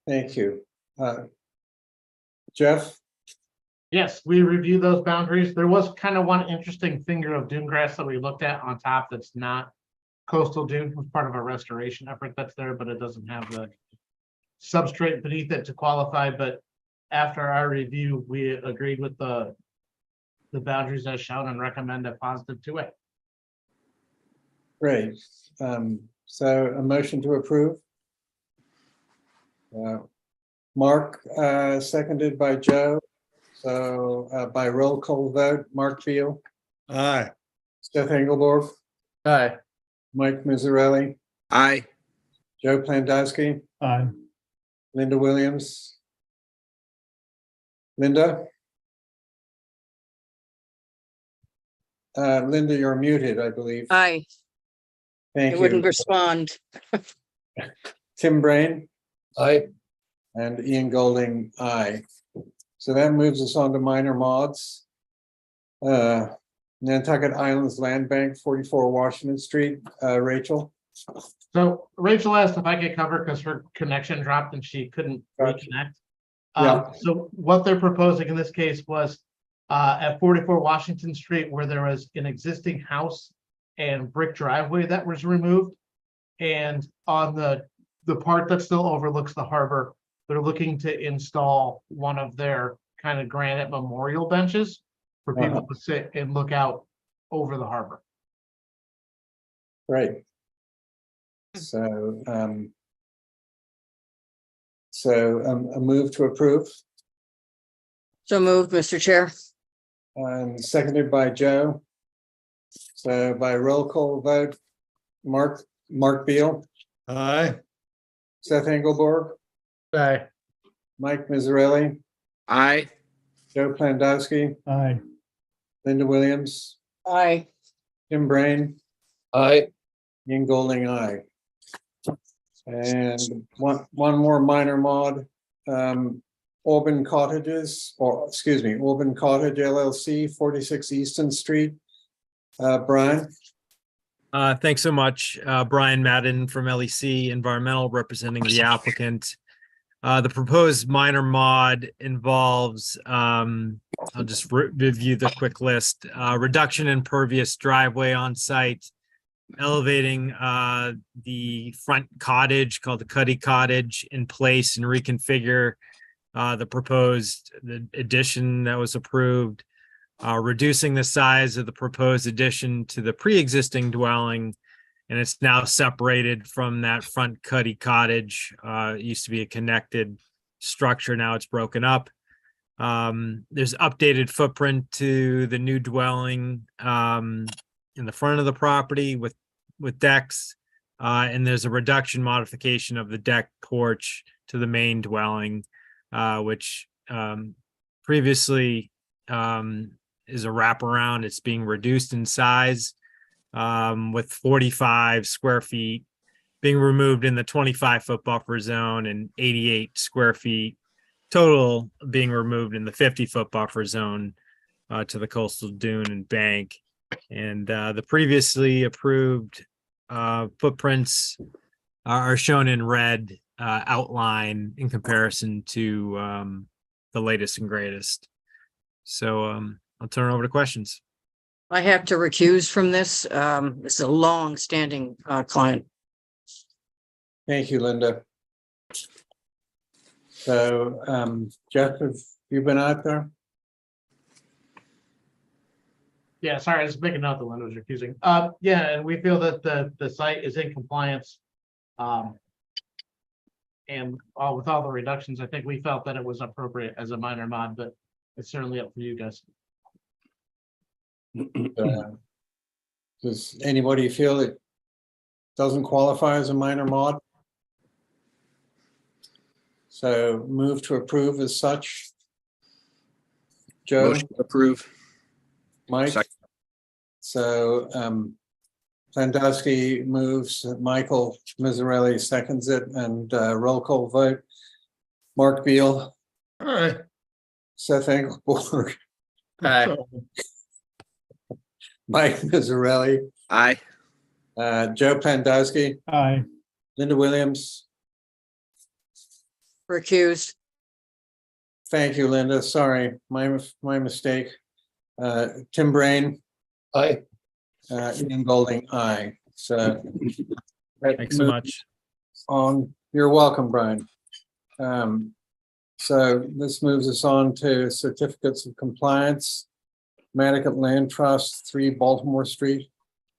Thank you. Jeff? Yes, we reviewed those boundaries. There was kind of one interesting finger of dune grass that we looked at on top that's not coastal dune. It was part of a restoration effort that's there, but it doesn't have the substrate beneath it to qualify. But after our review, we agreed with the boundaries as shown and recommend a positive 2A. Great. So a motion to approve. Mark, seconded by Joe. So by roll call vote, Mark Beal, Aye. Steph Engelborg, Aye. Mike Mizzarelli, Aye. Joe Plandowski, Aye. Linda Williams. Linda? Linda, you're muted, I believe. Aye, Thank I you. wouldn't respond. Tim Brain Aye. and Ian Golding, aye. So that moves us on to minor mods. Nantucket Islands Land Bank, 44 Washington Street. Rachel? So Rachel asked if I could cover because her connection dropped and she couldn't Gotcha. reconnect. Yeah. So what they're proposing in this case was at 44 Washington Street, where there was an existing house and brick driveway that was removed. And on the part that still overlooks the harbor, they're looking to install one of their kind of granite memorial benches for people to sit and look out over the harbor. Great. So, a move to approve, So moved, Mr. Chair. seconded by Joe. So by roll call vote, Mark Beal, Aye. Seth Engelborg, Aye. Mike Mizzarelli, Aye. Joe Plandowski, Aye. Linda Williams, Aye. Tim Brain, Aye. Ian Golding, aye. And one more minor mod, Auburn Cottages, or excuse me, Auburn Cottage LLC, 46 Easton Street. Brian? Thanks so much. Brian Madden from LEC Environmental, representing the applicant. The proposed minor mod involves, I'll just review the quick list, reduction in pervious driveway on site, elevating the front cottage called the Cuddy Cottage in place and reconfigure the addition that was approved, reducing the size of the proposed addition to the pre-existing dwelling, and it's now separated from that front Cuddy Cottage. It used to be a connected structure, now it's broken up. There's updated footprint to the new dwelling in the front of the property with decks, and there's a reduction modification of the deck porch to the main dwelling, which previously is a wraparound. It's being reduced in size, with 45 square feet being removed in the 25-foot buffer zone and 88 square feet total being removed in the 50-foot buffer zone to the coastal dune and bank. And the previously approved footprints are shown in red outline in comparison to the latest and greatest. So I'll turn it over to questions. I have to recuse from this. It's a long-standing client. Thank you, Linda. So, Jeff, have you been out there? Yeah, sorry, I was making note the Linda was recusing. Yeah, and we feel that the site is in compliance. And with all the reductions, I think we felt that it was appropriate as a minor mod, but it's certainly up for you guys. Does anybody feel it doesn't qualify as a minor mod? So move to approve as such. Joe, Motion to approve. Mike. Second. So Sandowski moves, Michael Mizzarelli seconds it, and roll call vote. Mark Beal, Aye. Seth Engelborg, Aye. Mike Mizzarelli, Aye. Joe Pandowski, Aye. Linda Williams. Recused. Thank you, Linda. Sorry, my mistake. Tim Brain. Aye. Ian Golding, aye. So. Thanks so much. You're welcome, Brian. So this moves us on to certificates of compliance. Nantucket Land Trust, 3 Baltimore Street.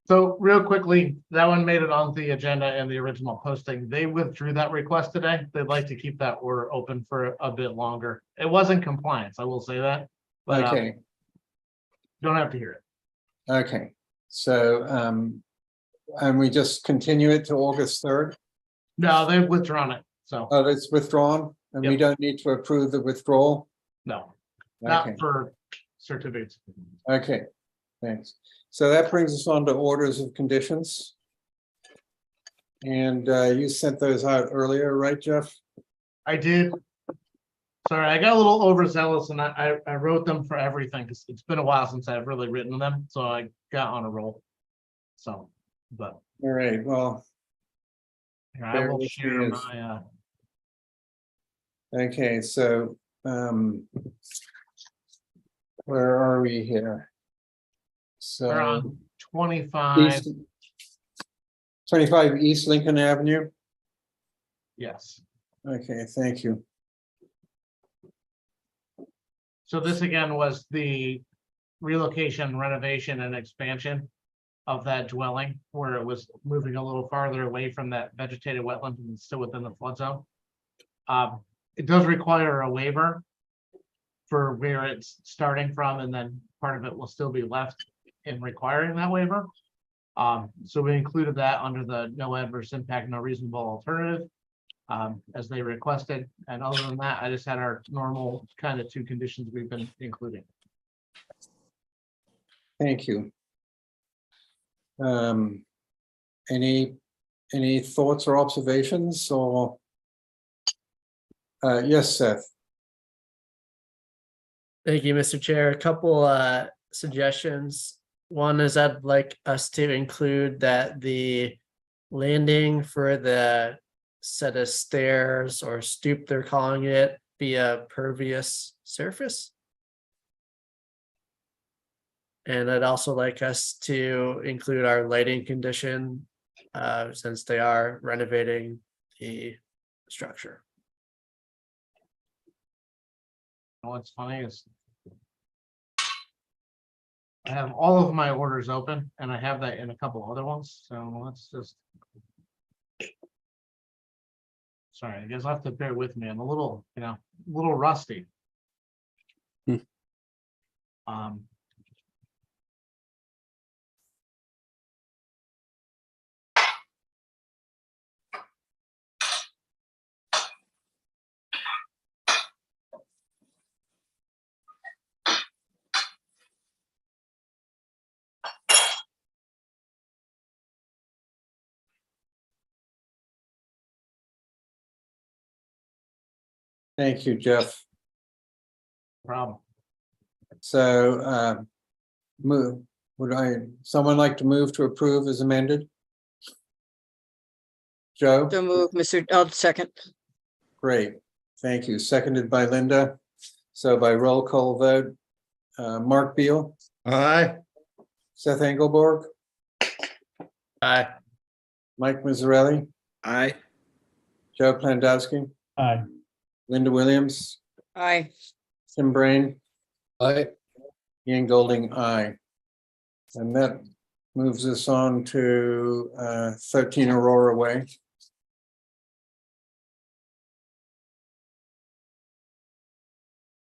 So real quickly, that one made it on the agenda and the original posting. They withdrew that request today. They'd like to keep that order open for a bit longer. It was in compliance, I will say that. But Okay, don't have to hear it. okay. So, and we just continue it to August 3rd? No, they've withdrawn it. So Oh, it's withdrawn, and we Yep. don't need to approve the withdrawal? no, not Okay, for certificates. okay, thanks. So that brings us on to orders of conditions. And you sent those out earlier, right, Jeff? I did. Sorry, I got a little overzealous and I wrote them for everything because it's been a while since I've really written them. So I got on a roll. So, but All right, well, here, I There will it share is. my, okay, so where are we here? we're So on 25. 25 East Lincoln Avenue. Yes. Okay, thank you. So this again was the relocation, renovation and expansion of that dwelling where it was moving a little farther away from that vegetated wetland and still within the flood zone. It does require a waiver for where it's starting from, and then part of it will still be left in requiring that waiver. So we included that under the no adverse impact, no reasonable alternative, as they requested. And other than that, I just had our normal kind of 2 conditions we've been including. Thank you. Any thoughts or observations or? Yes, Seth. Thank you, Mr. Chair. A couple suggestions. One is I'd like us to include that the landing for the set of stairs or stoop, they're calling it, be a pervious surface. And I'd also like us to include our lighting condition, since they are renovating the structure. What's funny is I have all of my orders open and I have that in a couple other ones. So let's just. Sorry, you guys have to bear with me. I'm a little, a little rusty. Thank you, Jeff. Problem. So someone like to move to approve as amended? Joe? So move, I'll second. Great, thank you. Seconded by Linda. So by roll call vote, Mark Beal, Aye. Seth Engelborg, Aye. Mike Mazzarelli, Aye. Joe Plandowski, Aye. Linda Williams, Aye. Tim Brain, Aye. Ian Golding, aye. And that moves us on to 13 Aurora Way.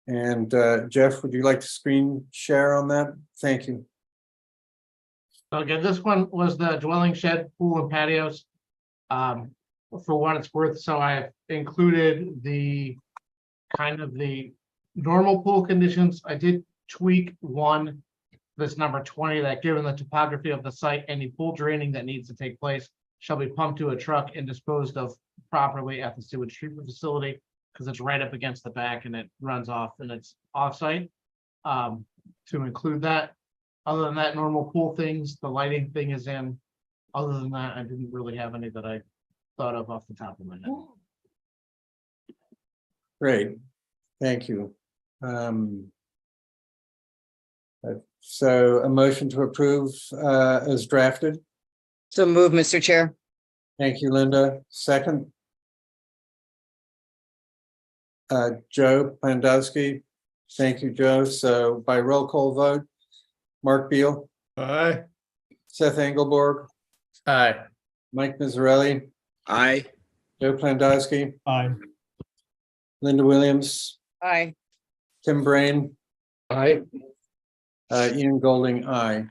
And Jeff, would you like to screen share on that? Thank you. Okay, this one was the dwelling shed, pool and patios. For what it's worth, so I included the kind of the normal pool conditions. I did tweak one, this number 20, that given the topography of the site, any pool draining that needs to take place shall be pumped to a truck and disposed of properly at the sewage treatment facility, because it's right up against the back and it runs off and it's offsite. To include that. Other than that, normal pool things, the lighting thing is in. Other than that, I didn't really have any that I thought of off the top of my head. Great, thank you. So a motion to approve as drafted. So move, Mr. Chair. Thank you, Linda. Second. Joe Plandowski. Thank you, Joe. So by roll call vote, Mark Beal, Aye. Seth Engelborg, Aye. Mike Mazzarelli, Aye. Joe Plandowski, Aye. Linda Williams, Aye. Tim Brain, Aye. Ian Golding, aye.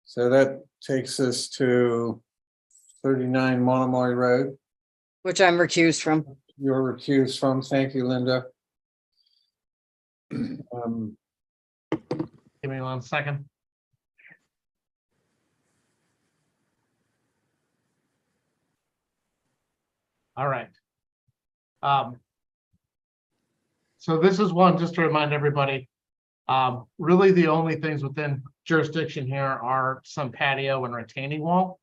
So that takes us to 39 Monomoy Road. Which I'm recused from. You're recused from. Thank you, Linda. Give me 1 second. All right. So this is one, just to remind everybody, really the only things within jurisdiction here are some patio and retaining wall.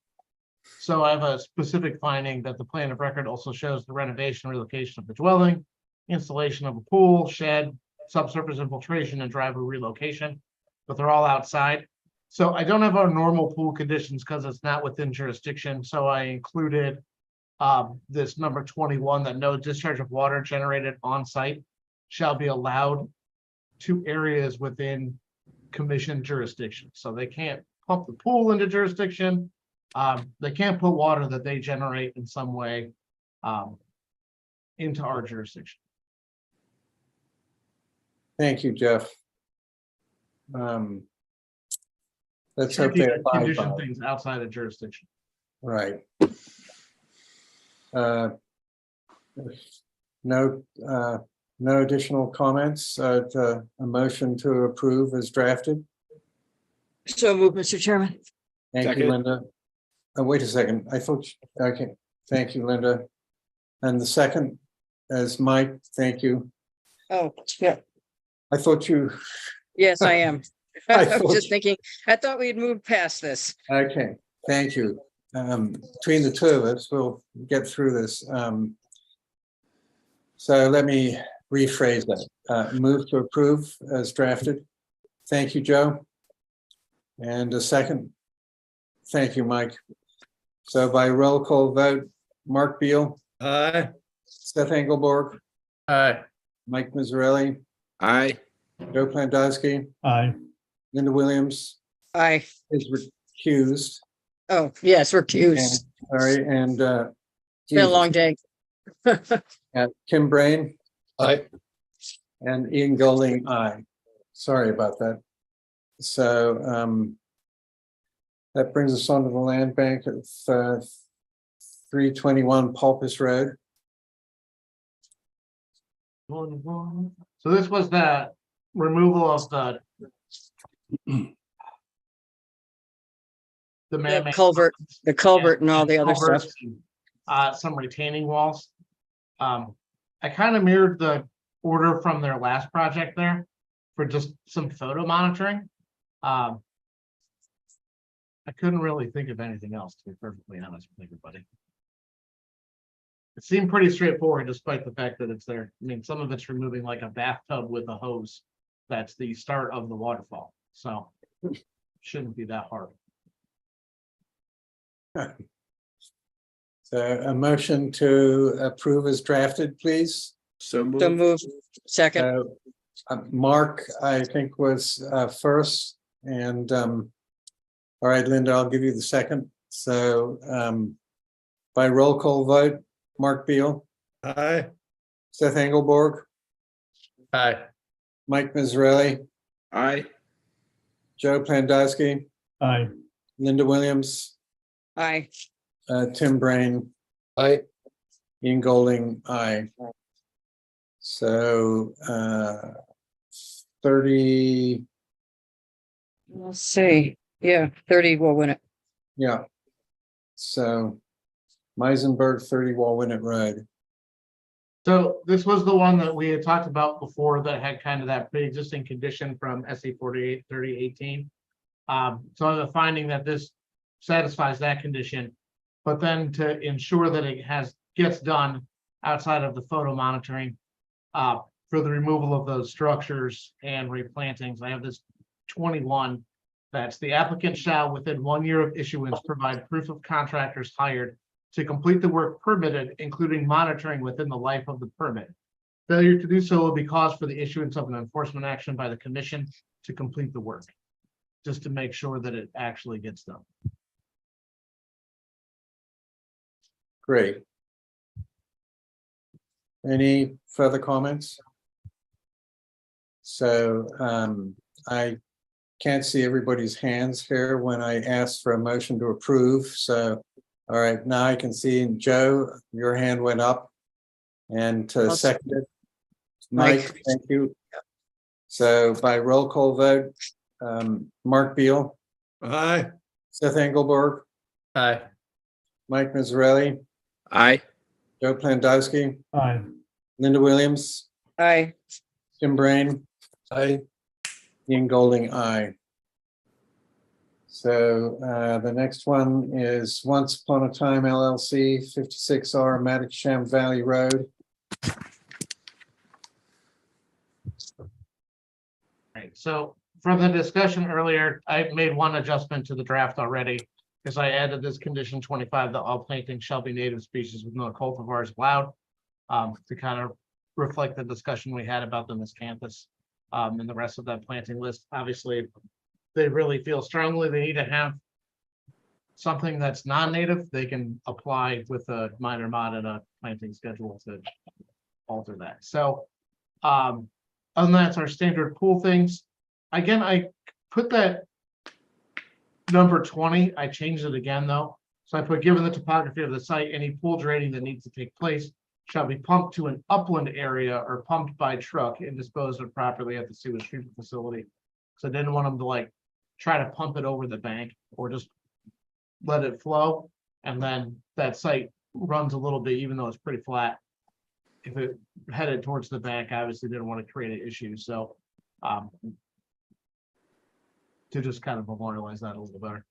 So I have a specific finding that the plan of record also shows the renovation, relocation of the dwelling, installation of a pool, shed, subsurface infiltration, and driveway relocation, but they're all outside. So I don't have our normal pool conditions because it's not within jurisdiction. So I included this number 21, that no discharge of water generated on site shall be allowed to areas within commission jurisdiction. So they can't pump the pool into jurisdiction. They can't put water that they generate in some way into our jurisdiction. Thank you, Jeff. Let's hope they abide by Condition it. things outside of jurisdiction. Right. No additional comments. A motion to approve is drafted. So move, Mr. Chairman. Thank you, Second. Linda. Oh, wait a second. I thought, okay, thank you, Linda. And the second is Mike. Thank you. Oh, yeah. I thought you, Yes, I am. I I'm thought- just thinking, I thought we'd moved past this. okay, thank you. Between the two of us, we'll get through this. So let me rephrase that. Move to approve as drafted. Thank you, Joe. And a second. Thank you, Mike. So by roll call vote, Mark Beal, Aye. Seth Engelborg, Aye. Mike Mazzarelli, Aye. Joe Plandowski, Aye. Linda Williams Aye. is recused. Oh, yes, And, recused. sorry, and It's been a long day. Tim Brain Aye. and Ian Golding, aye. Sorry about that. So that brings us on to the land bank of 321 Pulpus Road. So this was the removal of the man-made The culvert and all the other stuff. culverts, some retaining walls. I kind of mirrored the order from their last project there for just some photo monitoring. I couldn't really think of anything else, to be perfectly honest with everybody. It seemed pretty straightforward, despite the fact that it's there. I mean, some of it's removing like a bathtub with a hose. That's the start of the waterfall. So shouldn't be that hard. So a motion to approve is drafted, please. So So moved. moved. Second. Mark, I think was first, and all right, Linda, I'll give you the second. So by roll call vote, Mark Beal, Aye. Seth Engelborg, Aye. Mike Mazzarelli, Aye. Joe Plandowski, Aye. Linda Williams, Aye. Tim Brain, I, Ian Golding, aye. So 30, Let's see. Yeah, 30 will win it. yeah. So Meisenberg, 30 Walwinet Road. So this was the one that we had talked about before that had kind of that pre-existing condition from SE 483018. So the finding that this satisfies that condition, but then to ensure that it gets done outside of the photo monitoring for the removal of those structures and replantings, I have this 21. That's the applicant shall within 1 year of issuance provide proof of contractors hired to complete the work permitted, including monitoring within the life of the permit. Failure to do so will be cause for the issuance of an enforcement action by the commission to complete the work, just to make sure that it actually gets done. Great. Any further comments? So I can't see everybody's hands here when I asked for a motion to approve. So, all right, now I can see Joe, your hand went up. And to I'll second it, Mike. Mike, thank you. So by roll call vote, Mark Beal, Aye. Seth Engelborg, Aye. Mike Mazzarelli, Aye. Joe Plandowski, Aye. Linda Williams, Aye. Tim Brain, I, Ian Golding, aye. So the next one is Once Upon a Time LLC, 56R Mattoxham Valley Road. Right, so from the discussion earlier, I made one adjustment to the draft already. Because I added this condition 25 that all plantings shall be native species with no cultivars allowed. To kind of reflect the discussion we had about the miscanthus. And the rest of that planting list, obviously, they really feel strongly they need to have something that's non-native, they can apply with a minor mod and a planting schedule to alter that. So other than that's our standard pool things. Again, I put that number 20, I changed it again though. So I put, given the topography of the site, any pool draining that needs to take place shall be pumped to an upland area or pumped by truck and disposed of properly at the sewage treatment facility. So I didn't want them to like try to pump it over the bank or just let it flow. And then that site runs a little bit, even though it's pretty flat. If it headed towards the bank, I obviously didn't want to create an issue. So to just kind of memorialize that a little better.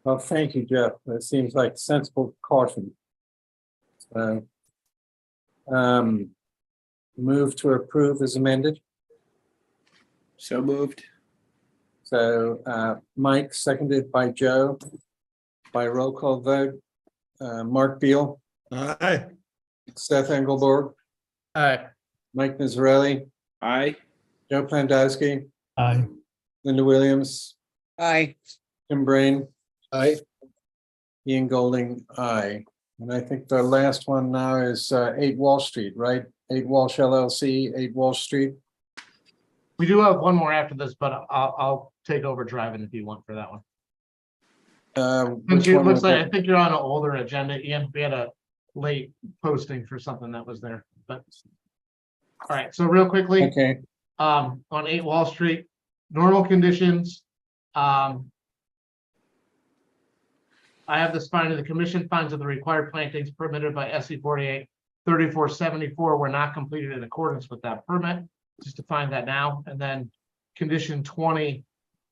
Well, thank you, Jeff. That seems like sensible caution. Move to approve as amended. So moved. So Mike, seconded by Joe. By roll call vote, Mark Beal, Aye. Seth Engelborg, Aye. Mike Mazzarelli, Aye. Joe Plandowski, Aye. Linda Williams, Aye. Tim Brain, I, Ian Golding, aye. And I think the last one now is 8 Wall Street, right? 8 Walsh LLC, 8 Walsh Street. We do have one more after this, but I'll take over driving if you want for that one. Which It one looks was like, that? I think you're on an older agenda, Ian. We had a late posting for something that was there, but. All right, so real quickly, Okay, on 8 Wall Street, normal conditions. I have this finding, the commission finds that the required plantings permitted by SE 483474 were not completed in accordance with that permit. Just to find that now, and then condition 20,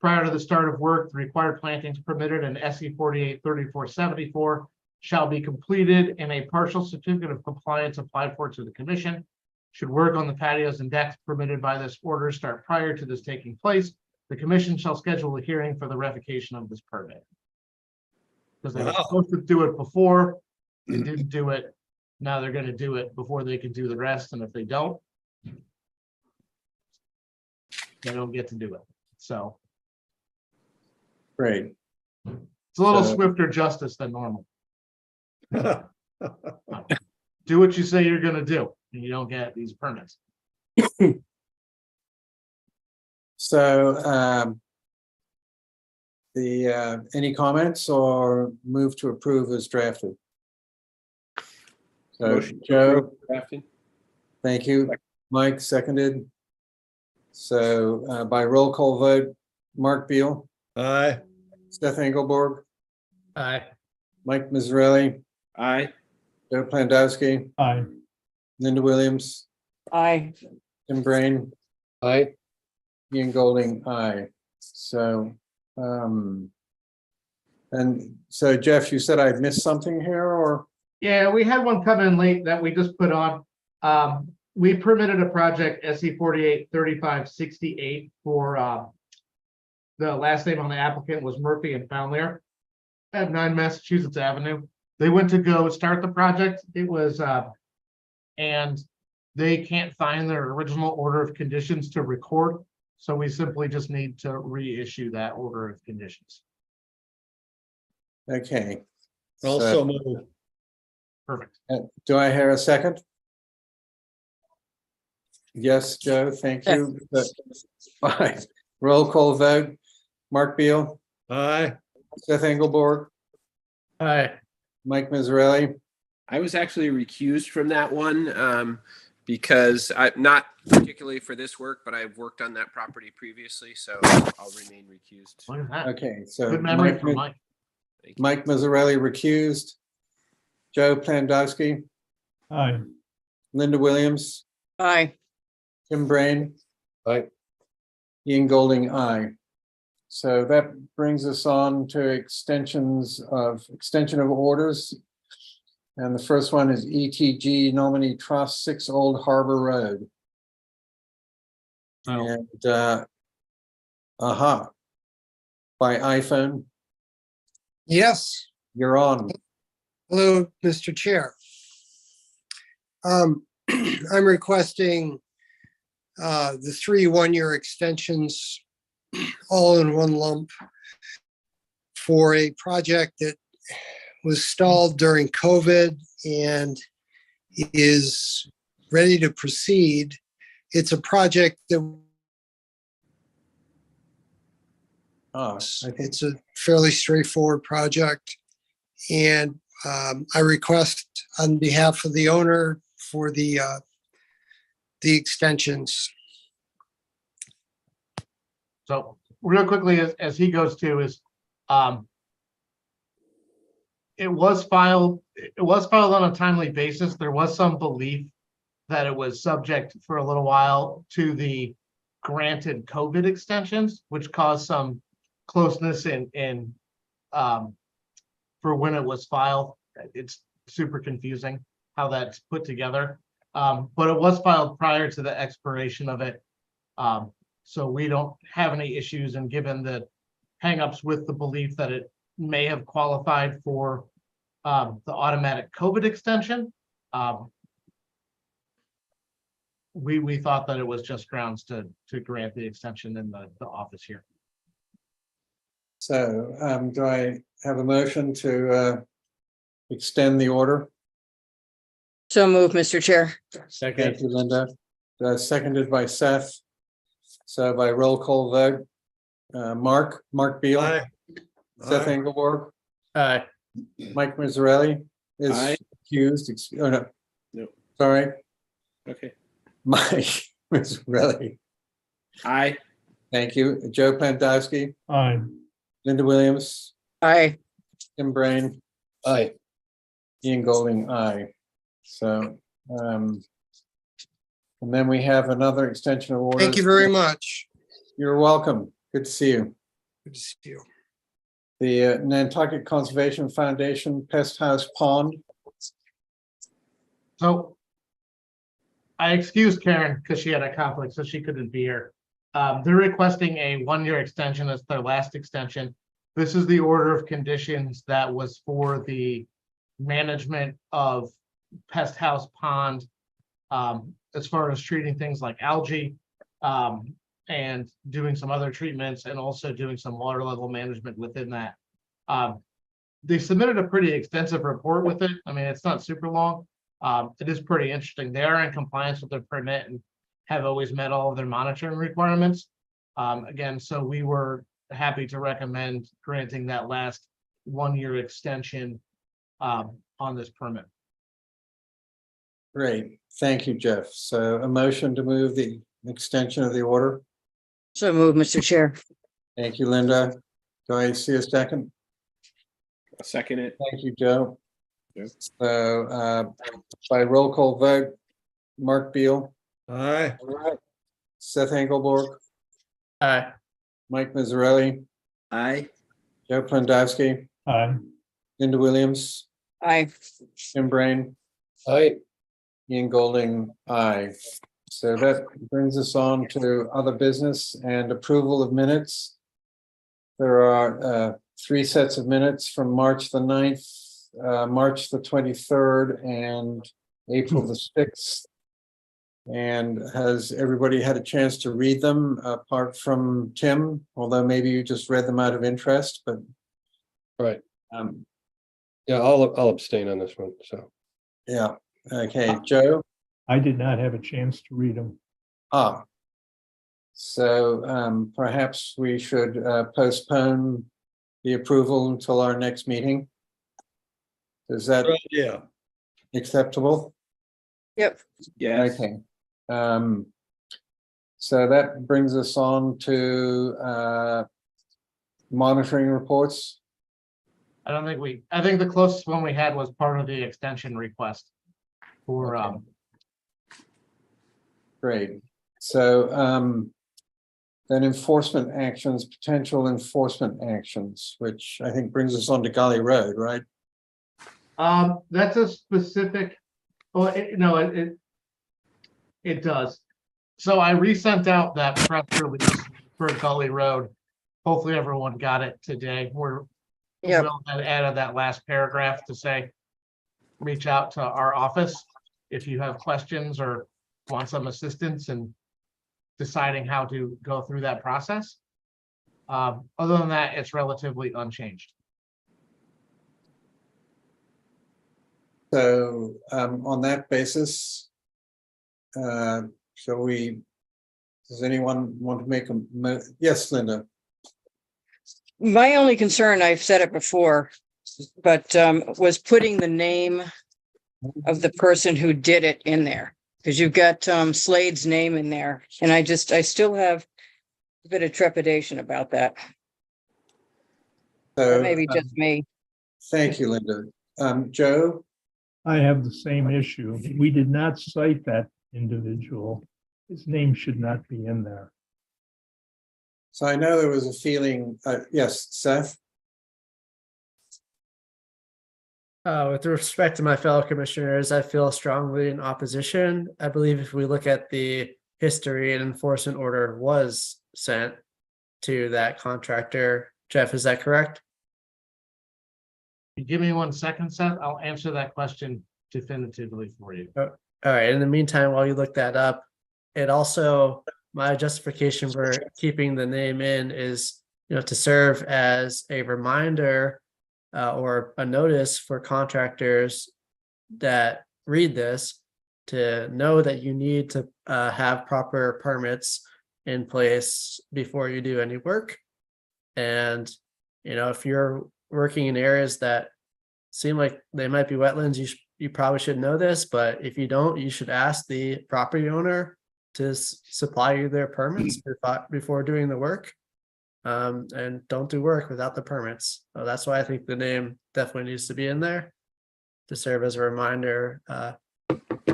prior to the start of work, the required plantings permitted in SE 483474 shall be completed and a partial certificate of compliance applied for to the commission. Should work on the patios and decks permitted by this order start prior to this taking place, The commission shall schedule a hearing for the revocation of this permit. Because they were Wow. supposed to do it before, they didn't do it. Now they're gonna do it before they can do the rest, and if they don't, they don't get to do it. So Great. it's a little So- swifter justice than normal. Do what you say you're gonna do, and you don't get these permits. So, any comments or move to approve as drafted? So, Motion to Joe, approve drafting. thank you. Mike seconded. So, by roll call vote, Mark Beal, Aye. Steph Engelborg, Aye. Mike Mazzarelli, Aye. Joe Plandowski, Aye. Linda Williams, Aye. Tim Brain, Aye. Ian Golding, aye. So, and so Jeff, you said I missed something here, or? Yeah, we had one come in late that we just put on. We permitted a project SE 483568 for the last name on the applicant was Murphy and Foundlier at 9 Massachusetts Avenue. They went to go start the project. It was and they can't find their original order of conditions to record. So we simply just need to reissue that order of conditions. Okay. Also So, move. Perfect. do I hear a second? Yes, Joe, thank you. Fine. Roll call vote. Mark Beal, Aye. Seth Engelborg, Aye. Mike Mazzarelli, I was actually recused from that one because I not particularly for this work, but I've worked on that property previously, so I'll remain recused. Look at that. okay, so. Good memory Mike from Mike. Mike Mazzarelli recused. Joe Plandowski, Aye. Linda Williams, Aye. Tim Brain, Aye. Ian Golding, aye. So that brings us on to extension of orders. And the first one is ETG Nominee Trust, 6 Old Harbor Road. And, by iPhone, Yes, you're on. hello, Mr. Chair. I'm requesting the 3 one-year extensions all in one lump for a project that was stalled during COVID and is ready to proceed. It's a project that it's a fairly straightforward project. And I request on behalf of the owner for the extensions. So real quickly, as he goes to is, it was filed on a timely basis. There was some belief that it was subject for a little while to the granted COVID extensions, which caused some closeness in for when it was filed. It's super confusing how that's put together. But it was filed prior to the expiration of it. So we don't have any issues, and given the hangups with the belief that it may have qualified for the automatic COVID extension, we thought that it was just grounds to grant the extension in the office here. So do I have a motion to extend the order? So move, Mr. Chair. Thank you, Linda. Seconded by Seth. So by roll call vote, Mark Beal, Aye. Seth Aye. Engelborg, Aye. Mike Mazzarelli is Aye. accused. Oh, no. No. Sorry, Okay. Mike Mazzarelli. Aye. Thank you. Joe Plandowski, Aye. Linda Williams, Aye. Tim Brain, Aye. Ian Golding, aye. So, and then we have another extension of orders. Thank you very much. You're welcome. Good to see you. Good to see you. The Nantucket Conservation Foundation Pest House Pond. So I excused Karen because she had a conflict, so she couldn't be here. They're requesting a 1-year extension. That's their last extension. This is the order of conditions that was for the management of Pest House Pond, as far as treating things like algae, and doing some other treatments, and also doing some water level management within that. They submitted a pretty extensive report with it. I mean, it's not super long. It is pretty interesting. They are in compliance with their permit and have always met all of their monitoring requirements. Again, so we were happy to recommend granting that last 1-year extension on this permit. Great, thank you, Jeff. So a motion to move the extension of the order. So moved, Mr. Chair. Thank you, Linda. Do I see a second? I'll second it. Thank you, Joe. So by roll call vote, Mark Beal, Aye. Seth Engelborg, Aye. Mike Mazzarelli, Aye. Joe Plendowski, Aye. Linda Williams, Aye. Tim Brain, Aye. Ian Golding, aye. So that brings us on to other business and approval of minutes. There are 3 sets of minutes from March the 9th, March the 23rd, and April the 6th. And has everybody had a chance to read them apart from Tim? Although maybe you just read them out of interest, but. Right. Yeah, I'll abstain on this one, so. Yeah, okay, Joe? I did not have a chance to read them. So perhaps we should postpone the approval until our next meeting. Is that acceptable? Yep. Yes. Okay. So that brings us on to monitoring reports. I think the closest one we had was part of the extension request for, Great. So then enforcement actions, potential enforcement actions, which I think brings us on to Gully Road, right? that's a specific, well, it does. So I resent out that press release for Gully Road. Hopefully everyone got it today. Will had added that last paragraph to say, reach out to our office if you have questions or want some assistance in deciding how to go through that process. Other than that, it's relatively unchanged. So on that basis, does anyone want to make yes, Linda? My only concern, I've said it before, but was putting the name of the person who did it in there. Because you've got Slade's name in there. And I still have a bit of trepidation about that. So Maybe just me. Thank you, Linda. Joe? I have the same issue. We did not cite that individual. His name should not be in there. So I know there was a feeling, yes, Seth? With respect to my fellow commissioners, I feel strongly in opposition. I believe if we look at the history, an enforcement order was sent to that contractor. Jeff, is that correct? Give me 1 second, Seth. I'll answer that question definitively for you. All right. In the meantime, while you look that up, it also, my justification for keeping the name in is, to serve as a reminder or a notice for contractors that read this to know that you need to have proper permits in place before you do any work. And, if you're working in areas that seem like they might be wetlands, you probably should know this, but if you don't, you should ask the property owner to supply you their permits before doing the work. And don't do work without the permits. So that's why I think the name definitely needs to be in there to serve as a reminder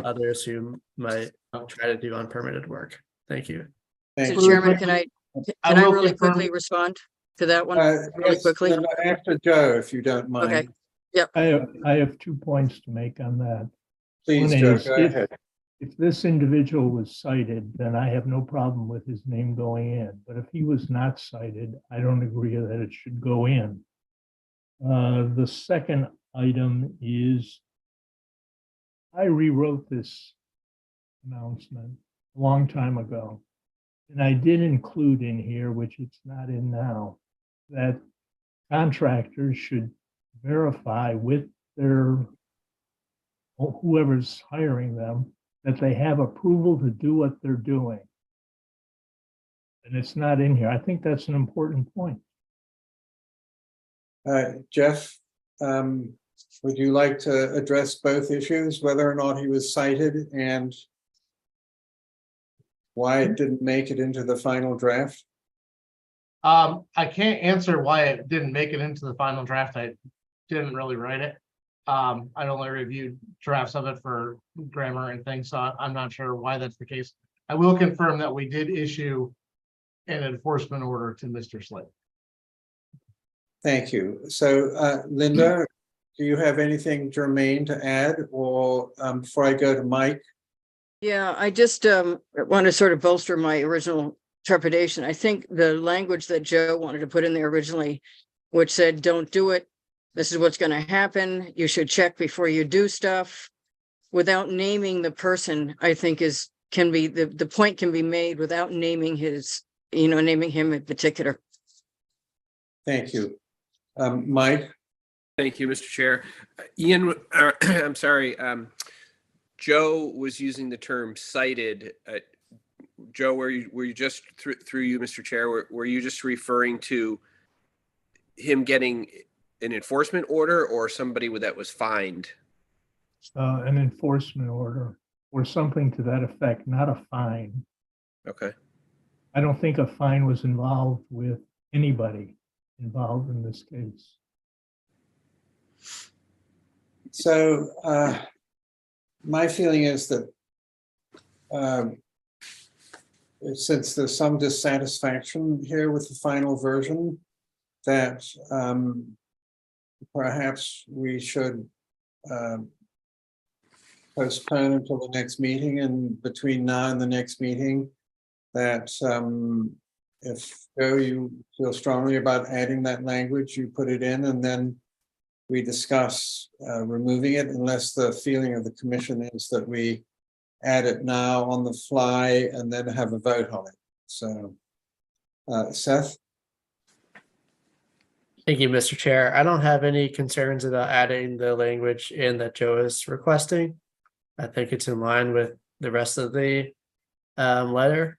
others who might try to do unpermitted work. Thank you. So Chairman, can I really quickly respond to that one really quickly? After Joe, if you don't mind. Okay. Yep. I have 2 points to make on that. Please, One Joe, is go if- ahead. if this individual was cited, then I have no problem with his name going in. But if he was not cited, I don't agree that it should go in. The second item is I rewrote this announcement a long time ago. And I did include in here, which it's not in now, that contractors should verify with their whoever's hiring them that they have approval to do what they're doing. And it's not in here. I think that's an important point. Jeff, would you like to address both issues, whether or not he was cited and why it didn't make it into the final draft? I can't answer why it didn't make it into the final draft. I didn't really write it. I only reviewed drafts of it for grammar and things, so I'm not sure why that's the case. I will confirm that we did issue an enforcement order to Mr. Slade. Thank you. So, Linda, do you have anything germane to add, or before I go to Mike? Yeah, I just want to sort of bolster my original trepidation. I think the language that Joe wanted to put in there originally, which said, don't do it. This is what's going to happen. You should check before you do stuff. Without naming the person, I think the point can be made without naming naming him in particular. Thank you. Mike? Thank you, Mr. Chair. Ian, I'm sorry. Joe was using the term cited. Joe, were you just through you, Mr. Chair, were you just referring to him getting an enforcement order or somebody that was fined? An enforcement order or something to that effect, not a fine. Okay. I don't think a fine was involved with anybody involved in this case. So my feeling is that since there's some dissatisfaction here with the final version, that perhaps we should postpone until the next meeting, and between now and the next meeting, that if Joe, you feel strongly about adding that language, you put it in, and then we discuss removing it, unless the feeling of the commission is that we add it now on the fly and then have a vote on it. So, Seth? Thank you, Mr. Chair. I don't have any concerns about adding the language in that Joe is requesting. I think it's in line with the rest of the letter,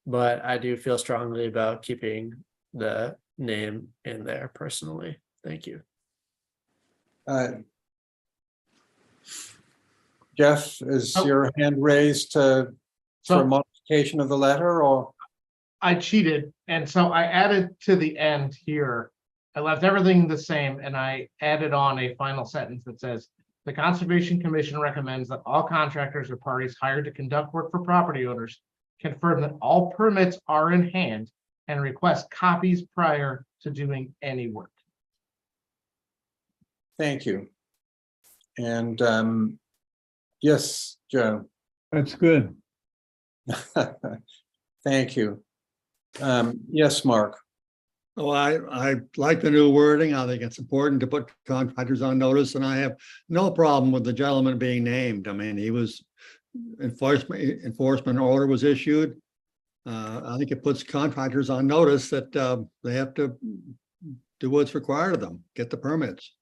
but I do feel strongly about keeping the name in there personally. Thank you. Jeff, is your hand raised for a modification of the letter, or? I cheated, and so I added to the end here. I left everything the same, and I added on a final sentence that says, the Conservation Commission recommends that all contractors or parties hired to conduct work for property owners confirm that all permits are in hand and request copies prior to doing any work. Thank you. And yes, Joe. That's good. Thank you. Yes, Mark. Oh, I like the new wording. I think it's important to put contractors on notice, and I have no problem with the gentleman being named. I mean, he was enforcement order was issued. I think it puts contractors on notice that they have to do what's required of them, get the permits.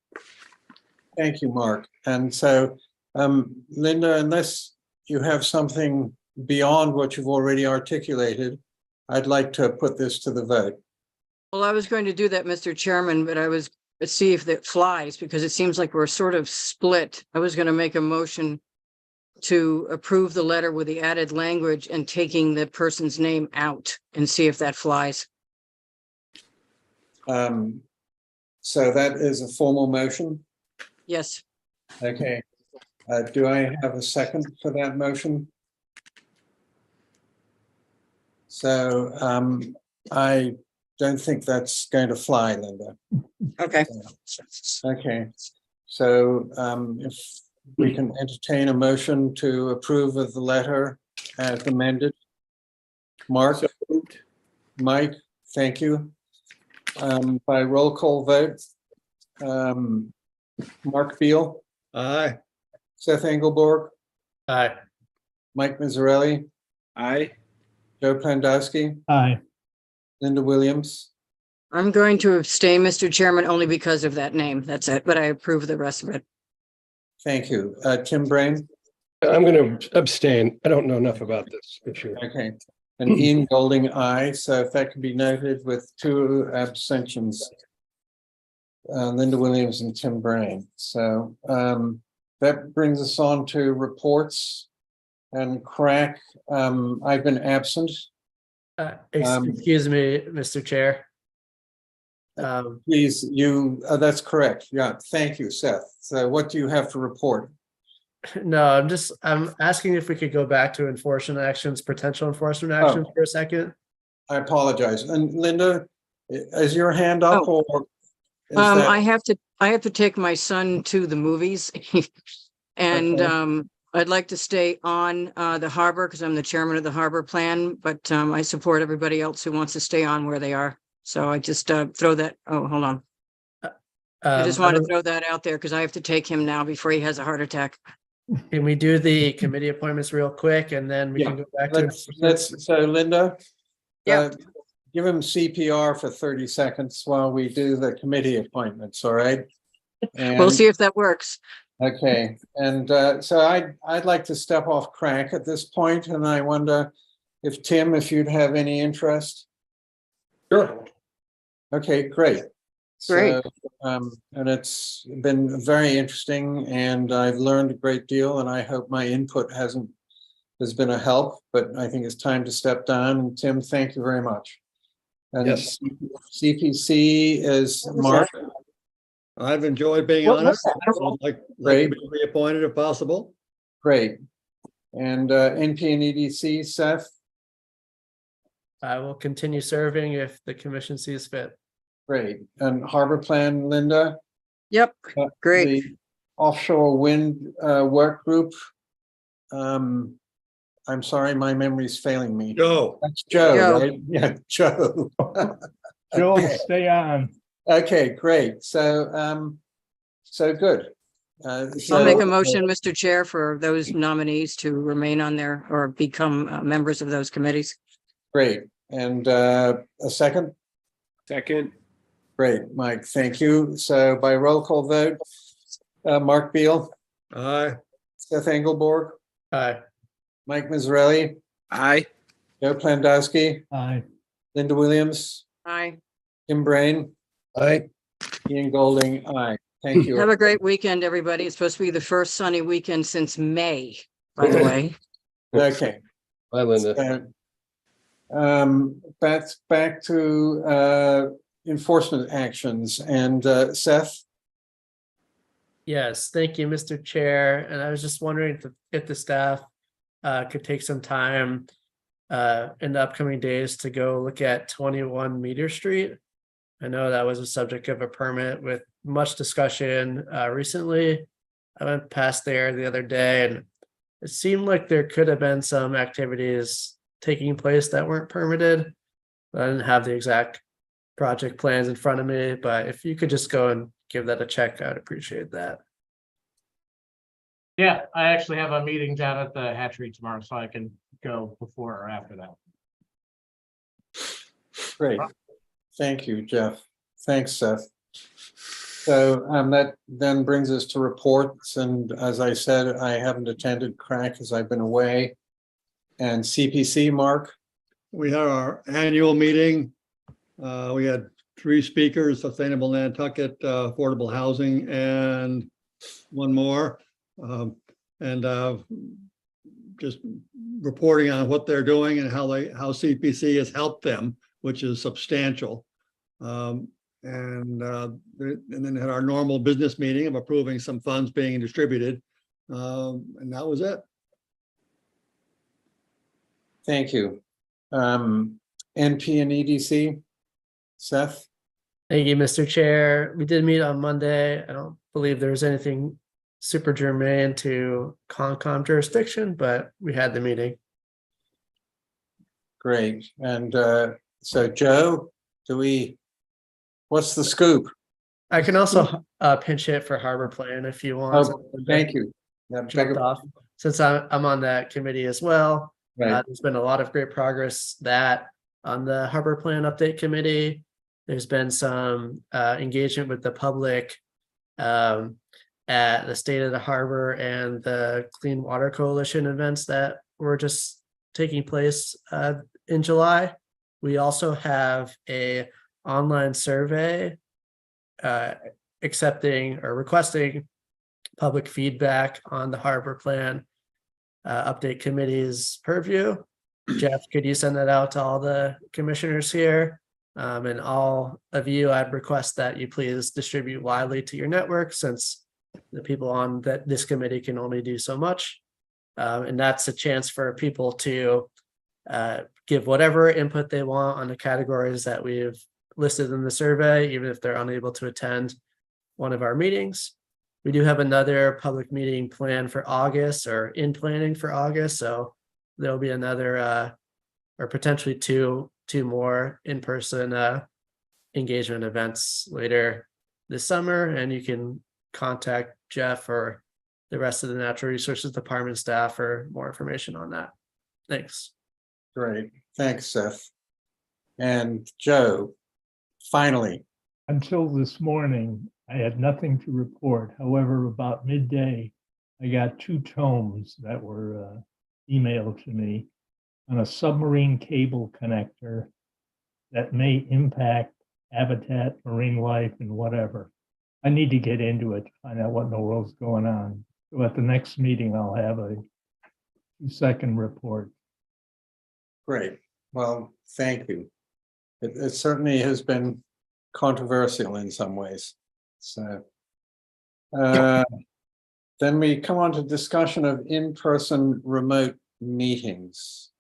Thank you, Mark. And so, Linda, unless you have something beyond what you've already articulated, I'd like to put this to the vote. Well, I was going to do that, Mr. Chairman, but I was see if that flies, because it seems like we're sort of split. I was going to make a motion to approve the letter with the added language and taking the person's name out and see if that flies. So that is a formal motion? Yes. Okay. Do I have a second for that motion? So I don't think that's going to fly, Linda. Okay. Okay. So if we can entertain a motion to approve of the letter as amended. Mark, So moved. Mike, thank you. By roll call vote, Mark Beal, Aye. Seth Engelborg, Aye. Mike Mazzarelli, Aye. Joe Pandowski, Aye. Linda Williams. I'm going to abstain, Mr. Chairman, only because of that name. That's it, but I approve the rest of it. Thank you. Tim Brain. I'm going to abstain. I don't know enough about this issue. Okay. And Ian Golding, aye. So if that can be noted with 2 abstentions. Linda Williams and Tim Brain. So that brings us on to reports and crack. I've been absent. Excuse me, Mr. Chair. Please, that's correct. Yeah, thank you, Seth. So what do you have to report? No, I'm asking if we could go back to enforcement actions, potential enforcement actions for a second. I apologize. And Linda, is your hand up or? is that- I have to take my son to the movies. And Okay. I'd like to stay on the harbor because I'm the chairman of the harbor plan, but I support everybody else who wants to stay on where they are. So I just throw that, oh, hold on. I just want to throw that out there because I have to take him now before he has a heart attack. Can we do the committee appointments real quick and then we Yeah, can go back to? So Linda. Yeah. Give him CPR for 30 seconds while we do the committee appointments, all right? We'll see if that works. Okay, and so I'd like to step off crack at this point, and I wonder if Tim, if you'd have any interest? Sure. Okay, great. Great. So, and it's been very interesting and I've learned a great deal and I hope my input has been a help, but I think it's time to step down. And Tim, thank you very much. And Yes. CPC is Mark. I've enjoyed being on it. I'd like to be reappointed if possible. Great. And NP and EDC, Seth? I will continue serving if the commission sees fit. Great. And Harbor Plan, Linda? Yep, great. The offshore wind work group. I'm sorry, my memory's failing me. Joe. That's Joe, Joe. right? Yeah, Joe. Joe, Okay. stay on. Okay, great. So, so good. I'll make a So- motion, Mr. Chair, for those nominees to remain on there or become members of those committees. Great. And a second? Second. Great, Mike, thank you. So by roll call vote, Mark Beal, Aye. Seth Engelborg, Aye. Mike Mazzarelli, Aye. Joe Plandowski, Aye. Linda Williams, Aye. Tim Brain, Aye. Ian Golding, aye. Thank you. Have a great weekend, everybody. It's supposed to be the first sunny weekend since May, by the way. Okay. Bye, Linda. Back to enforcement actions and Seth. Yes, thank you, Mr. Chair. And I was just wondering if the staff could take some time in the upcoming days to go look at 21 Meter Street. I know that was a subject of a permit with much discussion recently. I went past there the other day and it seemed like there could have been some activities taking place that weren't permitted. I didn't have the exact project plans in front of me, but if you could just go and give that a check, I'd appreciate that. Yeah, I actually have a meeting down at the hatchery tomorrow, so I can go before or after that. Great. Thank you, Jeff. Thanks, Seth. So that then brings us to reports. And as I said, I haven't attended crack because I've been away. And CPC, Mark? We had our annual meeting. We had 3 speakers: Sustainable Nantucket, affordable housing, and one more. Just reporting on what they're doing and how CPC has helped them, which is substantial. And then had our normal business meeting of approving some funds being distributed. And that was it. Thank you. NP and EDC, Seth? Thank you, Mr. Chair. We did meet on Monday. I don't believe there was anything super germane to Concom jurisdiction, but we had the meeting. Great. And so Joe, what's the scoop? I can also pinch hit for Harbor Plan if you want. Oh, thank you. Yeah, Jumped off since I'm on that committee as well. Right. There's been a lot of great progress that on the Harbor Plan Update Committee. There's been some engagement with the public at the State of the Harbor and the Clean Water Coalition events that were just taking place in July. We also have a online survey accepting or requesting public feedback on the Harbor Plan Update Committee's purview. Jeff, could you send that out to all the commissioners here? And all of you, I'd request that you please distribute widely to your network, since the people on this committee can only do so much. And that's a chance for people to give whatever input they want on the categories that we've listed in the survey, even if they're unable to attend one of our meetings. We do have another public meeting planned for August, or in planning for August, so there'll be another or potentially two more in-person engagement events later this summer, and you can contact Jeff or the rest of the Natural Resources Department staff for more information on that. Thanks. Great. Thanks, Seth. And Joe, finally. Until this morning, I had nothing to report. However, about midday, I got 2 tomes that were emailed to me on a submarine cable connector that may impact habitat, marine life, and whatever. I need to get into it to find out what in the world's going on. So at the next meeting, I'll have a 2-second report. Great. Well, thank you. It certainly has been controversial in some ways. So then we come on to discussion of in-person remote meetings.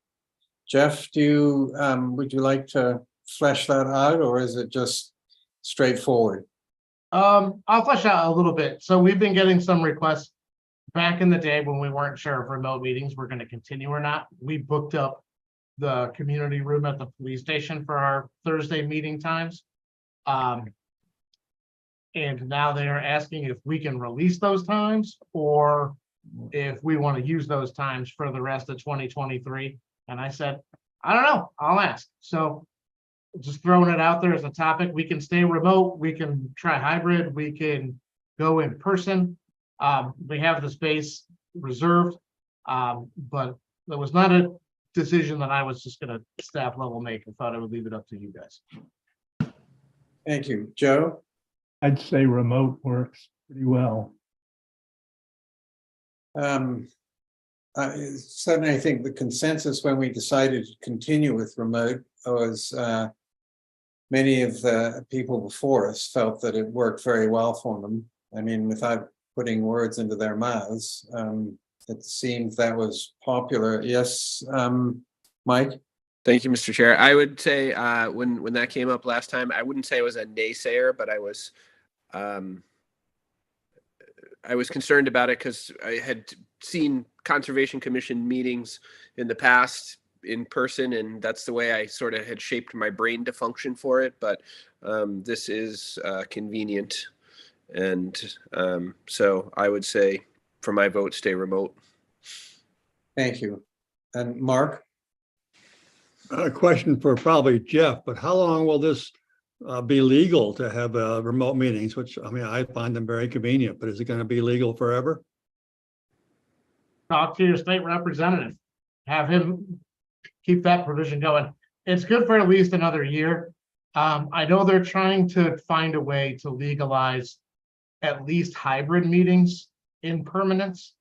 Jeff, would you like to flesh that out, or is it just straightforward? I'll flesh out a little bit. So we've been getting some requests back in the day when we weren't sure if remote meetings were going to continue or not. We booked up the community room at the police station for our Thursday meeting times. And now they are asking if we can release those times, or if we want to use those times for the rest of 2023. And I said, I don't know, I'll ask. So just throwing it out there as a topic. We can stay remote, we can try hybrid, we can go in person. We have the space reserved, but there was not a decision that I was just going to staff level make. I thought I would leave it up to you guys. Thank you. Joe? I'd say remote works pretty well. Certainly, I think the consensus when we decided to continue with remote was many of the people before us felt that it worked very well for them. I mean, without putting words into their mouths, it seemed that was popular. Yes, Mike? Thank you, Mr. Chair. I would say when that came up last time, I wouldn't say I was a naysayer, but I was concerned about it because I had seen Conservation Commission meetings in the past in person, and that's the way I sort of had shaped my brain to function for it. But this is convenient, and so I would say, for my vote, stay remote. Thank you. And Mark? A question for probably Jeff, but how long will this be legal to have remote meetings? Which, I mean, I find them very convenient, but is it going to be legal forever? Talk to your state representative, have him keep that provision going. It's good for at least another year. I know they're trying to find a way to legalize at least hybrid meetings in permanence.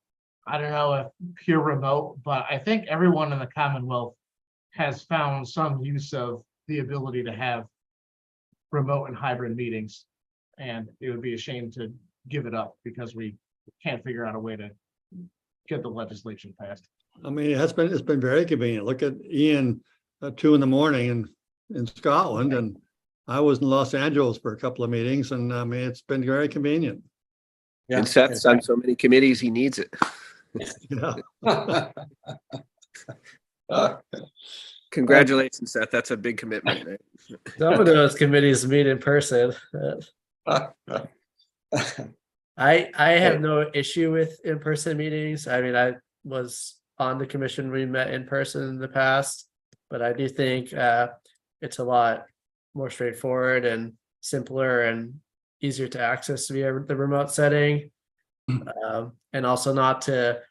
I don't know if pure remote, but I think everyone in the Commonwealth has found some use of the ability to have remote and hybrid meetings. And it would be a shame to give it up because we can't figure out a way to get the legislation passed. I mean, it's been very convenient. Look at Ian at 2 a.m. in Scotland, and I was in Los Angeles for a couple of meetings, and I mean, it's been very convenient. Yeah. And Seth's on so many committees, he needs it. Congratulations, Seth. That's a big commitment. Right? Some of those committees meet in person. I have no issue with in-person meetings. I mean, I was on the commission, we met in person in the past, but I do think it's a lot more straightforward and simpler and easier to access via the remote setting. And also not to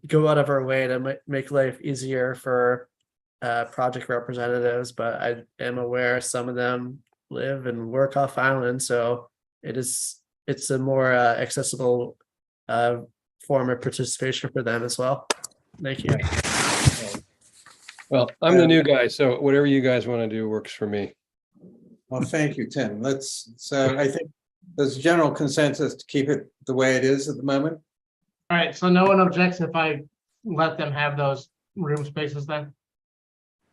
go out of our way to make life easier for project representatives, but I am aware some of them live and work off island, so it's a more accessible form of participation for them as well. Thank you. Well, I'm the new guy, so whatever you guys want to do works for me. Well, thank you, Tim. So I think there's general consensus to keep it the way it is at the moment. All right, so no one objects if I let them have those room spaces then?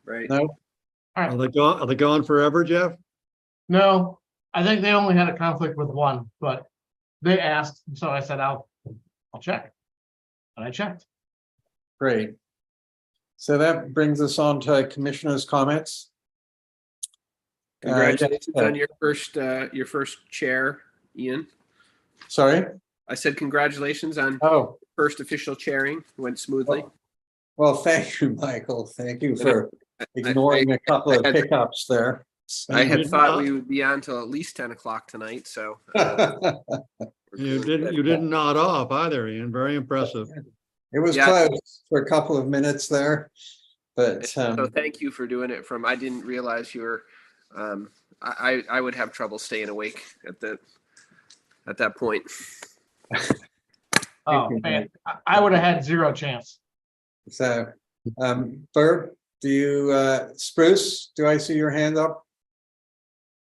Right. No? All right. Are they gone forever, Jeff? No, I think they only had a conflict with one, but they asked, so I said, I'll check. And I checked. Great. So that brings us on to commissioners' comments. Congratulations on your first chair, Ian. Sorry? I said congratulations on first official chairing. Went smoothly. Well, thank you, Michael. Thank you for ignoring a couple of hiccups there. I had thought we would be on till at least 10 o'clock tonight, so. You didn't nod off either, Ian. Very impressive. It was close for a couple of minutes there, but so thank you for doing it I didn't realize you were I would have trouble staying awake at that point. Oh man, I would have had zero chance. So Bert, do you Spruce, do I see your hand up?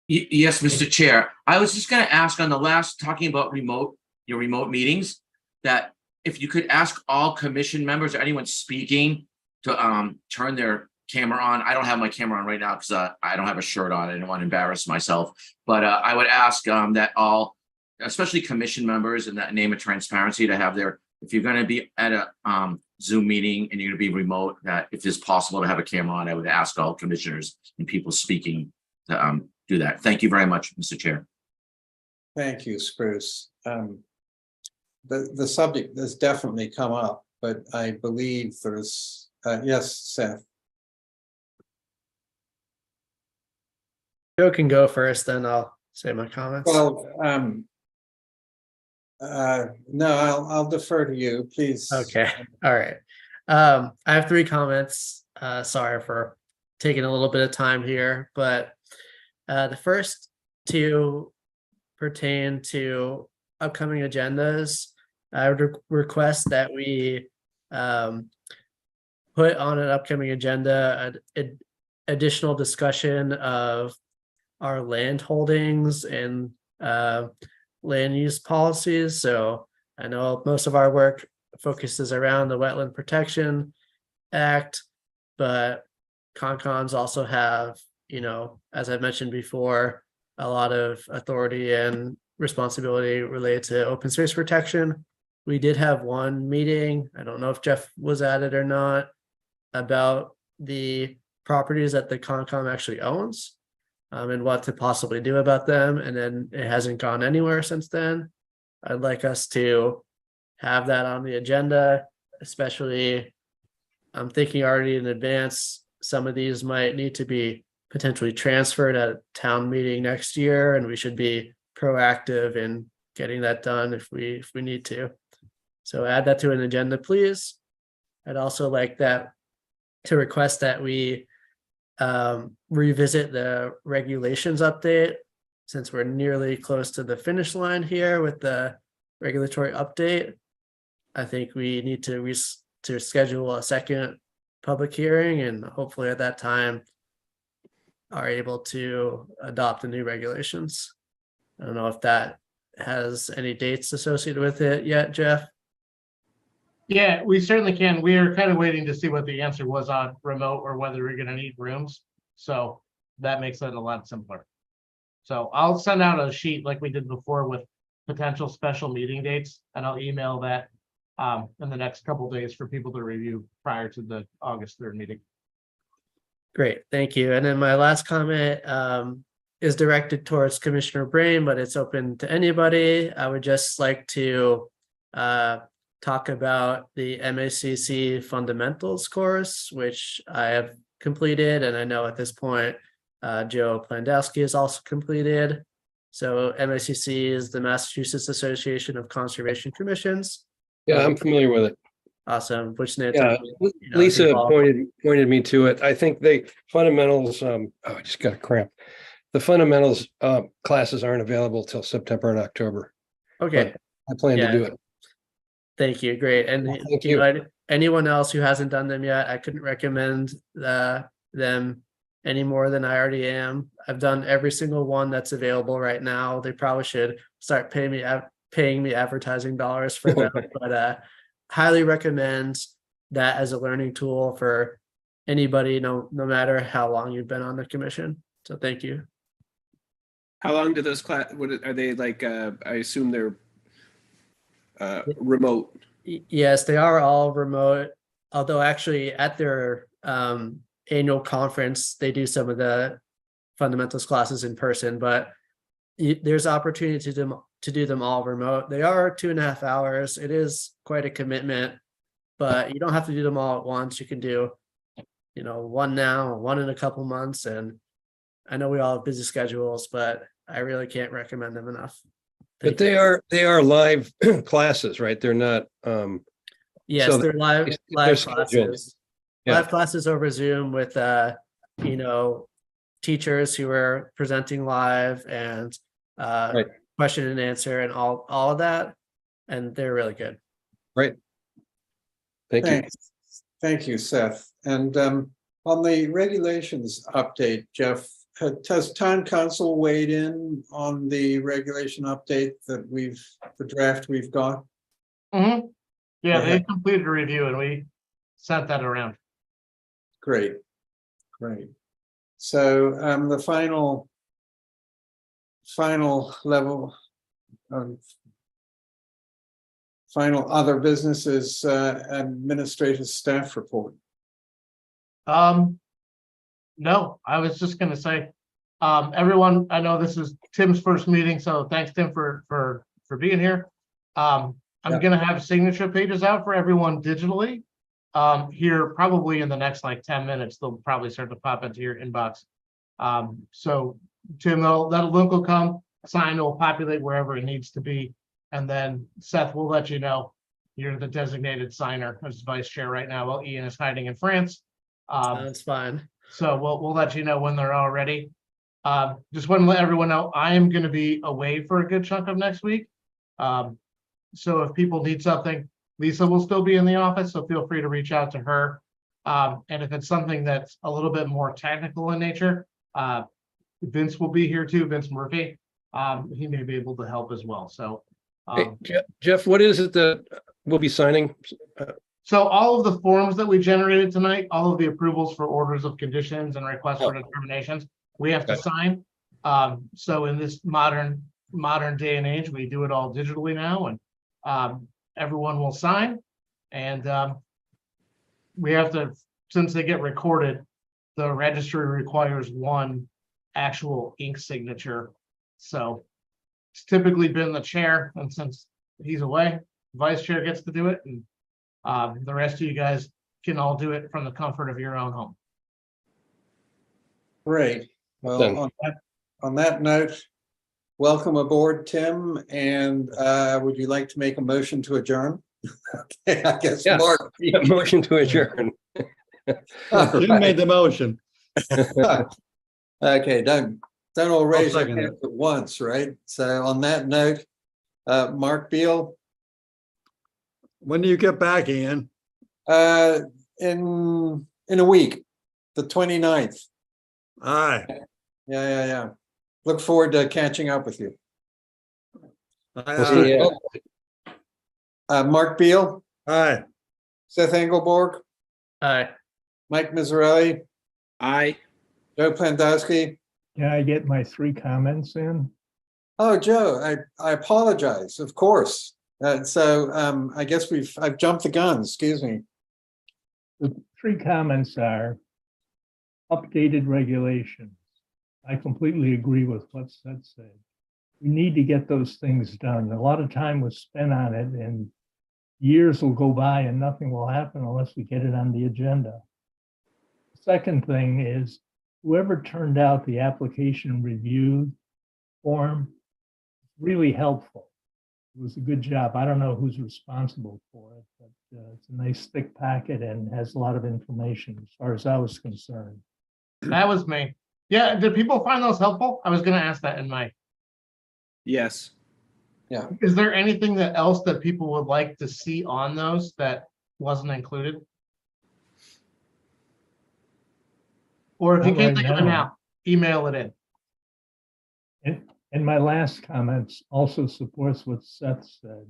Yes, Mr. Chair. I was just going to ask on the last talking about your remote meetings, that if you could ask all commission members or anyone speaking to turn their camera on. I don't have my camera on right now because I don't have a shirt on. I didn't want to embarrass myself, but I would ask that all, especially commission members, in that name of transparency, to have if you're going to be at a Zoom meeting and you're going to be remote, that if it's possible to have a camera on, I would ask all commissioners and people speaking to do that. Thank you very much, Mr. Chair. Thank you, Spruce. The subject has definitely come up, but I believe there's yes, Seth. Joe can go first, then I'll say my comments. Well, no, I'll defer to you, please. Okay, all right. I have 3 comments. Sorry for taking a little bit of time here, but the first 2 pertain to upcoming agendas. I would request that we put on an upcoming agenda an additional discussion of our land holdings and land use policies. So I know most of our work focuses around the Wetland Protection Act, but Concons also have, as I mentioned before, a lot of authority and responsibility related to open space protection. We did have one meeting, I don't know if Jeff was at it or not, about the properties that the Concom actually owns and what to possibly do about them. And then it hasn't gone anywhere since then. I'd like us to have that on the agenda, especially I'm thinking already in advance, some of these might need to be potentially transferred at a town meeting next year, and we should be proactive in getting that done if we need to. So add that to an agenda, please. I'd also like to request that we revisit the regulations update, since we're nearly close to the finish line here with the regulatory update. I think we need to schedule a second public hearing, and hopefully at that time are able to adopt the new regulations. I don't know if that has any dates associated with it yet, Jeff. Yeah, we certainly can. We are kind of waiting to see what the answer was on remote or whether we're going to need rooms. So that makes it a lot simpler. So I'll send out a sheet like we did before with potential special meeting dates, and I'll email that in the next couple days for people to review prior to the August 3rd meeting. Great, thank you. And then my last comment is directed towards Commissioner Brain, but it's open to anybody. I would just like to talk about the MACC fundamentals course, which I have completed, and I know at this point Joe Plandowski is also completed. So MACC is the Massachusetts Association of Conservation Commissions. Yeah, I'm familiar with it. Awesome, which Yeah, Nantucket, you know, is Lisa involved. pointed me to it. I think they fundamentals, oh, I just got a cramp. The fundamentals classes aren't available till September and October. Okay, I plan to yeah. do it. Thank you, great. And Thank you know, anyone else who hasn't done them yet, I couldn't recommend them any more than I already am. I've done every single one that's available right now. They probably should start paying me advertising dollars for them, but highly recommend that as a learning tool for anybody, no matter how long you've been on the commission. So thank you. How long do those are they like, I assume they're remote? Yes, they are all remote, although actually at their annual conference, they do some of the fundamentals classes in person, but there's opportunity to do them all remote. They are 2.5 hours. It is quite a commitment, but you don't have to do them all at once. You can do, you know, one now, one in a couple months. And I know we all have busy schedules, but I really can't recommend them enough. But they are live classes, right? They're not. Yes, so they're live they're scheduled. classes. Yeah. Live classes over Zoom with you know, teachers who are presenting live and Right. question and answer and all of that. And they're really good. Right. Thank you. Thanks. Thank you, Seth. And on the regulations update, Jeff, has town council weighed in on the regulation update that the draft we've got? Mm-hmm. Yeah, Okay. they completed a review and we sent that around. Great. So the final level, final other business is administrative staff report. No, I was just gonna say, everyone, I know this is Tim's first meeting, so thanks, Tim, for being here. I'm gonna have signature pages out for everyone digitally. Here, probably in the next like 10 minutes, they'll probably start to pop into your inbox. So Tim, that link will come, sign will populate wherever it needs to be. And then Seth will let you know you're the designated signer as vice chair right now while Ian is hiding in France. That's fine. So we'll let you know when they're all ready. Just want to let everyone know I am going to be away for a good chunk of next week. So if people need something, Lisa will still be in the office, so feel free to reach out to her. And if it's something that's a little bit more technical in nature, Vince will be here too, Vince Murphy. He may be able to help as well. So Hey, Jeff, what is it that we'll be signing? So all of the forms that we generated tonight, all of the approvals for orders of conditions and requests for determinations, we have to sign. So in this modern day and age, we do it all digitally now, and everyone will sign. And we have to, since they get recorded, the registry requires one actual ink signature. So it's typically been the chair, and since he's away, vice chair gets to do it, and the rest of you guys can all do it from the comfort of your own home. Great. Well, on that note, welcome aboard, Tim. And would you like to make a motion to adjourn? Okay, I guess Yeah. Mark. Motion to adjourn. Jim made the motion. Okay, don't all raise your second hands at once, right? So on that note, Mark Beal. When do you get back, Ian? In a week, the 29th. Aye. Yeah. Look forward to catching up with you. Aye. Mark Beal. Aye. Seth Engelborg. Aye. Mike Miserelli. Aye. Joe Plandowski. Can I get my 3 comments in? Oh, Joe, I apologize, of course. I guess I've jumped the gun, excuse me. The three comments are updated regulations. I completely agree with what Seth said. We need to get those things done. A lot of time was spent on it and years will go by and nothing will happen unless we get it on the agenda. Second thing is whoever turned out the application review form, really helpful. It was a good job. I don't know who's responsible for it, but it's a nice thick packet and has a lot of information as far as I was concerned. That was me. Yeah, did people find those helpful? I was gonna ask that in my, Yes. Yeah. is there anything else that people would like to see on those that wasn't included? Or if you Not can't right think of it now. now, email it in. And my last comments also supports what Seth said.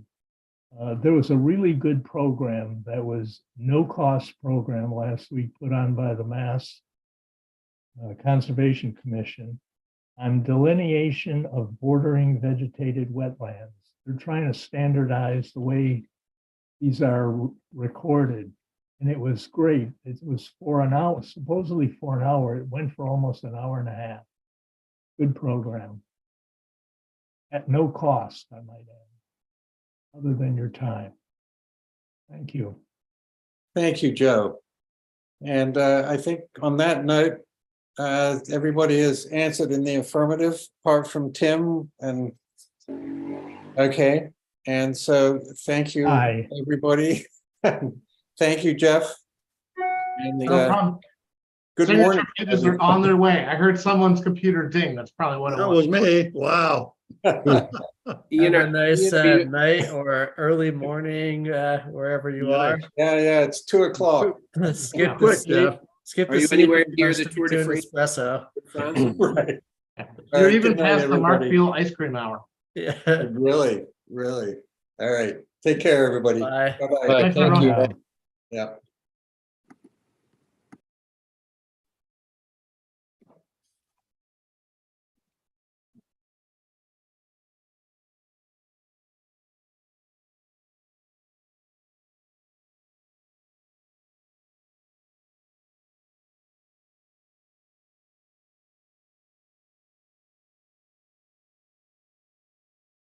There was a really good program that was no-cost program last week put on by the Mass Conservation Commission on delineation of bordering vegetated wetlands. They're trying to standardize the way these are recorded. And it was great. It was for an hour, supposedly for an hour. It went for almost an hour and a half. Good program. At no cost, I might add, other than your time. Thank you. Thank you, Joe. And I think on that note, everybody has answered in the affirmative, apart from Tim. And okay, and so thank you, Aye. everybody. Thank you, Jeff. And No problem. good Signature morning. pages are on their way. I heard someone's computer ding. That's probably what it That was. was me. Wow. Have a nice Ian, you- night or early morning, wherever you are. Yeah, it's 2:00. Skip the Quick, sleep. Jeff. Skip Are the you sleep. anywhere and go near the straight Tour de to an France? espresso. France? Right. You're Good even night, past the Mark everybody. Field ice cream hour. Yeah. Really. All right. Take care, everybody. Bye. Bye-bye. Thanks, everyone. Yeah.